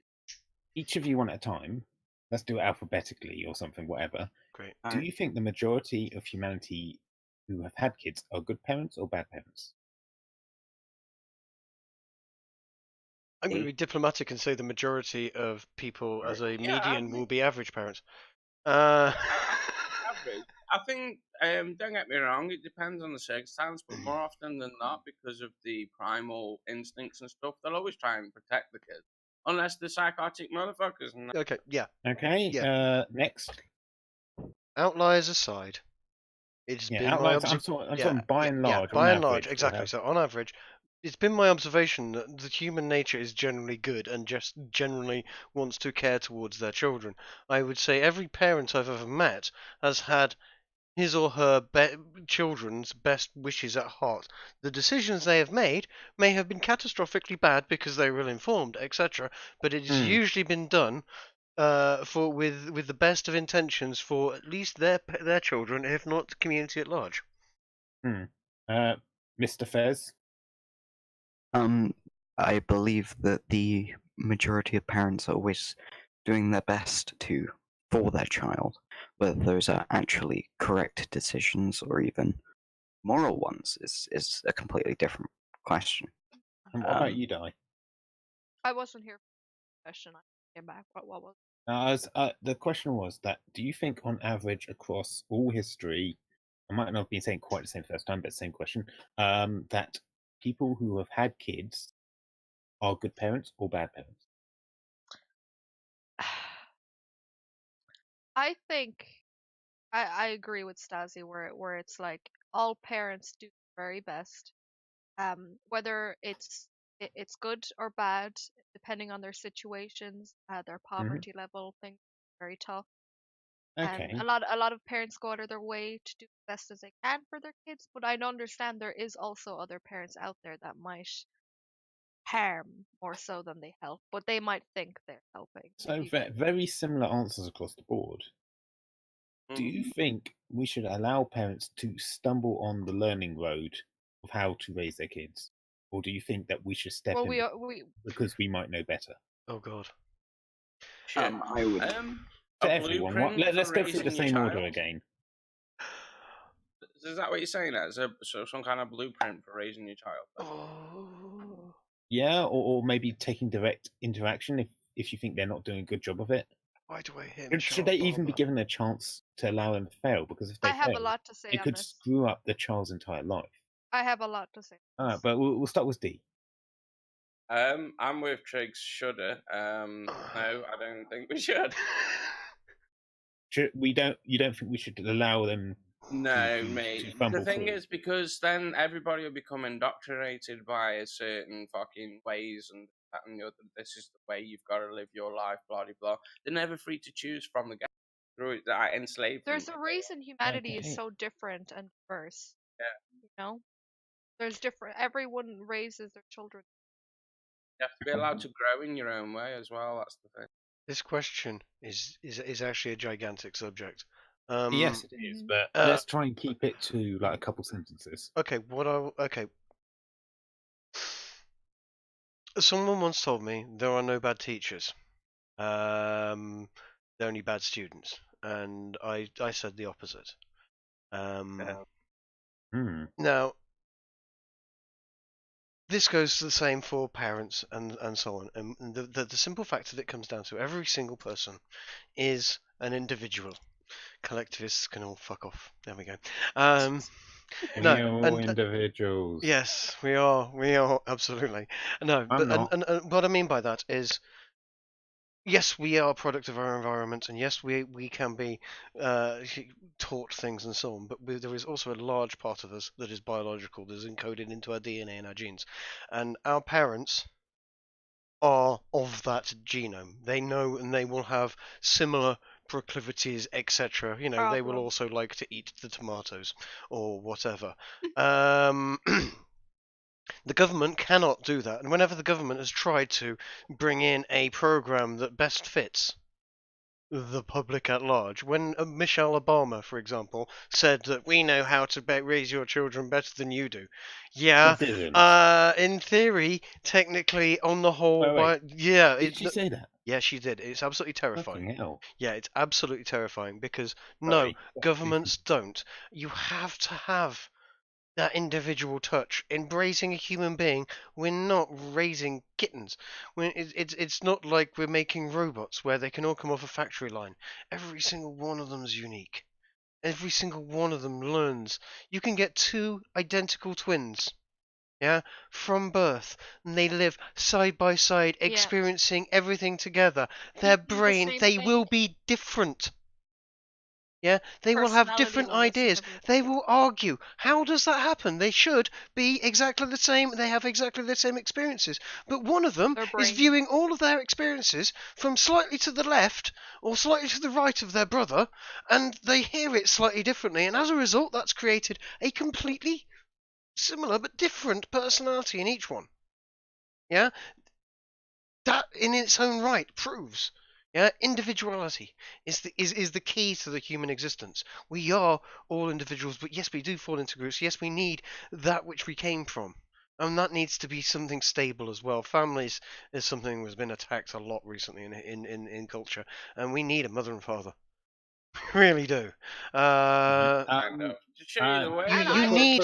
each of you one at a time. Let's do it alphabetically or something, whatever. Great. Do you think the majority of humanity who have had kids are good parents or bad parents? I'm going to be diplomatic and say the majority of people, as a median, will be average parents. Average. I think, don't get me wrong, it depends on the circumstance, but more often than not, because of the primal instincts and stuff, they'll always try and protect the kids. Unless they're psychotic motherfuckers. Okay, yeah. Okay, yeah. Next. Outliers aside, it's been outliers, I'm talking by and large. By and large, exactly. So on average, it's been my observation that the human nature is generally good and just generally wants to care towards their children. I would say every parent I've ever met has had his or her children's best wishes at heart. The decisions they have made may have been catastrophically bad because they were ill-informed, etc., but it has usually been done with the best of intentions for at least their children, if not the community at large. Mr. Fez? I believe that the majority of parents are always doing their best for their child, whether those are actually correct decisions or even moral ones is a completely different question. And what about you, Di? I wasn't here for the question. I came back. What was the question was that, do you think on average across all history, I might not have been saying quite the same first time, but same question, that people who have had kids are good parents or bad parents? I think I agree with Stasi where it's like all parents do their very best. Whether it's good or bad, depending on their situations, their poverty level, things are very tough. Okay. A lot of parents go out of their way to do the best as they can for their kids, but I understand there is also other parents out there that might harm more so than they help, but they might think they're helping. So very similar answers across the board. Do you think we should allow parents to stumble on the learning road of how to raise their kids? Or do you think that we should step in because we might know better? Oh, God. I would... to everyone, let's go through the same order again. Is that what you're saying? So some kind of blueprint for raising your child? Oh. Yeah, or maybe taking direct interaction if you think they're not doing a good job of it. Why do I hear Should they even be given a chance to allow them to fail? Because if they have a lot to say it could screw up the child's entire life. I have a lot to say. Alright, but we'll start with D. I'm with Triggs. Shoulda. No, I don't think we should. You don't think we should allow them? No, mate. The thing is, because then everybody will become indoctrinated by a certain fucking ways and that and the other. This is the way you've got to live your life, blah blah blah. They're never free to choose from the get through that enslaved. There's a reason humanity is so different and diverse. Yeah. You know, there's different. Everyone raises their children. You have to be allowed to grow in your own way as well. That's the thing. This question is actually a gigantic subject. Yes, it is, but let's try and keep it to like a couple sentences. Okay, someone once told me there are no bad teachers. They're only bad students, and I said the opposite. Now, this goes to the same for parents and so on. And the simple fact that it comes down to every single person is an individual. Collectivists can all fuck off. There we go. No, individuals. Yes, we are absolutely. No, but what I mean by that is, yes, we are a product of our environment, and yes, we can be taught things and so on, but there is also a large part of us that is biological, that is encoded into our DNA and our genes. And our parents are of that genome. They know and they will have similar proclivities, etc. You know, they will also like to eat the tomatoes or whatever. The government cannot do that, and whenever the government has tried to bring in a program that best fits the public at large, when Michelle Obama, for example, said that we know how to raise your children better than you do, yeah, in theory, technically, on the whole, yeah, did she say that? Yeah, she did. It's absolutely terrifying. Fucking hell. Yeah, it's absolutely terrifying because no, governments don't. You have to have that individual touch. In raising a human being, we're not raising kittens. It's not like we're making robots where they can all come off a factory line. Every single one of them is unique. Every single one of them learns. You can get two identical twins, yeah, from birth, and they live side by side, experiencing everything together. Their brain, they will be different. Yeah, they will have different ideas. They will argue. How does that happen? They should be exactly the same. They have exactly the same experiences. But one of them is viewing all of their experiences from slightly to the left or slightly to the right of their brother, and they hear it slightly differently. And as a result, that's created a completely similar but different personality in each one. Yeah? That in its own right proves, yeah, individuality is the key to the human existence. We are all individuals, but yes, we do fall into groups. Yes, we need that which we came from, and that needs to be something stable as well. Families is something that's been attacked a lot recently in culture, and we need a mother and father. We really do. You need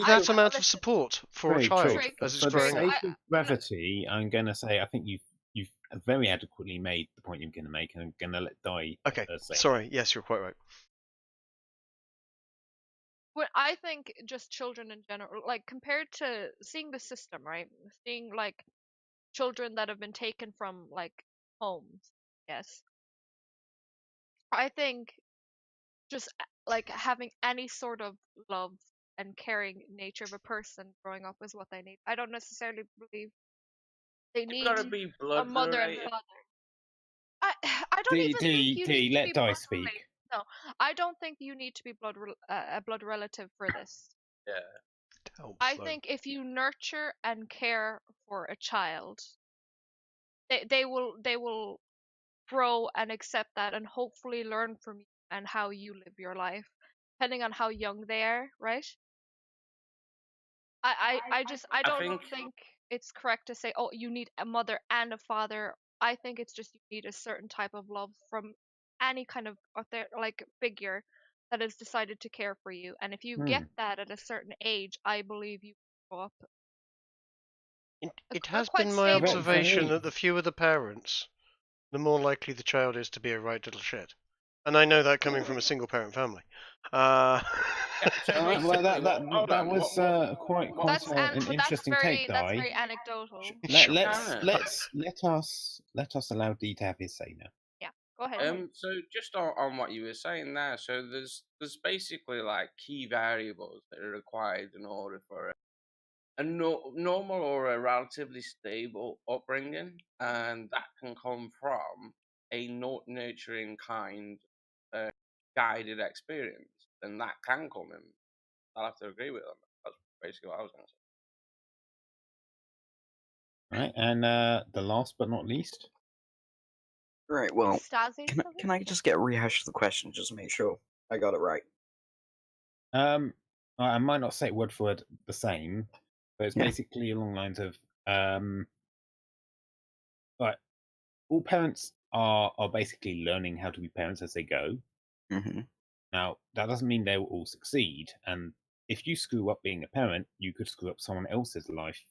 that amount of support for a child as it's growing up. For the sake of brevity, I'm going to say I think you've very adequately made the point you're going to make, and I'm going to let Di. Okay, sorry. Yes, you're quite right. Well, I think just children in general, like compared to seeing the system, right? Seeing like children that have been taken from like homes, yes. I think just like having any sort of love and caring nature of a person growing up is what they need. I don't necessarily believe they need a mother and father. I don't even think you need to be blood related. No, I don't think you need to be a blood relative for this. Yeah. I think if you nurture and care for a child, they will grow and accept that and hopefully learn from you and how you live your life, depending on how young they are, right? I don't think it's correct to say, oh, you need a mother and a father. I think it's just you need a certain type of love from any kind of like figure that has decided to care for you. And if you get that at a certain age, I believe you grow up. It has been my observation that the fewer the parents, the more likely the child is to be a right little shit. And I know that coming from a single parent family. Well, that was quite an interesting take, Di. That's very anecdotal. Let us allow Dee to have his say now. Yeah, go ahead. So just on what you were saying there, so there's basically like key variables that are required in order for a normal or a relatively stable upbringing, and that can come from a nurturing kind guided experience, and that can come in. I'll have to agree with them. That's basically what I was going to say. Right, and the last but not least. Right, well, can I just get a rehash of the question just to make sure I got it right? I might not say word for word the same, but it's basically along the lines of right, all parents are basically learning how to be parents as they go. Mm-hmm. Now, that doesn't mean they will all succeed, and if you screw up being a parent, you could screw up someone else's life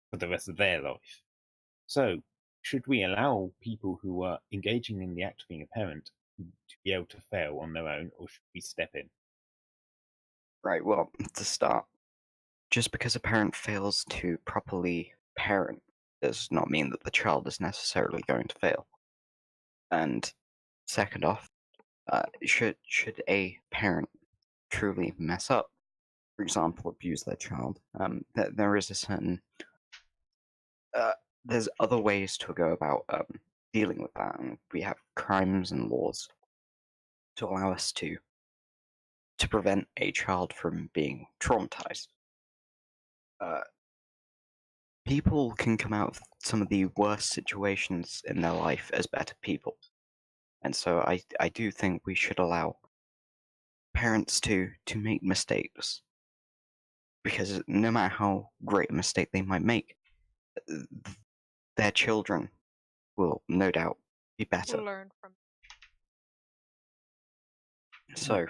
for the rest of their life. So, should we allow people who are engaging in the act of being a parent to be able to fail on their own, or should we step in? Right, well, to start, just because a parent fails to properly parent does not mean that the child is necessarily going to fail. And second off, should a parent truly mess up, for example, abuse their child, there is a certain there's other ways to go about dealing with that. And we have crimes and laws to allow us to prevent a child from being traumatized. People can come out of some of the worst situations in their life as better people. And so I do think we should allow parents to make mistakes. Because no matter how great a mistake they might make, their children will no doubt be better. We'll learn from. So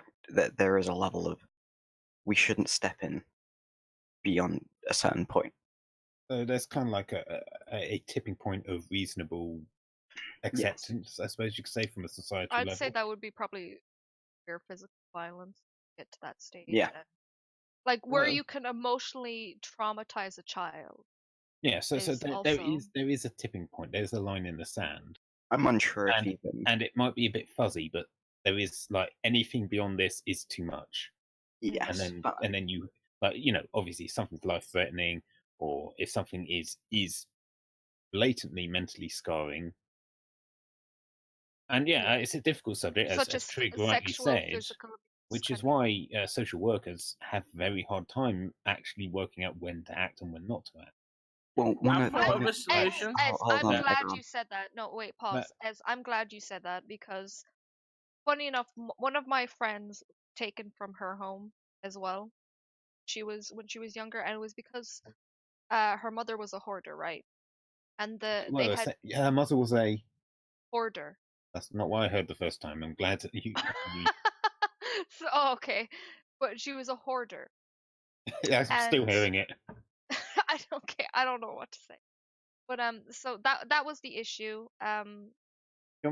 there is a level of we shouldn't step in beyond a certain point. So there's kind of like a tipping point of reasonable acceptance, yes. I suppose you could say, from a societal level. I'd say that would be probably your physical violence to get to that stage. Yeah. Like where you can emotionally traumatize a child. Yeah, so there is a tipping point. There's a line in the sand. I'm unsure if even, and it might be a bit fuzzy, but there is like anything beyond this is too much. Yes. And then you, like, you know, obviously if something's life threatening, or if something is blatantly mentally scarring. And it's a difficult subject, as Trig rightly said, which is why social workers have a very hard time actually working out when to act and when not to act. Well, I'm glad you said that. No, wait, pause. I'm glad you said that, because funny enough, one of my friends taken from her home as well. When she was younger, and it was because her mother was a hoarder, right? And her mother was a hoarder. That's not what I heard the first time. I'm glad that you. Okay, but she was a hoarder. I'm still hearing it. I don't know what to say. But so that was the issue. Can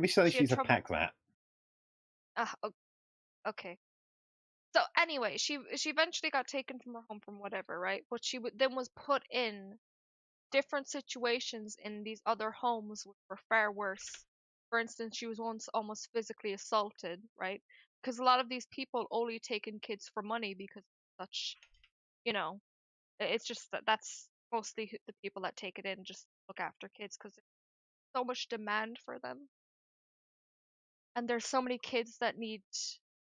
we say she's a pack rat? Okay. So anyway, she eventually got taken from her home from whatever, right? But she then was put in different situations in these other homes which were far worse. For instance, she was once almost physically assaulted, right? Because a lot of these people only take in kids for money because such, it's just that's mostly the people that take it in just look after kids because there's so much demand for them. And there's so many kids that need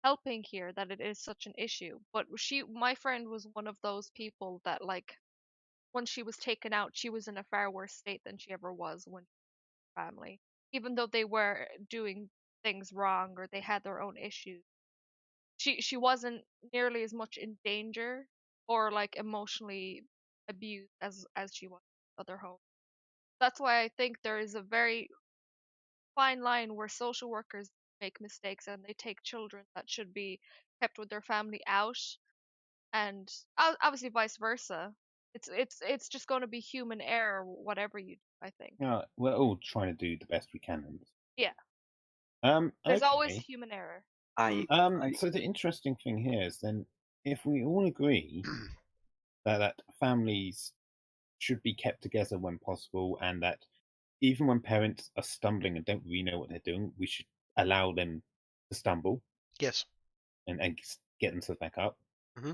helping here that it is such an issue. But my friend was one of those people that, like, when she was taken out, she was in a far worse state than she ever was when she was family. Even though they were doing things wrong or they had their own issues, she wasn't nearly as much in danger or like emotionally abused as she was in other homes. That's why I think there is a very fine line where social workers make mistakes and they take children that should be kept with their family out, and obviously vice versa. It's just going to be human error, whatever you do, I think. We're all trying to do the best we can. Yeah. There's always human error. So the interesting thing here is then, if we all agree that families should be kept together when possible, and that even when parents are stumbling and don't really know what they're doing, we should allow them to stumble. Yes. And get themselves back up. Mm-hmm.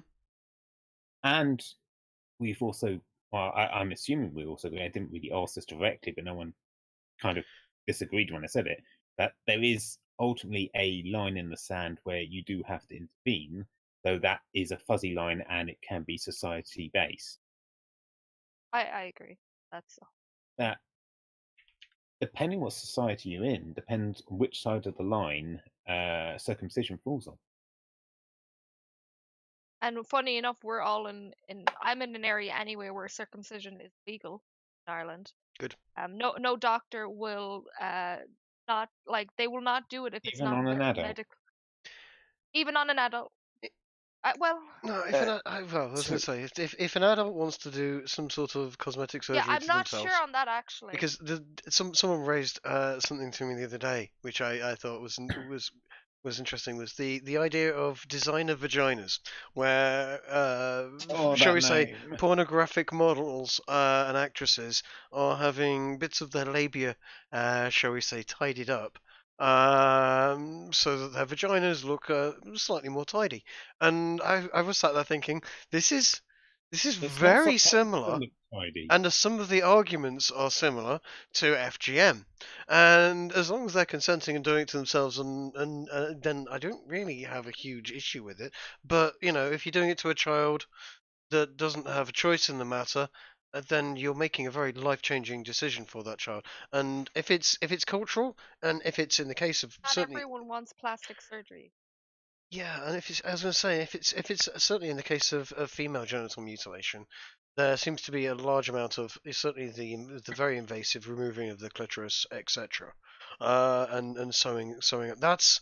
And we've also, I'm assuming we also, I didn't really ask this directly, but no one kind of disagreed when I said it, that there is ultimately a line in the sand where you do have to intervene, though that is a fuzzy line and it can be society based. I agree. That's that. Depending what society you're in, depends on which side of the line circumcision falls on. And funny enough, we're all I'm in an area anyway where circumcision is legal in Ireland. Good. No doctor will not, like, they will not do it if it's not medical. Even on an adult. Well, no. I was going to say, if an adult wants to do some sort of cosmetic surgery, I'm not sure on that actually. Because someone raised something to me the other day, which I thought was interesting, was the idea of designer vaginas, where shall we say pornographic models and actresses are having bits of their labia, shall we say, tidied up. So that their vaginas look slightly more tidy, and I was sat there thinking, this is very similar And some of the arguments are similar to FGM, and as long as they're consenting and doing it to themselves, and then I don't really have a huge issue with it. But if you're doing it to a child that doesn't have a choice in the matter, then you're making a very life-changing decision for that child. And if it's cultural, and if it's in the case of not certainly, everyone wants plastic surgery. Yeah, and if it's, I was going to say, if it's certainly in the case of female genital mutilation, there seems to be a large amount of certainly the very invasive removing of the clitoris, etc. And sewing up. That's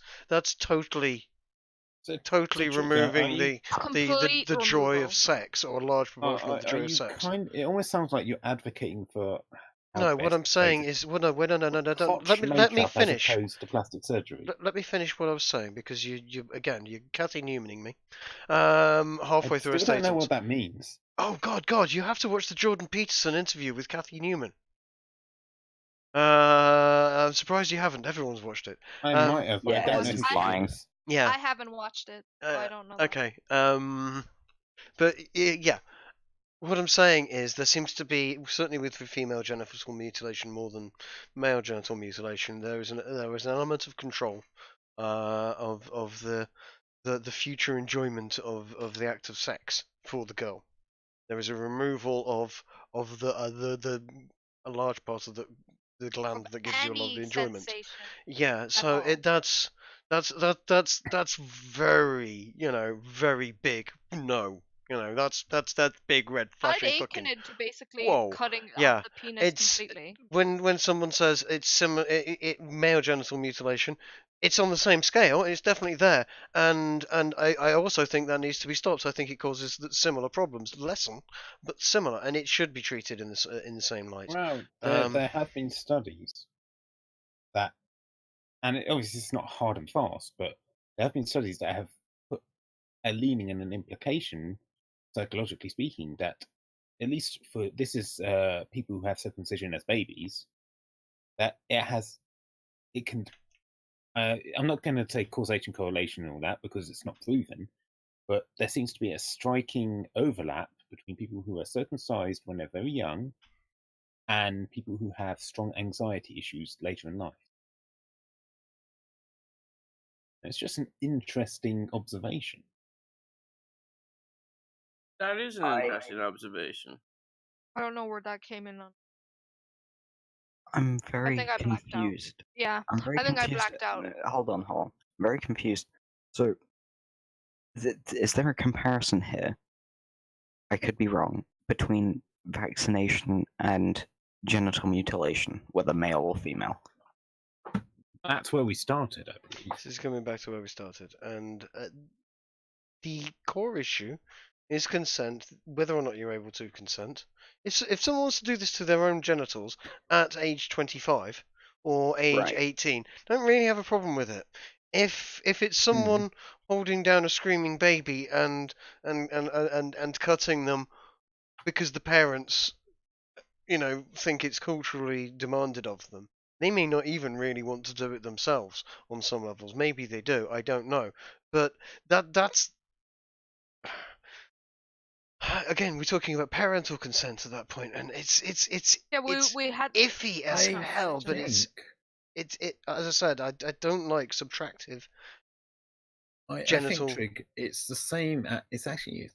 totally removing the joy of sex, or a large proportion of the joy of sex. It almost sounds like you're advocating for. No, what I'm saying is, no, let me finish. As opposed to plastic surgery. Let me finish what I was saying, because you're Kathy Newmaning me halfway through a statement. I don't know what that means. Oh God, you have to watch the Jordan Peterson interview with Kathy Newman. I'm surprised you haven't. Everyone's watched it. I might have, but I don't know who's lying. Yeah, I haven't watched it, so I don't know. Okay, but yeah. What I'm saying is, there seems to be, certainly with female genital mutilation more than male genital mutilation, there is an element of control of the future enjoyment of the act of sex for the girl. There is a removal of a large part of the gland that gives you a lot of enjoyment. Yeah, so that's very very big no. That's big red flashing fucking. I'd akin it to basically cutting Yeah, off the penis completely. When someone says it's similar, male genital mutilation, it's on the same scale. It's definitely there, and I also think that needs to be stopped. I think it causes similar problems, lesser but similar, and it should be treated in the same light. Well, there have been studies that, and obviously it's not hard and fast, but there have been studies that have put a leaning and an implication, psychologically speaking, that at least for people who have circumcision as babies, that it can. I'm not going to say causation, correlation, and all that, because it's not proven, but there seems to be a striking overlap between people who are circumcised when they're very young and people who have strong anxiety issues later in life. It's just an interesting observation. That is an interesting observation. I don't know where that came in on. I'm very confused. Yeah, I'm very confused. I blacked out. Hold on. I'm very confused. So, is there a comparison here? I could be wrong, between vaccination and genital mutilation, whether male or female. That's where we started, I believe. This is coming back to where we started, and the core issue is consent, whether or not you're able to consent. If someone wants to do this to their own genitals at age 25 or age 18, don't really have a problem with it. If it's someone holding down a screaming baby and cutting them because the parents, think it's culturally demanded of them, they may not even really want to do it themselves on some levels. Maybe they do, I don't know. But that's again, we're talking about parental consent at that point, and it's we had iffy as hell. But it's as I said, I don't like subtractive genital. I think, Trig, it's the same. It's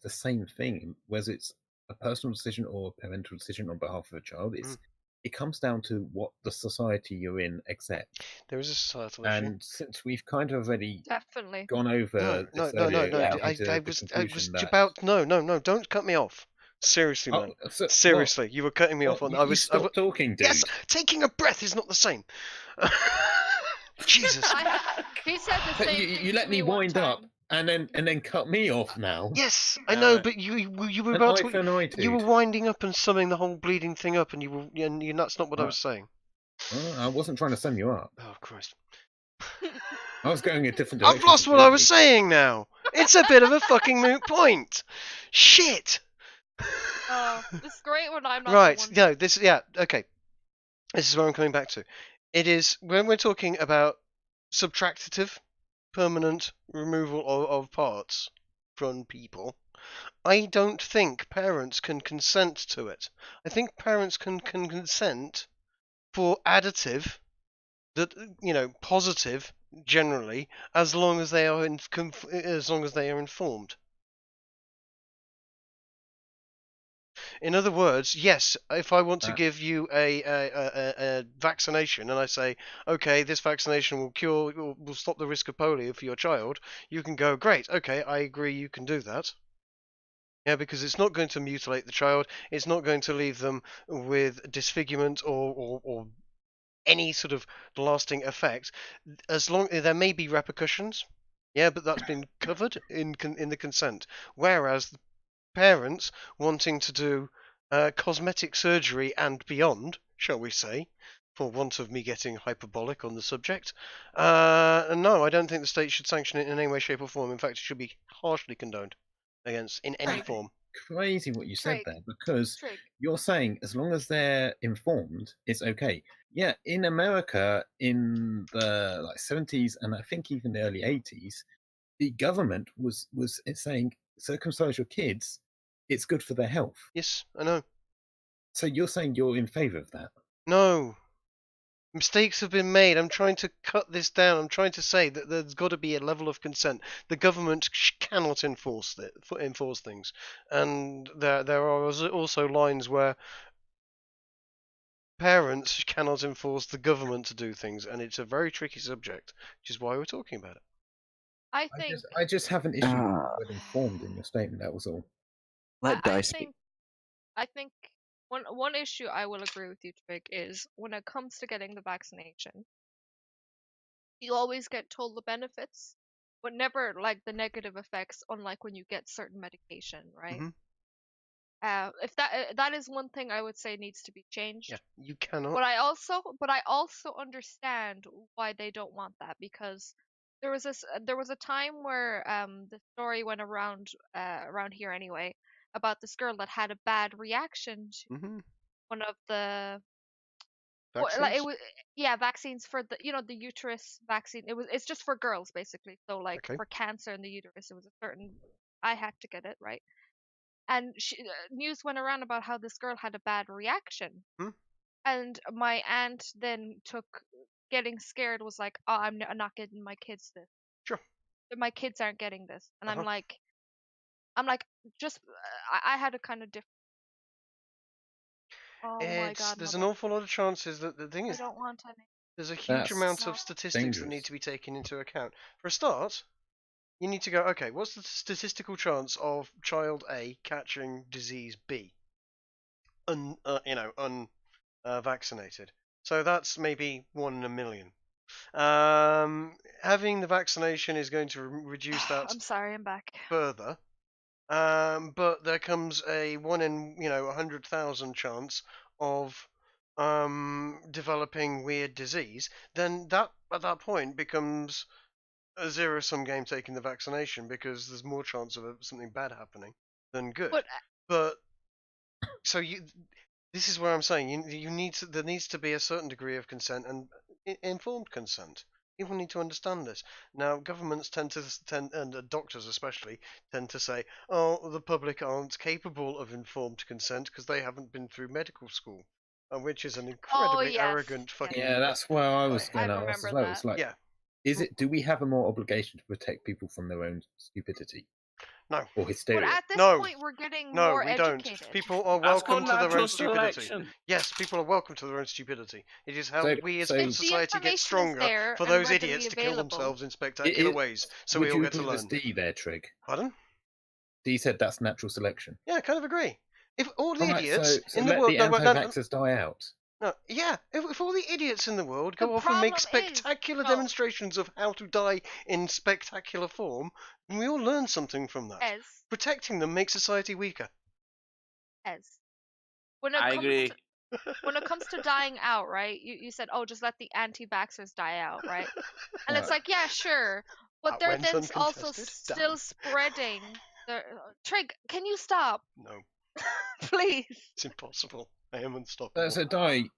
the same thing, whether it's a personal decision or a parental decision on behalf of a child. It comes down to what the society you're in accepts. There is a societal issue, and since we've kind of already definitely gone over no. I was about no. Don't cut me off. Seriously, man. Seriously, you were cutting me off. I was talking, dude. Yes, taking a breath is not the same. Jesus. He said the same thing. You let me wind up. And then cut me off now. Yes, I know, but you were about to. You were winding up and summing the whole bleeding thing up, and that's not what I was saying. Well, I wasn't trying to sum you up. Oh Christ! I was going a different direction. I've lost what I was saying now. It's a bit of a fucking moot point. Shit. It's great when I'm not. Right. No. Okay. This is where I'm coming back to. It is when we're talking about subtractive, permanent removal of parts from people, I don't think parents can consent to it. I think parents can consent for additive, that positive generally, as long as they are informed. In other words, yes, if I want to give you a vaccination and I say, okay, this vaccination will stop the risk of polio for your child, you can go, great, okay, I agree, you can do that. Yeah, because it's not going to mutilate the child, it's not going to leave them with disfigurement or any sort of lasting effect. As long there may be repercussions, yeah, but that's been covered in the consent. Whereas parents wanting to do cosmetic surgery and beyond, shall we say, for want of me getting hyperbolic on the subject, no, I don't think the state should sanction it in any way, shape, or form. In fact, it should be harshly condoned against in any form. Crazy what you said there, because you're saying as long as they're informed, it's okay. Yeah, in America in the 70s and I think even the early 80s, the government was saying circumcise your kids, it's good for their health. Yes, I know. So you're saying you're in favour of that? No. Mistakes have been made. I'm trying to cut this down. I'm trying to say that there's got to be a level of consent. The government cannot enforce things, and there are also lines where parents cannot enforce the government to do things, and it's a very tricky subject, which is why we're talking about it. I just have an issue with informed in your statement. That was all. I think one issue I will agree with you, Trig, is when it comes to getting the vaccination, you always get told the benefits, but never like the negative effects. Unlike when you get certain medication, right? Mm-hmm. If that is one thing I would say needs to be changed. Yeah, you cannot. But I also understand why they don't want that, because there was a time where the story went around here anyway, about this girl that had a bad reaction to one of the vaccines? Vaccines for the the uterus vaccine. It's just for girls basically. So like for cancer in the uterus, it was a certain. I had to get it, right. And news went around about how this girl had a bad reaction. And my aunt then getting scared, was like, oh, I'm not getting my kids this. Sure. My kids aren't getting this. And I'm like, just, I had a kind of different. Oh my God. There's an awful lot of chances that the thing is, I don't want any. There's a huge amount of statistics that need to be taken into account. For a start, you need to go, okay, what's the statistical chance of child A catching disease B? Vaccinated. So that's maybe 1 in a million. Having the vaccination is going to reduce that. I'm sorry, I'm back. Further. But there comes a 1 in 100,000 chance of developing weird disease. Then that at that point becomes a zero-sum game taking the vaccination, because there's more chance of something bad happening than good. But so this is where I'm saying there needs to be a certain degree of consent, and informed consent. People need to understand this. Now, governments and doctors especially, tend to say, oh, the public aren't capable of informed consent because they haven't been through medical school, which is an incredibly arrogant fucking... Yeah, that's where I was going to ask as well. It's like, do we have a more obligation to protect people from their own stupidity? No. Or hysteria? But at this point, we're getting more educated. Don't. People are welcome to their own stupidity. Yes, people are welcome to their own stupidity. It is how we as a society get stronger for those idiots to kill themselves in spectacular ways. So we all get to learn. D there, Trig? Pardon? D said that's natural selection. Yeah, I kind of agree. If all the idiots in the world... the anti-vaxxers die out. No, yeah, if all the idiots in the world go off and make spectacular demonstrations of how to die in spectacular form, then we all learn something from that. Protecting them makes society weaker. I agree. When it comes to dying out, right, you said, oh, just let the anti-vaxxers die out, right? And it's like, yeah, sure. But they're then also still spreading. Trig, can you stop? No. Please. It's impossible. I am unstoppable. So, Di,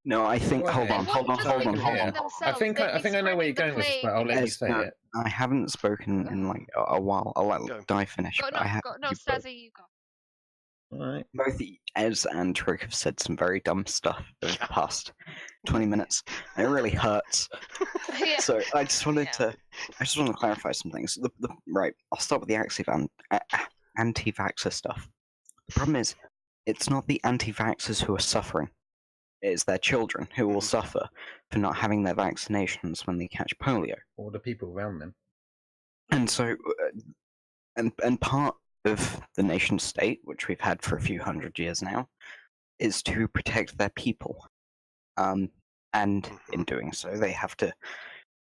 No, I think. Hold on. I think I know where you're going with this, but I'll let you say it. I haven't spoken in like a while. I'll let Di finish. No, Stazzy, you go. Alright. Both Ez and Trick have said some very dumb stuff over the past 20 minutes, and it really hurts. Yeah. So I just wanted to clarify some things. Right, I'll start with the anti-vaxxer stuff. The problem is, it's not the anti-vaxxers who are suffering. It's their children who will suffer for not having their vaccinations when they catch polio. Or the people around them. And so, and part of the nation state, which we've had for a few hundred years now, is to protect their people. And in doing so, they have to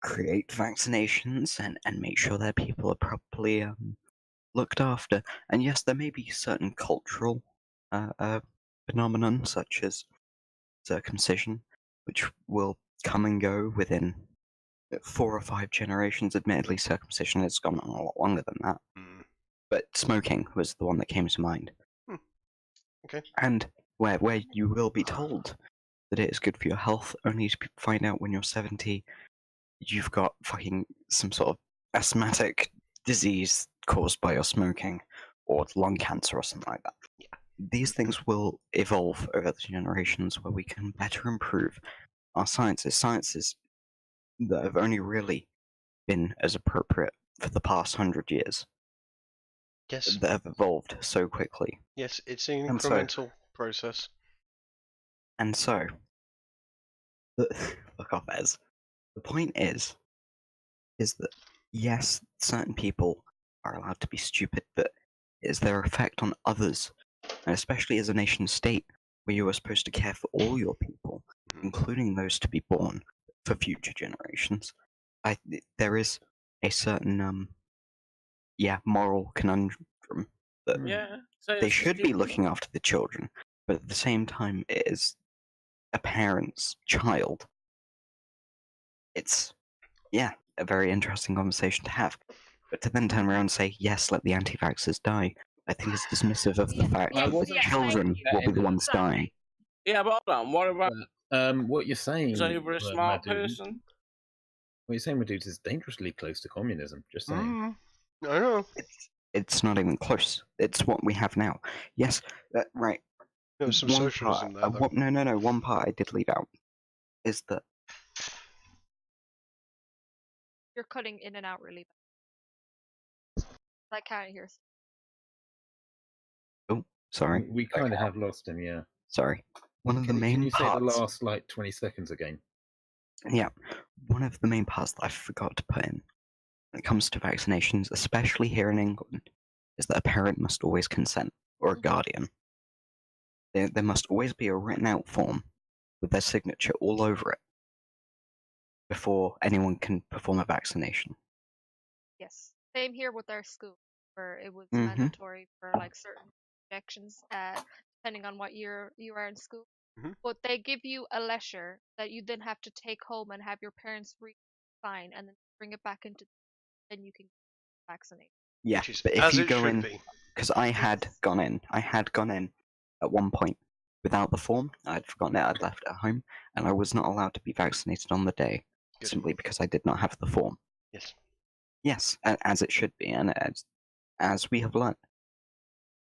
create vaccinations and make sure their people are properly looked after. And yes, there may be certain cultural phenomenon, such as circumcision, which will come and go within 4 or 5 generations. Admittedly, circumcision has gone on a lot longer than that. But smoking was the one that came to mind. Okay. And where you will be told that it is good for your health, only to find out when you're 70 you've got fucking some sort of asthmatic disease caused by your smoking, or lung cancer or something like that. Yeah. These things will evolve over the generations where we can better improve our sciences that have only really been as appropriate for the past 100 years. Yes. That have evolved so quickly. Yes, it's an incremental process. And so, fuck off, Ez. The point is that yes, certain people are allowed to be stupid, but is their effect on others, and especially as a nation state, where you are supposed to care for all your people, including those to be born for future generations. There is a certain moral conundrum that they should be looking after the children, but at the same time, it is a parent's child. It's a very interesting conversation to have, but to then turn around and say yes, let the anti-vaxxers die, I think is dismissive of the fact that the children will be the ones dying. Yeah, but hold on. What about what you're saying? Is over a smart person? What you're saying, Madud, is dangerously close to communism. Just saying. I know. It's not even close. It's what we have now. Yes, right. There's some socialism there. No. One part I did leave out is that you're cutting in and out really bad. I can't hear. Oh, sorry. We kind of have lost him, yeah. Sorry. One of the main Can you parts. say the last 20 seconds again? Yeah, one of the main parts that I forgot to put in when it comes to vaccinations, especially here in England, is that a parent must always consent, or a guardian. There must always be a written out form with their signature all over it before anyone can perform a vaccination. Yes, same here with our school, where it was mandatory for like certain injections, depending on what year you are in school. But they give you a letter that you then have to take home and have your parents sign, and then bring it back into, then you can vaccinate. Yeah, but if you go in, because I had gone in at one point without the form. I'd forgotten it. I'd left it at home, and I was not allowed to be vaccinated on the day simply because I did not have the form. Yes. Yes, as it should be, and as we have learnt.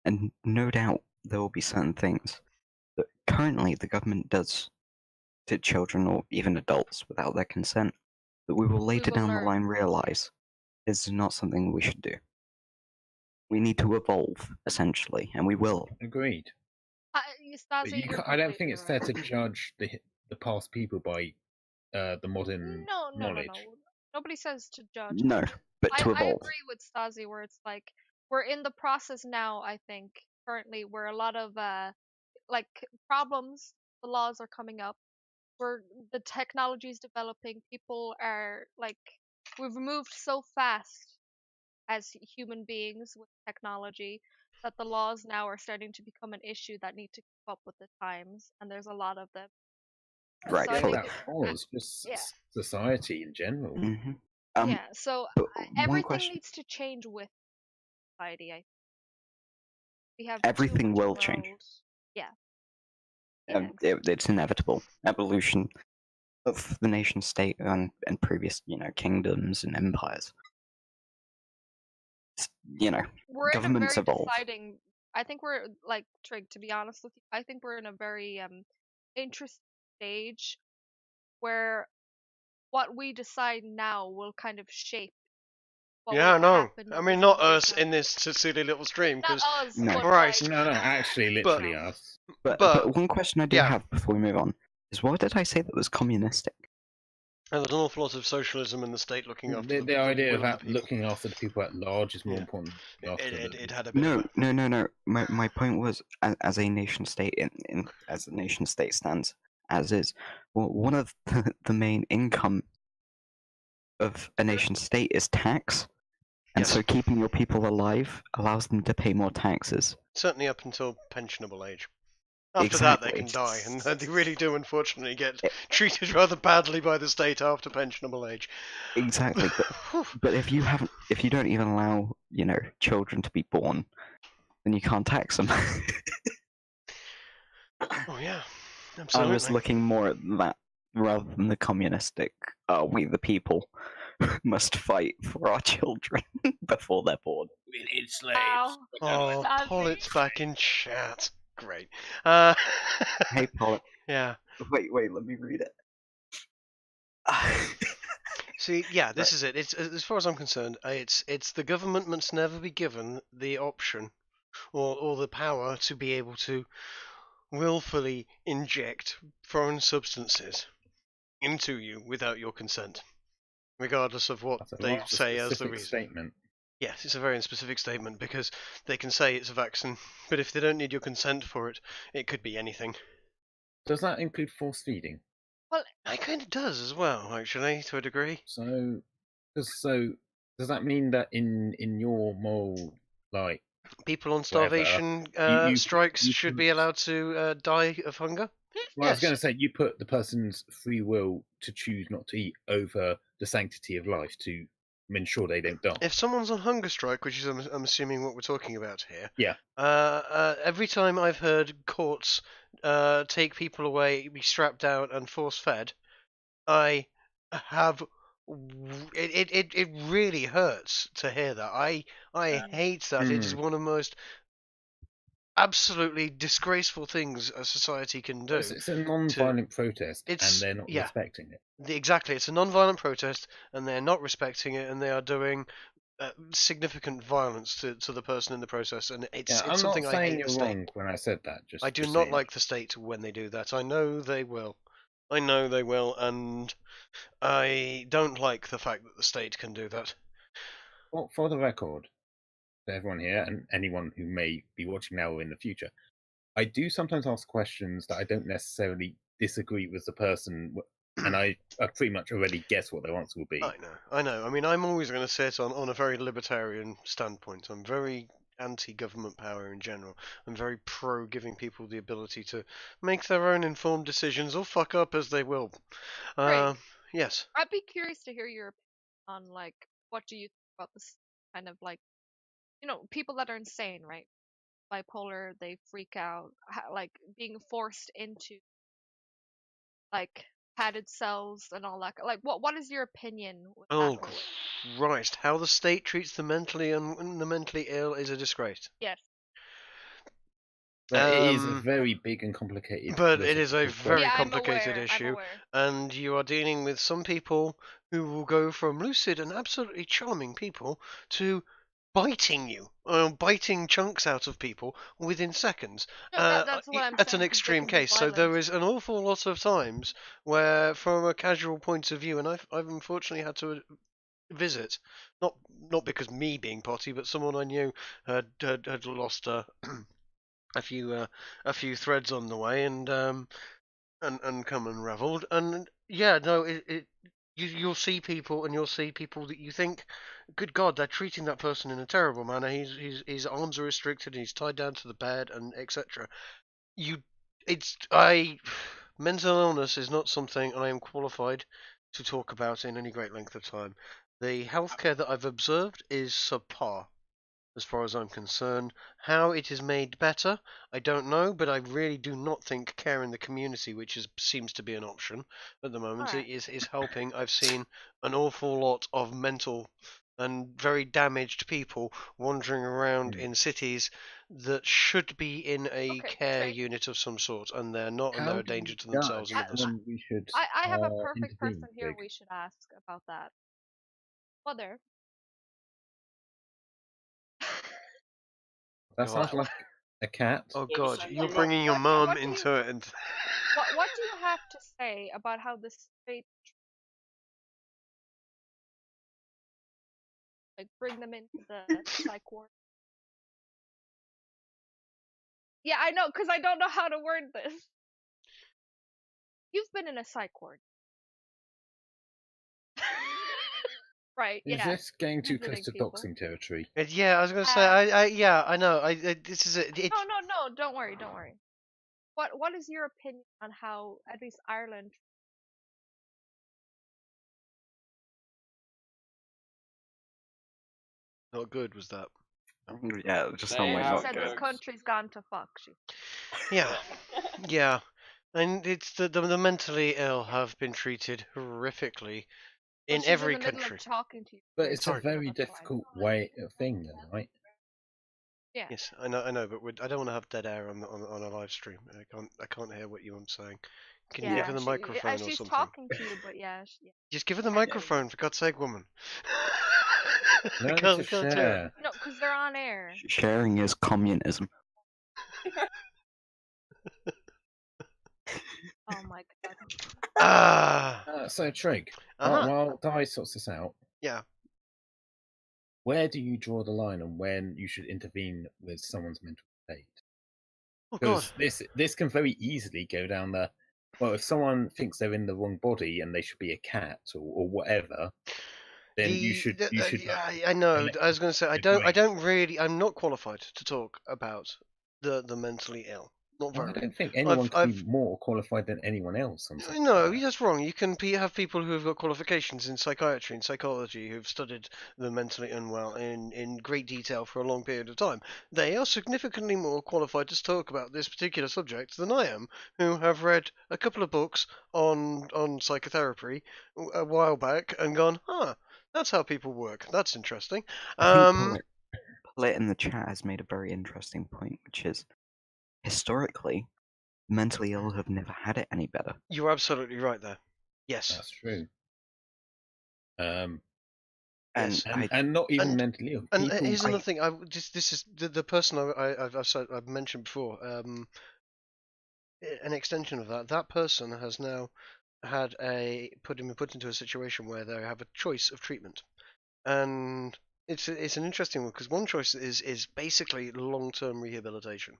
And no doubt there will be certain things that currently the government does to children or even adults without their consent that we will later down the line realise is not something we should do. We need to evolve, essentially, and we will. Agreed. I don't think it's fair to judge the past people by the modern knowledge. No. Nobody says to judge. No, but to evolve. I agree with Stasi, where it's like we're in the process now. I think currently where a lot of like problems, the laws are coming up, where the technology is developing. People are like, we've moved so fast as human beings with technology that the laws now are starting to become an issue that need to keep up with the times, and there's a lot of them. Right, so just society in general. So everything needs to change with society. We have everything will change. Yeah. It's inevitable. Evolution of the nation state and previous, kingdoms and empires. We're governments in a very evolve. deciding. I think we're like Trig. To be honest with you, I think we're in a very interesting stage where what we decide now will kind of shape what will happen. I mean, not us in this silly little stream, because Christ. No, actually, literally us. But one question I do have before we move on is, what did I say that was communistic? And there's an awful lot of socialism in the state looking after the idea of looking after the people at large is more important. It had a bit. No. My point was, as a nation state, as the nation state stands as is, one of the main income of a nation state is tax, and so keeping your people alive allows them to pay more taxes. Certainly up until pensionable age. After that, they can die, and they really do, unfortunately, get treated rather badly by the state after pensionable age. Exactly, but if you don't even allow, children to be born, then you can't tax them. Oh yeah, absolutely. I was looking more at that rather than the communistic. We the people must fight for our children before they're born. We need slaves. Oh, Pollitt's back in chat. Great. Hey, Pollitt. Yeah. Wait, let me read it. See, yeah, this is it. It's, as far as I'm concerned, it's the government must never be given the option or the power to be able to willfully inject foreign substances into you without your consent, regardless of what they say as the reason. Statement. Yes, it's a very specific statement, because they can say it's a vaccine, but if they don't need your consent for it, it could be anything. Does that include force feeding? Well, it kind of does as well, actually, to a degree. So does that mean that in your moral, like, people on starvation strikes should be allowed to die of hunger? Well, yes. I was going to say, you put the person's free will to choose not to eat over the sanctity of life to ensure they don't die. If someone's on hunger strike, which is I'm assuming what we're talking about here, yeah. Every time I've heard courts take people away, be strapped down and force fed, I have it really hurts to hear that. I hate that. It is one of the most absolutely disgraceful things a society can do. It's a non-violent protest, and they're not respecting it. Exactly, it's a non-violent protest, and they're not respecting it, and they are doing significant violence to the person in the process, and it's something I hate. I'm not saying you're wrong when I said that. I do not like the state when they do that. I know they will, and I don't like the fact that the state can do that. Well, for the record, to everyone here and anyone who may be watching now or in the future, I do sometimes ask questions that I don't necessarily disagree with the person, and I pretty much already guess what their answer will be. I know. I mean, I'm always going to say it on a very libertarian standpoint. I'm very anti-government power in general. I'm very pro giving people the ability to make their own informed decisions, or fuck up as they will. Yes. I'd be curious to hear your opinion on, like, what do you think about this kind of, like, people that are insane, right? Bipolar, they freak out, like being forced into like padded cells and all that. Like, what is your opinion? Oh Christ! How the state treats the mentally and the mentally ill is a disgrace. Yes. But it is a very big and complicated. But it is a very complicated issue, and you are dealing with some people who will go from lucid and absolutely charming people to biting you, biting chunks out of people within seconds. That's what I'm saying. An extreme case. So there is an awful lot of times where, from a casual point of view, and I've unfortunately had to visit, not because me being potty, but someone I knew had lost a few threads on the way, and come unravelled, and you'll see people, and you'll see people that you think, good God, they're treating that person in a terrible manner. His arms are restricted, and he's tied down to the bed, and etc. Mental illness is not something I am qualified to talk about in any great length of time. The healthcare that I've observed is subpar. as far as I'm concerned. How it is made better, I don't know, but I really do not think care in the community, which seems to be an option at the moment, is helping. I've seen an awful lot of mental and very damaged people wandering around in cities that should be in a care unit of some sort, and they're not, and they're a danger to themselves and others. I have a perfect person here we should ask about that. Mother. That sounds like a cat. Oh God, you're bringing your mum into it. And what do you have to say about how the state bring them into the psych ward? Yeah, I know, because I don't know how to word this. You've been in a psych ward. Right, Is this getting too close to doxing territory? Yeah, I was going to say, I know. This is it. No, don't worry. What is your opinion on how, at least Ireland... Not good, was that? Yeah, just not like not said good. This country's gone to fuck. Yeah. And it's the mentally ill have been treated horrifically in every country. Talking to you. But it's a very difficult thing, right? Yeah. Yes, I know, but I don't want to have dead air on a live stream. I can't hear what you're saying. Can you give her the microphone or something? She's talking to you, but Just give her the microphone, for God's sake, woman. I can't share. No, because they're on air. Sharing is communism. Oh my God. So Trig, while Di sorts this out. Yeah. Where do you draw the line on when you should intervene with someone's mental state? Because this can very easily go down the, well, if someone thinks they're in the wrong body and they should be a cat or whatever, then you should. I know. I was going to say I'm not qualified to talk about the mentally ill. Not very. I don't think anyone can be more qualified than anyone else. No, that's wrong. You can have people who have got qualifications in psychiatry and psychology who've studied the mentally unwell in great detail for a long period of time. They are significantly more qualified to talk about this particular subject than I am, who have read a couple of books on psychotherapy a while back and gone, that's how people work. That's interesting. Plit in the chat has made a very interesting point, which is, historically, mentally ill have never had it any better. You're absolutely right there. Yes, that's true. And not even mentally ill. And here's another thing. This is the person I've mentioned before. An extension of that. That person has now had put into a situation where they have a choice of treatment, and it's an interesting one because one choice is basically long-term rehabilitation.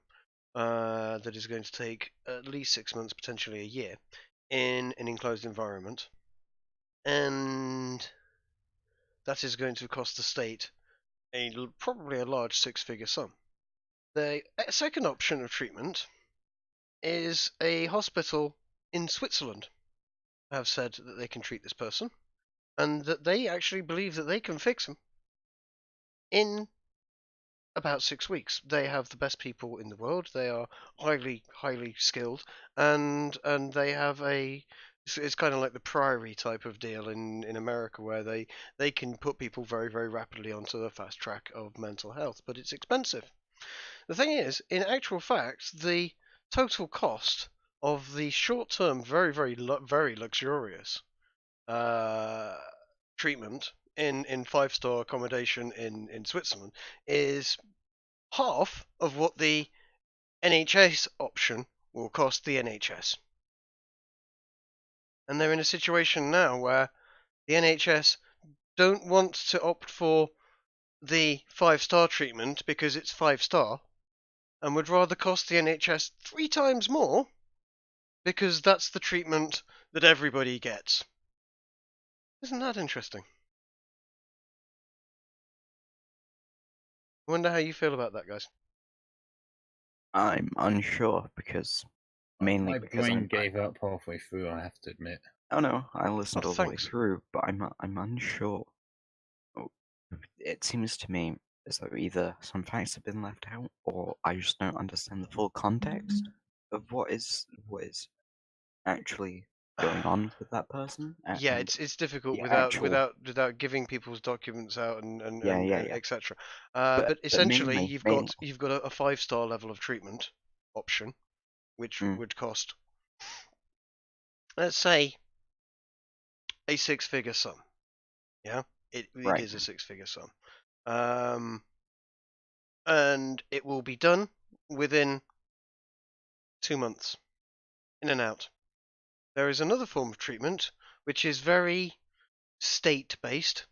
That is going to take at least 6 months, potentially a year, in an enclosed environment, and that is going to cost the state probably a large six-figure sum. The second option of treatment is a hospital in Switzerland have said that they can treat this person, and that they actually believe that they can fix him in about 6 weeks. They have the best people in the world. They are highly, highly skilled, and they have it's kind of like the Priory type of deal in America, where they can put people very, very rapidly onto the fast track of mental health, but it's expensive. The thing is, in actual fact, the total cost of the short-term, very, very, very luxurious treatment in 5-star accommodation in Switzerland is half of what the NHS option will cost the NHS. And they're in a situation now where the NHS don't want to opt for the 5-star treatment because it's 5-star, and would rather cost the NHS 3 times more because that's the treatment that everybody gets. Isn't that interesting? I wonder how you feel about that, guys. I'm unsure because mainly my because brain gave up halfway through. I have to admit. Oh no, I listened all the way through, but I'm unsure. It seems to me as though either some facts have been left out, or I just don't understand the full context of what is actually going on with that person. Yeah, it's difficult Actual... without giving people's documents out and yeah. etc. But essentially, mainly, you've got a 5-star level of treatment option, which would cost, let's say, a 6-figure sum. Yeah, it is a 6-figure sum, and it will be done within 2 months, in and out. There is another form of treatment which is very state-based.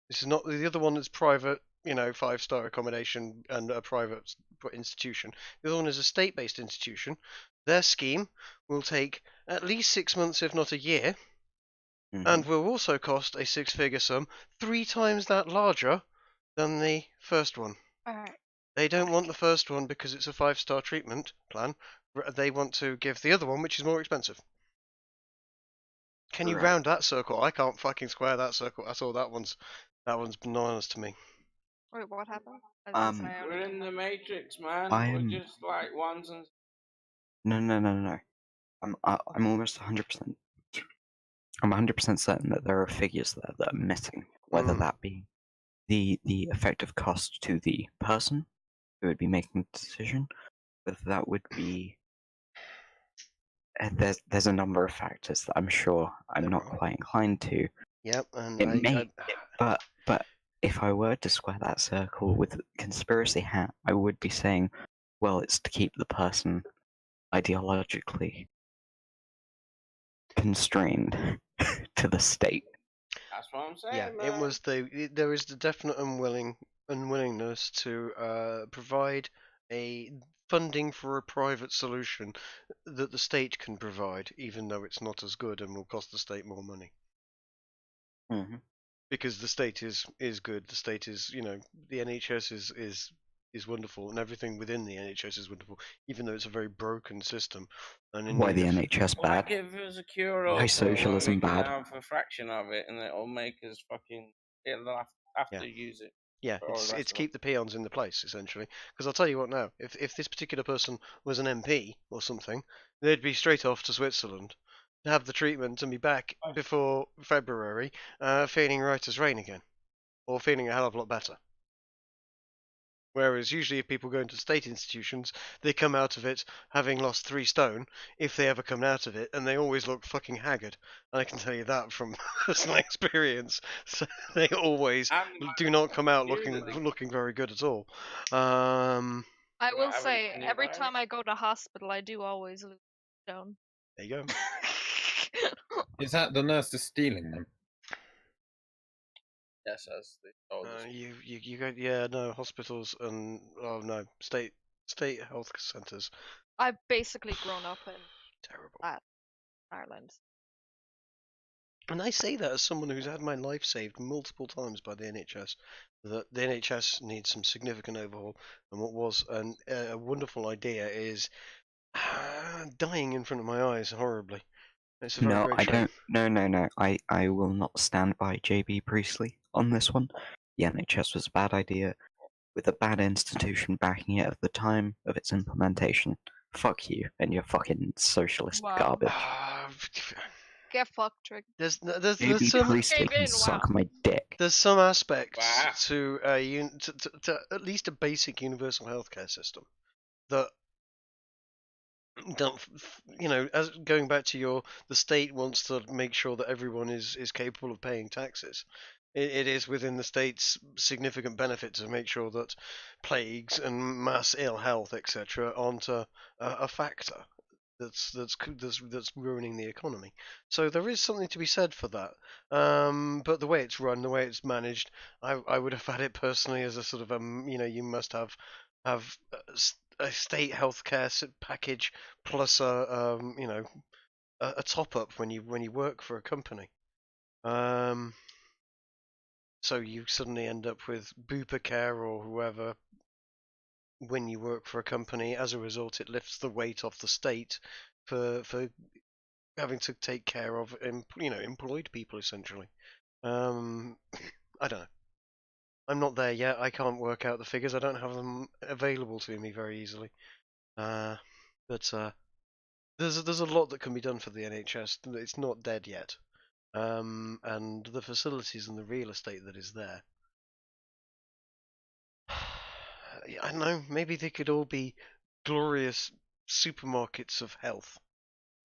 This is not the other one that's private, 5-star accommodation and a private institution. The other one is a state-based institution. Their scheme will take at least 6 months, if not a year, and will also cost a 6-figure sum, 3 times that larger than the first one. They don't want the first one because it's a 5-star treatment plan. They want to give the other one, which is more expensive. Can you round that circle? I can't fucking square that circle at all. That one's bananas to me. Wait, what happened? We're in the Matrix, man. We're just like ones and... No. I'm almost 100%. I'm 100% certain that there are figures there that are missing, whether that be the effective cost to the person who would be making the decision, whether that would be... There's a number of factors that I'm sure I'm not quite inclined to. Yep, and but if I were to square that circle with conspiracy hat, I would be saying, well, it's to keep the person ideologically constrained to the state. That's what I'm saying. Yeah, man. it was there is the definite unwillingness to provide a funding for a private solution that the state can provide, even though it's not as good and will cost the state more money. Because the state is good. The state is, the NHS is wonderful, and everything within the NHS is wonderful, even though it's a very broken system. And why the NHS bad? Give us a cure. Why socialism bad? Have a fraction of it, and it'll make us fucking. It'll have to use it. Yeah, it's keep the peons in the place, essentially. Because I'll tell you what now, if this particular person was an MP or something, they'd be straight off to Switzerland, have the treatment, and be back before February, feeling right as rain again, or feeling a hell of a lot better. Whereas usually if people go into state institutions, they come out of it having lost 3 stone, if they ever come out of it, and they always look fucking haggard. And I can tell you that from personal experience. So they always do not come out looking very good at all. I will say, every time I go to hospital, I do always lose stone. There you go. Is that the nurse is stealing them? Yes, as they told us. You go, no, hospitals and state health centres. I've basically grown up in terrible Ireland. And I say that as someone who's had my life saved multiple times by the NHS. That the NHS needs some significant overhaul, and what was a wonderful idea is dying in front of my eyes horribly. It's a very great shame. No. I will not stand by JB Priestley on this one. The NHS was a bad idea, with a bad institution backing it at the time of its implementation. Fuck you and your fucking socialist garbage. Get fucked, Trick. There's JB some Priestley can suck my dick. There's some aspects to at least a basic universal healthcare system that don't, as going back to the state wants to make sure that everyone is capable of paying taxes. It is within the state's significant benefit to make sure that plagues and mass ill health, etc., aren't a factor that's ruining the economy. So there is something to be said for that. But the way it's run, the way it's managed, I would have had it personally as a sort of you must have a state healthcare package plus a top up when you work for a company. So you suddenly end up with Bupa Care or whoever when you work for a company. As a result, it lifts the weight off the state for having to take care of employed people essentially. I don't know. I'm not there yet. I can't work out the figures. I don't have them available to me very easily. But there's a lot that can be done for the NHS. It's not dead yet. And the facilities and the real estate that is there. I don't know. Maybe they could all be glorious supermarkets of health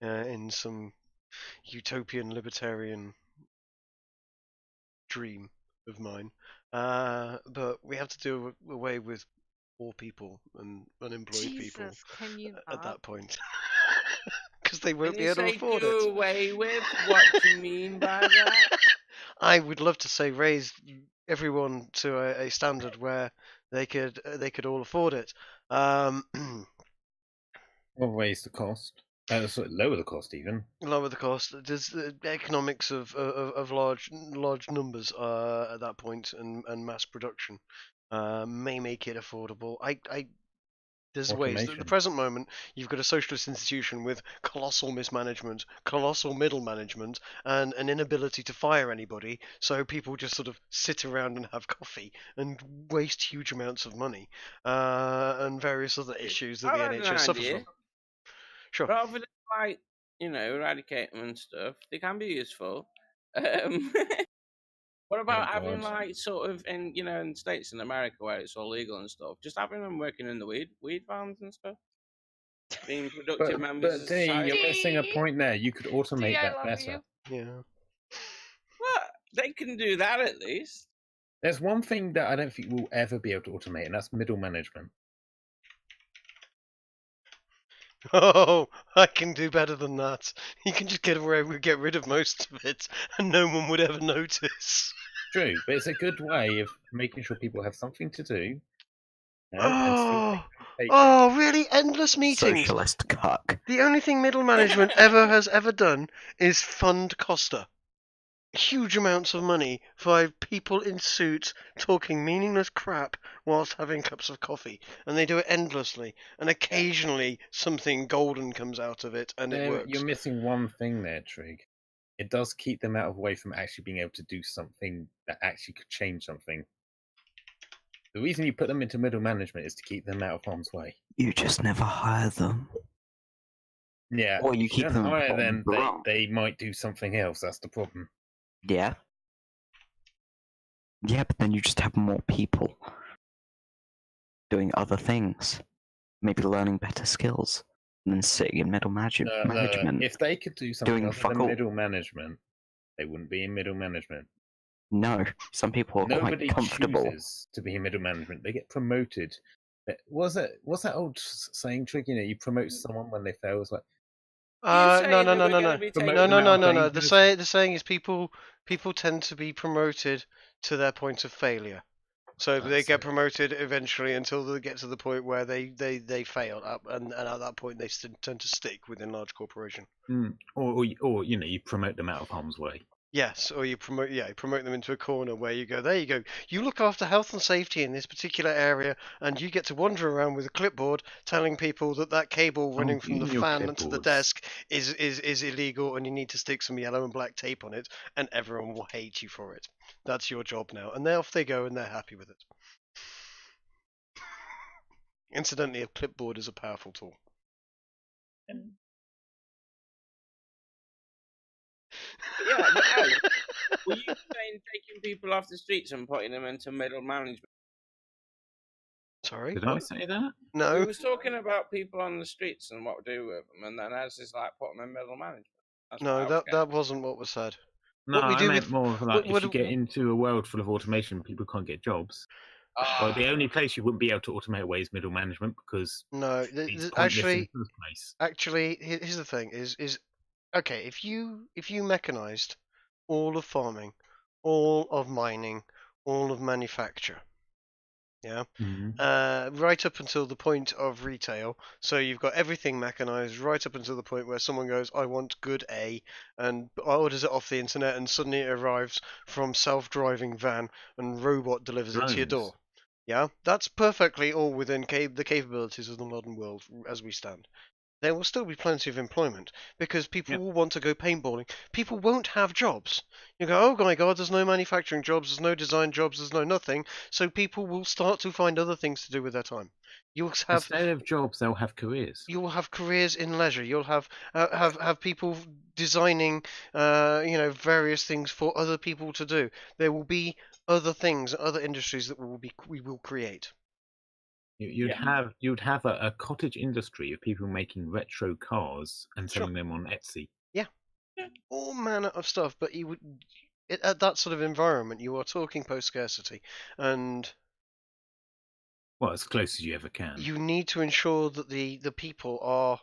in some utopian libertarian dream of mine. But we have to do away with poor people and unemployed people can you at that point. Because they won't be able to afford do it. Away with? What do you mean by that? I would love to say raise everyone to a standard where they could all afford it. Or raise the cost. Sort of lower the cost even. Lower the cost. There's the economics of large numbers at that point, and mass production may make it affordable. There's ways. At the present moment, you've got a socialist institution with colossal mismanagement, colossal middle management, and an inability to fire anybody, so people just sort of sit around and have coffee and waste huge amounts of money, and various other issues that the NHS suffers from. Sure. Rather than, like, eradicate them and stuff, they can be useful. What about having, like, sort of in the States and America where it's all legal and stuff, just having them working in the weed farms and stuff, being productive members of society? You're missing a point there. You could automate that better. Yeah. What? They can do that at least. There's one thing that I don't think we'll ever be able to automate, and that's middle management. Oh, I can do better than that. You can just get rid of most of it, and no one would ever notice. True, but it's a good way of making sure people have something to do. Oh, really? Endless meetings. Socialist cuck. The only thing middle management has ever done is fund Costa. Huge amounts of money for people in suits talking meaningless crap whilst having cups of coffee, and they do it endlessly, and occasionally something golden comes out of it, and it works. You're missing one thing there, Trig. It does keep them out of the way from actually being able to do something that actually could change something. The reason you put them into middle management is to keep them out of harm's way. You just never hire them. Yeah, or you keep them hire them, they might do something else. That's the problem. Yeah. Yeah, but then you just have more people doing other things, maybe learning better skills, and then sitting in middle management. If they could do something other than middle management, they wouldn't be in middle management. No, some people are Nobody quite comfortable chooses to be in middle management. They get promoted. What's that old saying, Trig? You promote someone when they fail. It's like, no. The saying is people tend to be promoted to their point of failure. So they get promoted eventually until they get to the point where they fail, and at that point they tend to stick within large corporation. Or you promote them out of harm's way. Yes, or you promote them into a corner where you go, there you go. You look after health and safety in this particular area, and you get to wander around with a clipboard telling people that cable running from the fan to the desk is illegal, and you need to stick some yellow and black tape on it, and everyone will hate you for it. That's your job now, and off they go, and they're happy with it. Incidentally, a clipboard is a powerful tool. Yeah, but were you saying taking people off the streets and putting them into middle management? Sorry? Did I say that? No. We was talking about people on the streets and what to do with them, and then as is like put them in middle management. That wasn't what was said. No, I meant more of like if you get into a world full of automation, people can't get jobs. Well, the only place you wouldn't be able to automate away is middle management because actually, here's the thing: is okay, if you mechanized all of farming, all of mining, all of manufacture, right up until the point of retail, so you've got everything mechanized right up until the point where someone goes, I want good A, and orders it off the internet, and suddenly it arrives from self-driving van, and robot delivers it to your door. Yeah, that's perfectly all within the capabilities of the modern world as we stand. there will still be plenty of employment because people will want to go paintballing. People won't have jobs. You go, oh my God, there's no manufacturing jobs, there's no design jobs, there's no nothing. So people will start to find other things to do with their time. You'll have instead of jobs, they'll have careers. You will have careers in leisure. You'll have people designing, various things for other people to do. There will be other things, other industries that we will create. You'd have a cottage industry of people making retro cars and selling them on Etsy. Yeah, all manner of stuff. But at that sort of environment, you are talking post scarcity, and as close as you ever can. You need to ensure that the people are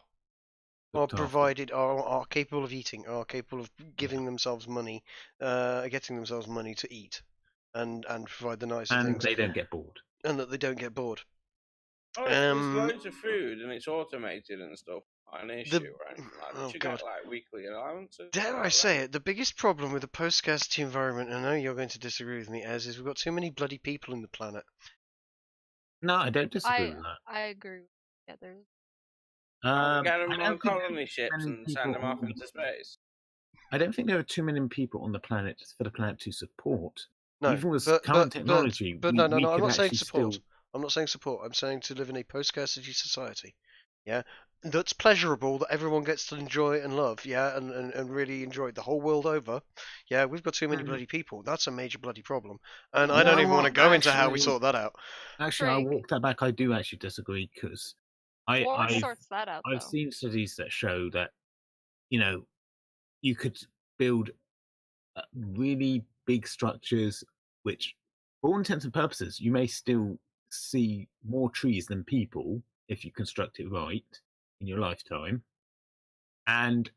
provided, are capable of eating, are capable of giving themselves money, getting themselves money to eat, and provide the nicer things. And they don't get bored. And that they don't get bored. Oh, if there's loads of food and it's automated and stuff, not an issue, right? Like, get like weekly allowances. Dare I say it? The biggest problem with the post-scarcity environment, and I know you're going to disagree with me, is we've got too many bloody people in the planet. No, I don't disagree with that. I agree. Yeah, there's. Get them on colony ships and send them off into space. I don't think there are too many people on the planet for the planet to support. No, even with current technology, no, I'm not saying support. I'm not saying support. I'm saying to live in a post-scarcity society. Yeah, that's pleasurable, that everyone gets to enjoy and love. Yeah, and really enjoy it the whole world over. Yeah, we've got too many bloody people. That's a major bloody problem. And I don't even want to go into how we sort that out. Actually, I'll walk that back. I do actually disagree because sorts that out. I've seen studies that show that, you could build really big structures, which, for all intents and purposes, you may still see more trees than people if you construct it right in your lifetime. And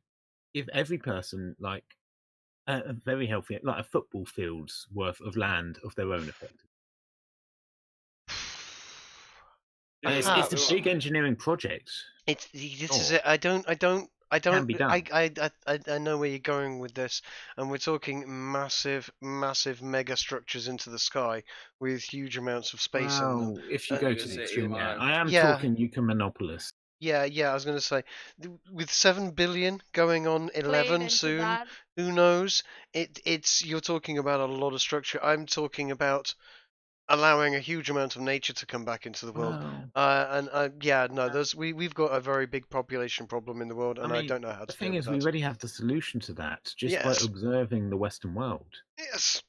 if every person, like a very healthy, like a football field's worth of land of their own, effectively. It's a big engineering project. This is it. I don't. Can be done. I know where you're going with this, and we're talking massive mega structures into the sky with huge amounts of space in them. If you go to the extreme, I am talking you can monopolist. Yeah, I was going to say, with 7 billion going on 11 soon, who knows? You're talking about a lot of structure. I'm talking about allowing a huge amount of nature to come back into the world. We've got a very big population problem in the world, and I don't know how to. The thing is, we already have the solution to that just by observing the Western world. Yes.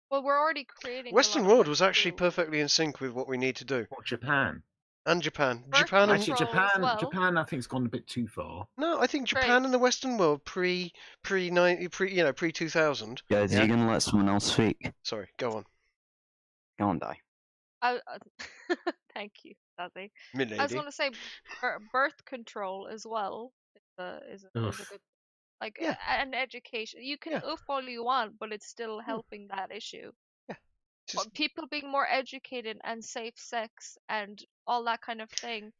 Well, we're already creating. Western world was actually perfectly in sync with what we need to do. Or Japan. And Japan. Japan, I think, has gone a bit too far. No, I think Japan and the Western world pre 2000. Guys, you're gonna let someone else speak. Sorry, go on. Go on, Di. Thank you, Dazzy. I was going to say birth control as well is a good, an education. You can oof all you want, but it's still helping that issue. Yeah. But people being more educated and safe sex and all that kind of thing,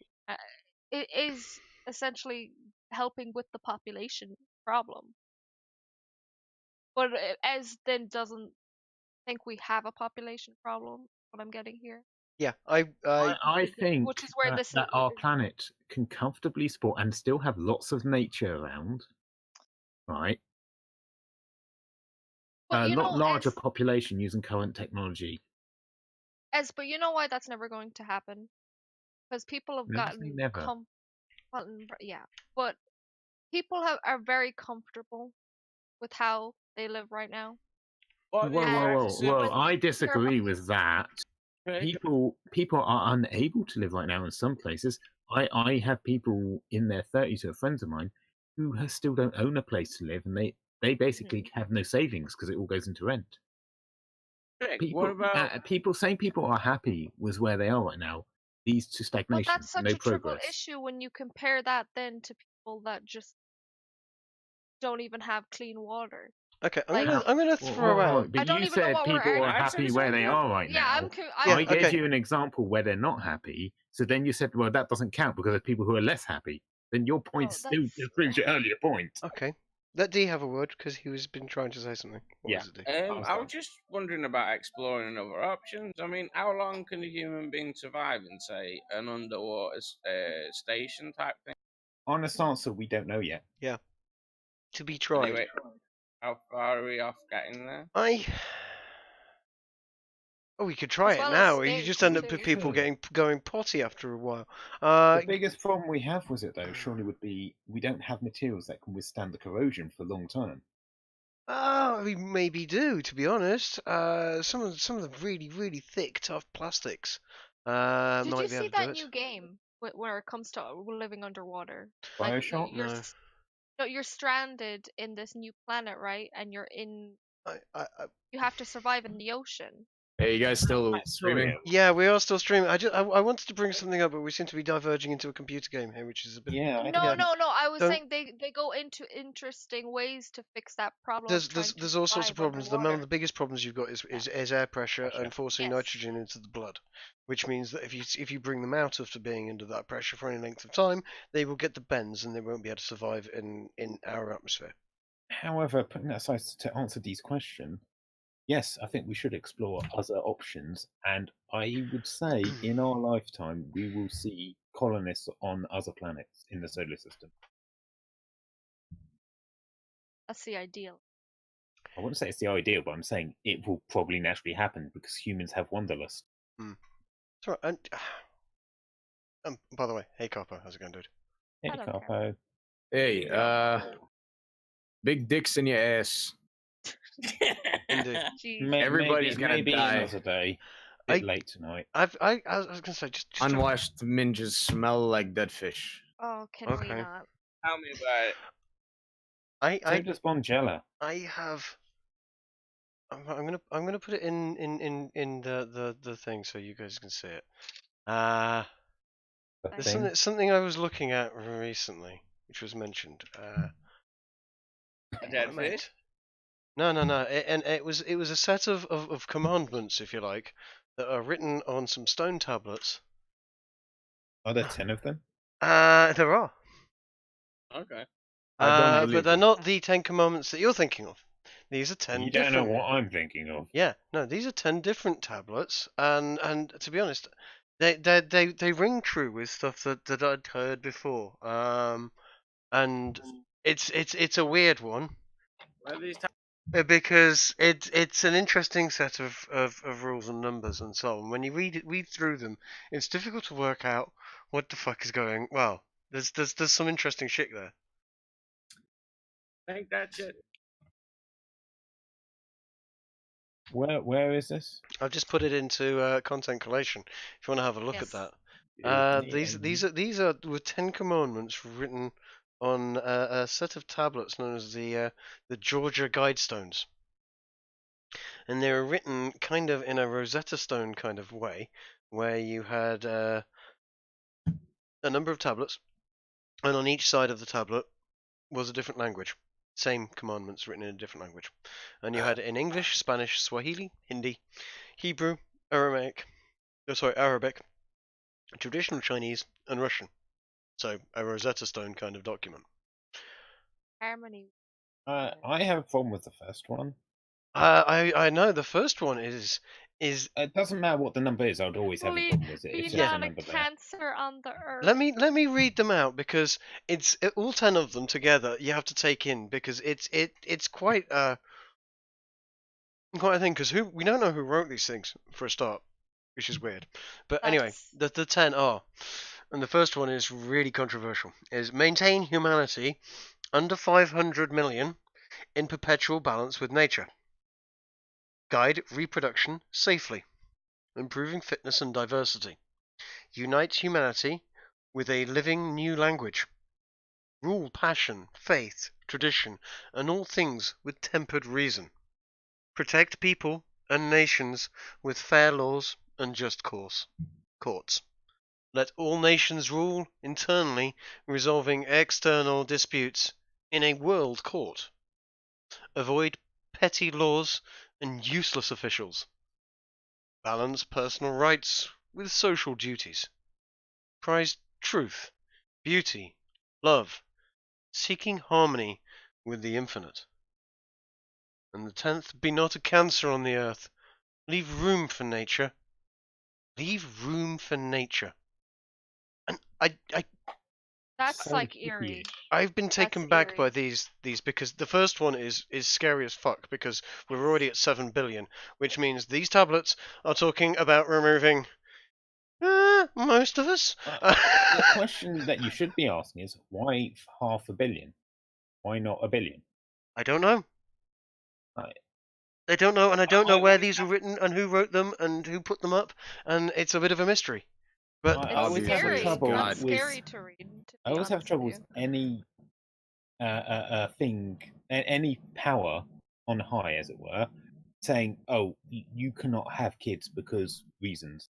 it is essentially helping with the population problem. But as then doesn't think we have a population problem. What I'm getting here. Yeah, I think which is where that our planet can comfortably support and still have lots of nature around, right? Not larger population using current technology. But you know why that's never going to happen? Because people have gotten but people are very comfortable with how they live right now. Well, I disagree with that. People are unable to live right now in some places. I have people in their 30s who are friends of mine who still don't own a place to live, and they basically have no savings because it all goes into rent. People are happy with where they are right now. Leads to stagnation. That's such a triple issue when you compare that then to people that just don't even have clean water. Okay, I'm gonna throw out. But you said people are happy where they are right now. I gave you an example where they're not happy. So then you said, well, that doesn't count because there's people who are less happy. Then your point still proves your earlier point. Okay. Let D have a word because he was been trying to say something. What was it, I was just wondering about exploring other options. I mean, how long can a human being survive in, say, an underwater station type thing? honest answer, we don't know yet. Yeah. To be tried. Anyway, how far are we off getting there? Oh, we could try it now. You just end up with people going potty after a while. The biggest problem we have with it, though, surely would be we don't have materials that can withstand the corrosion for a long time. We maybe do, to be honest. Some of the really, really thick, tough plastics. Did might you be able see to do that it. new game where it comes to living underwater? BioShock? Like, you're stranded in this new planet, right? And you're in. You have to survive in the ocean. Hey, you guys still streaming? Yeah, we are still streaming. I wanted to bring something up, but we seem to be diverging into a computer game here, which is a bit. Yeah. No. I was saying they go into interesting ways to fix that problem. There's all sorts of problems. One of the biggest problems you've got is air pressure and forcing nitrogen into the blood, which means that if you bring them out after being under that pressure for any length of time, they will get the bends and they won't be able to survive in our atmosphere. However, putting that aside, to answer Dee's question, yes, I think we should explore other options, and I would say in our lifetime we will see colonists on other planets in the solar system. That's the ideal. I wouldn't say it's the ideal, but I'm saying it will probably naturally happen because humans have wanderlust. Sorry, and by the way, hey Carpo, how's it going, dude? Hey Carpo. Hey, big dicks in your ass. Indeed. Everybody's gonna die. Another day. Bit late tonight. I was gonna say just unwashed ninjas smell like dead fish. Oh, can we not? Tell me about it. So does Bonjela. I have. I'm gonna put it in the thing so you guys can see it. Something I was looking at recently, which was mentioned. A dead fish? No. It was a set of commandments, if you like, that are written on some stone tablets. Are there 10 of them? There are. Okay. But they're not the 10 commandments that you're thinking of. These are 10 You different. don't know what I'm thinking of. Yeah, no, these are 10 different tablets, and to be honest, they ring true with stuff that I'd heard before. And it's a weird one. Because it's an interesting set of rules and numbers and so on. When you read through them, it's difficult to work out what the fuck is going. Well, there's some interesting shit there. I think that's it. Where is this? I've just put it into content collation. If you want to have a look at that, these are 10 commandments written on a set of tablets known as the Georgia Guidestones, and they were written kind of in a Rosetta Stone kind of way, where you had a number of tablets, and on each side of the tablet was a different language. Same commandments written in a different language. And you had it in English, Spanish, Swahili, Hindi, Hebrew, Arabic, traditional Chinese, and Russian. So a Rosetta Stone kind of document. Harmony. I have a problem with the first one. I know the first one is. It doesn't matter what the number is. I'd always have a problem with it. If there's a number cancer on the earth. Let me read them out because it's all 10 of them together. You have to take in because it's quite a thing because we don't know who wrote these things for a start, which is weird. But anyway, the 10 are, and the first one is really controversial. Is maintain humanity under 500 million in perpetual balance with nature. Guide reproduction safely, improving fitness and diversity. Unite humanity with a living new language. Rule passion, faith, tradition, and all things with tempered reason. Protect people and nations with fair laws and just courts. Let all nations rule internally, resolving external disputes in a world court. Avoid petty laws and useless officials. Balance personal rights with social duties. Prize truth, beauty, love, seeking harmony with the infinite. And the 10th, be not a cancer on the earth. Leave room for nature. Leave room for nature. And That's like eerie. I've been taken back by these because the first one is scary as fuck because we're already at 7 billion, which means these tablets are talking about removing most of us. The question that you should be asking is why 500 million? Why not 1 billion? I don't know. Right. I don't know, and I don't know where these were written and who wrote them and who put them up, and it's a bit of a mystery. But I always have trouble with. Scary to read. I always have trouble with any thing, any power on high, as it were, saying, "Oh, you cannot have kids because reasons."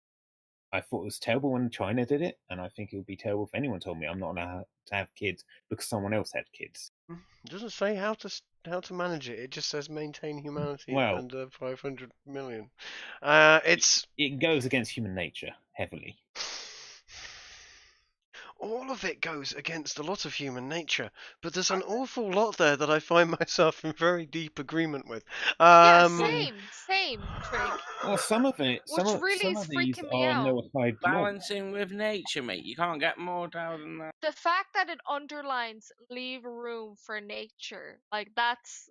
I thought it was terrible when China did it, and I think it would be terrible if anyone told me I'm not allowed to have kids because someone else had kids. It doesn't say how to manage it. It just says maintain humanity under 500 million. It goes against human nature heavily. All of it goes against a lot of human nature, but there's an awful lot there that I find myself in very deep agreement with. Same, Trig. Well, some of it, some of these are notified balancing with nature, mate. You can't get more down than that. The fact that it underlines leave room for nature, like that's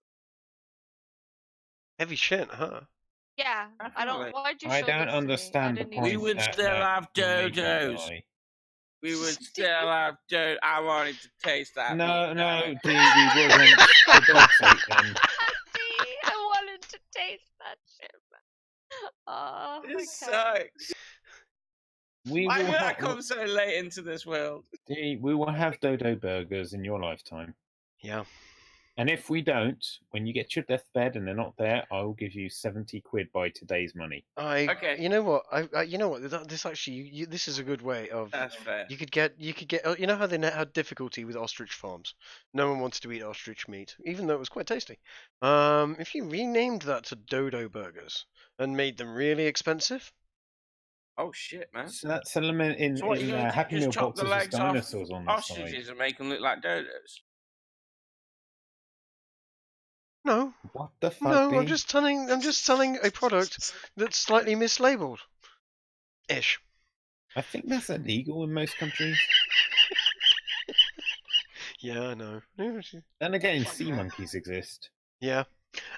heavy shit, huh? Yeah, I don't. Why'd you show I don't understand the point. We would still have dodos. We would still have dodos. I wanted to taste that. No, Dee, we wouldn't. For God's sake, then. Dee, I wanted to taste that shit. Oh, this sucks. Why did I come so late into this world? Dee, we will have dodo burgers in your lifetime. Yeah. And if we don't, when you get to your deathbed and they're not there, I will give you 70 quid by today's money. Okay. You know what? You know what? This actually, this is a good way of. That's fair. You could get. You know how they had difficulty with ostrich farms. No one wanted to eat ostrich meat, even though it was quite tasty. If you renamed that to dodo burgers and made them really expensive. Oh shit, man! Sell them in Happy Meal boxes with dinosaurs on the ostriches side. And make them look like dodos. No. What the fuck? No, I'm just selling a product that's slightly mislabeled. Ish. I think that's illegal in most countries. Yeah, I know. Then again, sea monkeys exist. Yeah.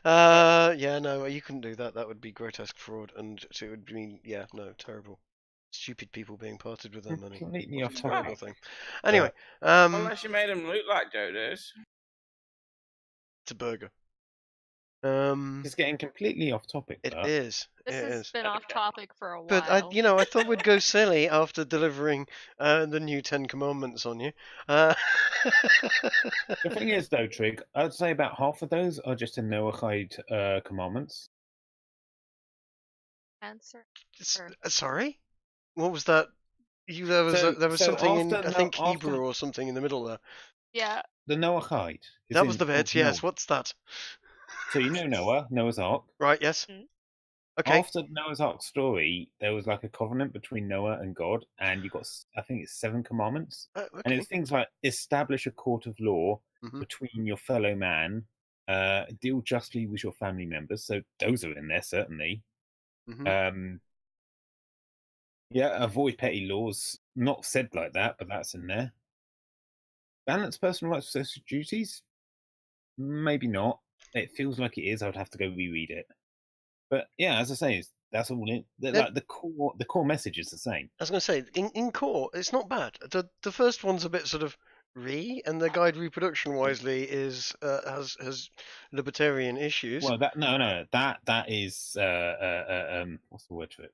Yeah, no, you couldn't do that. That would be grotesque fraud, and it would mean, terrible. Stupid people being parted with their money. Completely off terrible thing. Anyway, unless you made them look like dodos. It's a burger. It's getting completely off topic. It is. This has been off topic for a while. But I thought we'd go silly after delivering the new 10 Commandments on you. The thing is, though, Trig, I'd say about half of those are just in Noahide commandments. Answer. Sorry, what was that? There was something in I think Hebrew or something in the middle there. Yeah. The Noahide. That was the bit. Yes. What's that? So you know Noah's Ark. Right, yes. Okay. After Noah's Ark story, there was like a covenant between Noah and God, and you got, I think it's 7 commandments. Okay. And it was things like establish a court of law between your fellow man, deal justly with your family members. So those are in there, certainly. Avoid petty laws. Not said like that, but that's in there. Balance personal rights with social duties? Maybe not. It feels like it is. I would have to go reread it. But yeah, as I say, that's all in. Like the core message is the same. I was going to say in core, it's not bad. The first one's a bit sort of and the guide reproduction wisely is has libertarian issues. Well, that is what's the word for it?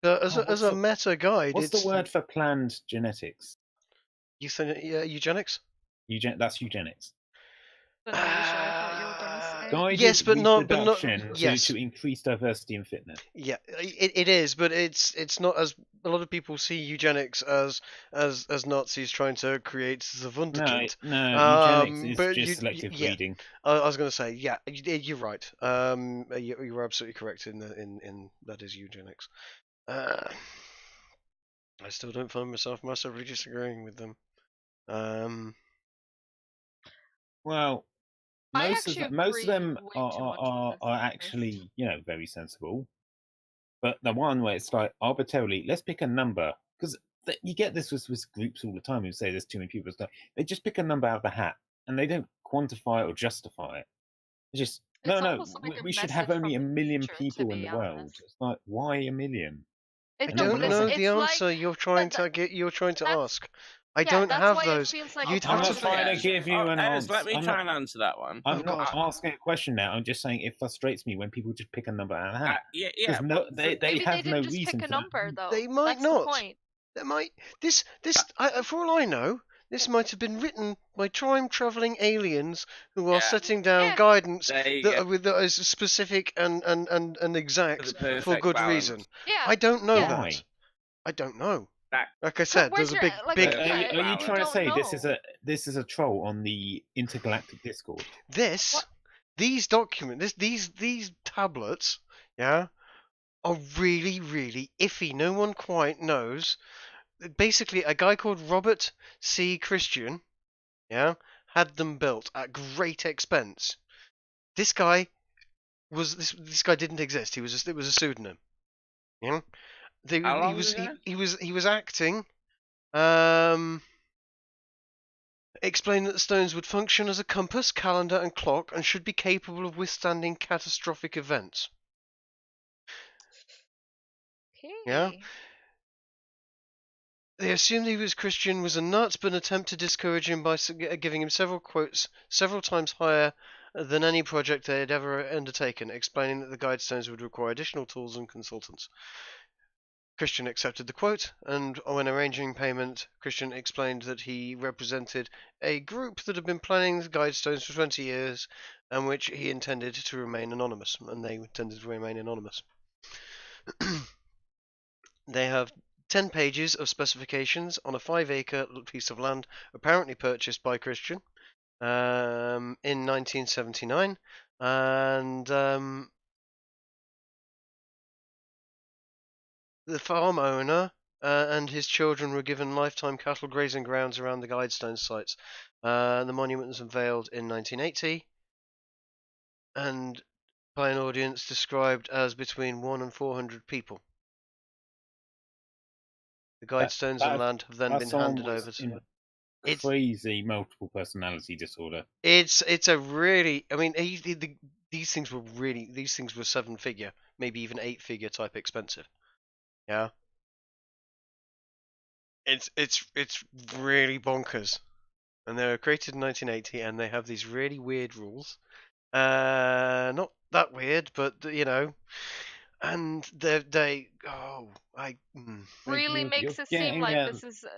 As a meta guide, what's the word for planned genetics? Eugenics. That's eugenics. Yes, but not to increase diversity and fitness. Yeah, it is, but it's not as a lot of people see eugenics as Nazis trying to create the Wunderkind. No, eugenics is just selective breeding. I was going to say, yeah, you're right. You're absolutely correct in that is eugenics. I still don't find myself massively disagreeing with them. Well, most of them are actually, very sensible. But the one where it's like arbitrarily, let's pick a number, because you get this with groups all the time who say there's too many people. They just pick a number out of the hat and they don't quantify it or justify it. It's just no. We should have only 1 million people in the world. It's like, why 1 million? I don't know the answer you're trying to ask. I don't have those. I'm not trying to give you an answer. Let me try and answer that one. I'm not asking a question now. I'm just saying it frustrates me when people just pick a number out of the hat. Yeah. They have no reason. Pick a number, though. They might That's not. The point. They might. For all I know, this might have been written by time-traveling aliens who are setting down guidance that is specific and exact for good reason. Yeah. I don't know that. I don't know. Like I said, there's a big. Are you trying to say this is a troll on the intergalactic Discord? These documents, these tablets, are really, really iffy. No one quite knows. Basically, a guy called Robert C. Christian, had them built at great expense. This guy didn't exist. It was a pseudonym. He was acting. Explained that the stones would function as a compass, calendar, and clock, and should be capable of withstanding catastrophic events. Okay. Yeah. They assumed he was Christian, was a nut, but an attempt to discourage him by giving him several quotes, several times higher than any project they had ever undertaken, explaining that the guide stones would require additional tools and consultants. Christian accepted the quote, and when arranging payment, Christian explained that he represented a group that had been planning the guide stones for 20 years, and which he intended to remain anonymous, and they intended to remain anonymous. They have 10 pages of specifications on a 5-acre piece of land, apparently purchased by Christian in 1979, and the farm owner and his children were given lifetime cattle grazing grounds around the Guidestone sites. The monument was unveiled in 1980, and by an audience described as between 1 and 400 people. The Guidestones and land have then been handed over to. It's crazy multiple personality disorder. It's a really, I mean, these things were 7-figure, maybe even 8-figure type expensive. Yeah. It's really bonkers, and they were created in 1980, and they have these really weird rules. Not that weird, but and really makes it seem like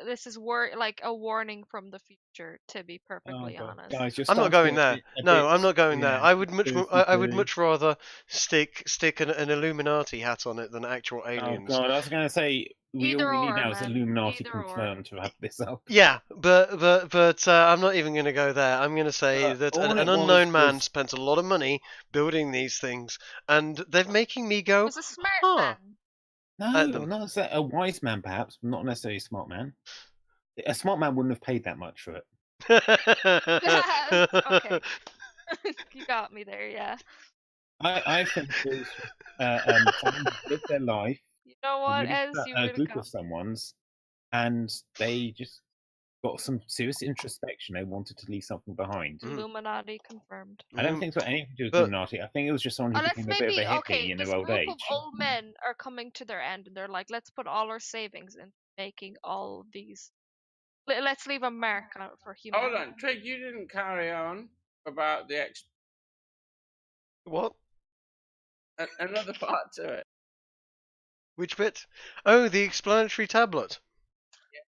this is like a warning from the future. To be perfectly honest, guys, I'm not going there. No, I'm not going there. I would much rather stick an Illuminati hat on it than actual aliens. Oh God, I was going to say all we need now is Illuminati confirmed to have this up. Yeah, but I'm not even going to go there. I'm going to say that an unknown man spent a lot of money building these things, and they're making me go. Was a smart man. No, not a wise man, perhaps, but not necessarily a smart man. A smart man wouldn't have paid that much for it. Okay, you got me there. Yeah. I think it was someone lived their life. You know what? A group of someone's, and they just got some serious introspection. They wanted to leave something behind. Illuminati confirmed. I don't think it's got anything to do with Illuminati. I think it was just someone who became a bit of a hippie in their old age. Of old men are coming to their end, and they're like, "Let's put all our savings in making all these. Let's leave a mark on it for humanity." Hold on, Trig, you didn't carry on about the What? Another part to it. Which bit? Oh, the explanatory tablet. Yeah.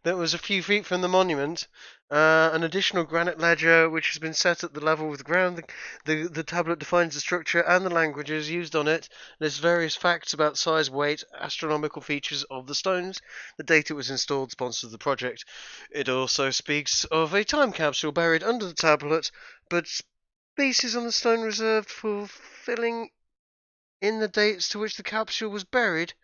That was a few feet from the monument. An additional granite ledger which has been set at the level of the ground. The tablet defines the structure and the languages used on it. Lists various facts about size, weight, astronomical features of the stones. The date it was installed sponsors the project. It also speaks of a time capsule buried under the tablet, but spaces on the stone reserved for filling in the dates to which the capsule was buried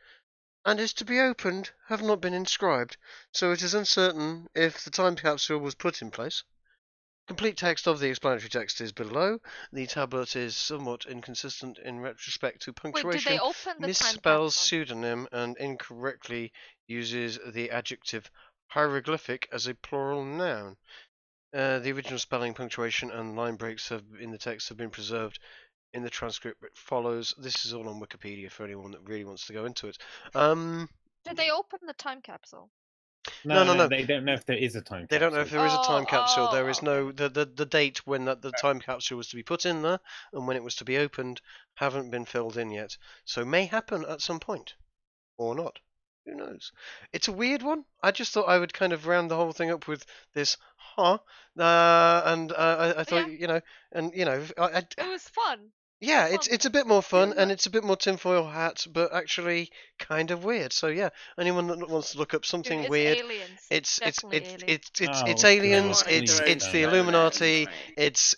and is to be opened have not been inscribed, so it is uncertain if the time capsule was put in place. Complete text of the explanatory text is below. The tablet is somewhat inconsistent in retrospect to punctuation. Wait, did they open the misspells pseudonym and incorrectly uses the adjective hieroglyphic as a plural noun. The original spelling, punctuation, and line breaks in the text have been preserved in the transcript. It follows. This is all on Wikipedia for anyone that really wants to go into it. Did they open the time capsule? No. They don't know if there is a time capsule. They don't know if there is a time capsule. There is no the date when the time capsule was to be put in there and when it was to be opened haven't been filled in yet. So may happen at some point, or not. Who knows? It's a weird one. I just thought I would kind of round the whole thing up with this, I thought, yeah. It was fun. Yeah, it's a bit more fun and it's a bit more tinfoil hat, but actually kind of weird. So yeah, anyone that wants to look up something it's weird, aliens. it's aliens. It's the Illuminati. It's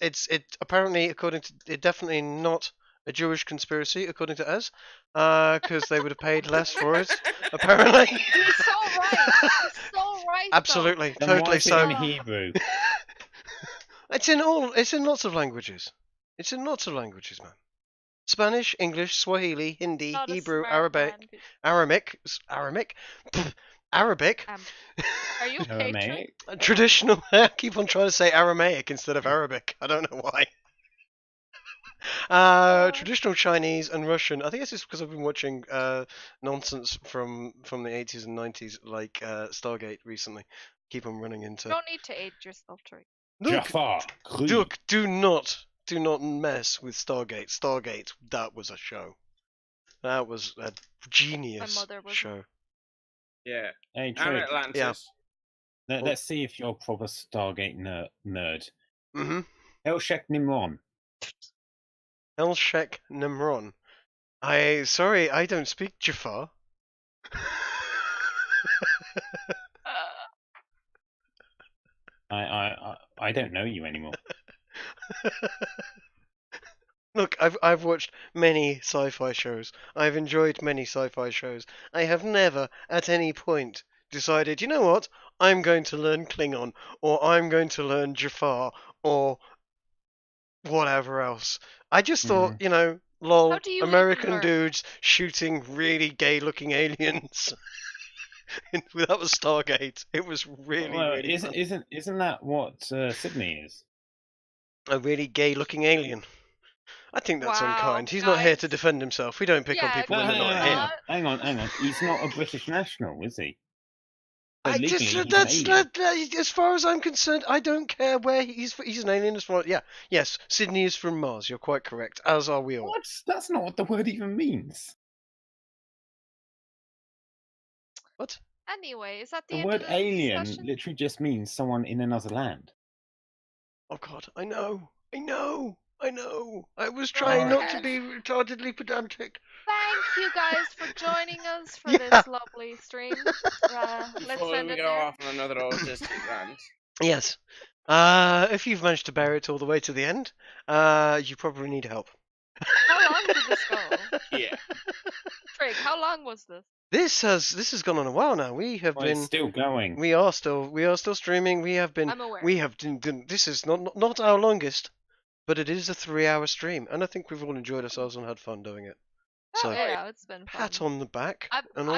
apparently according to it definitely not a Jewish conspiracy according to Ez, because they would have paid less for it. Apparently. He's so right. He's so right. Absolutely, though. totally so. In Hebrew. It's in lots of languages. It's in lots of languages, man. Spanish, English, Swahili, Hindi, Hebrew, Arabic. Are you Aramaic? Traditional. I keep on trying to say Aramaic instead of Arabic. I don't know why. Traditional Chinese and Russian. I think it's just because I've been watching nonsense from the 80s and 90s, like Stargate recently. Keep on running into. You don't need to age yourself, Troy. Look, do not mess with Stargate. Stargate, that was a show. That was a genius show. Yeah. Hey, Troy. Atlantis. Yeah. Let's see if you're a proper Stargate nerd. Mm-hmm. Elshek Nimron. Elshek Nimron. Sorry, I don't speak Jafar. I don't know you anymore. Look, I've watched many sci-fi shows. I've enjoyed many sci-fi shows. I have never, at any point, decided, you know what? I'm going to learn Klingon, or I'm going to learn Jafar, or whatever else. I just thought, lol, American dudes shooting really gay-looking aliens. That was Stargate. It was really fun. Isn't that what Sydney is? A really gay-looking alien. I think that's unkind. He's not here to defend himself. We don't pick on people when they're not here. Hang on. He's not a British national, is he? So as far as I'm concerned, I don't care where he's an alien as far. Yes, Sydney is from Mars. You're quite correct, as are we all. What? That's not what the word even means. What? Anyway, is that the word alien literally just means someone in another land. Oh God, I know. I was trying not to be retardedly pedantic. Thank you guys for joining us for this lovely stream. Before we go off on another autistic rant. Yes. If you've managed to bear it all the way to the end, you probably need help. How long did this go? Yeah. Trig, how long was this? This has gone on a while now. We have been still going. We are still streaming. We have been. I'm aware. We have done. This is not our longest, but it is a 3-hour stream, and I think we've all enjoyed ourselves and had fun doing it. So, yeah, it's been fun. Pat on the back and all.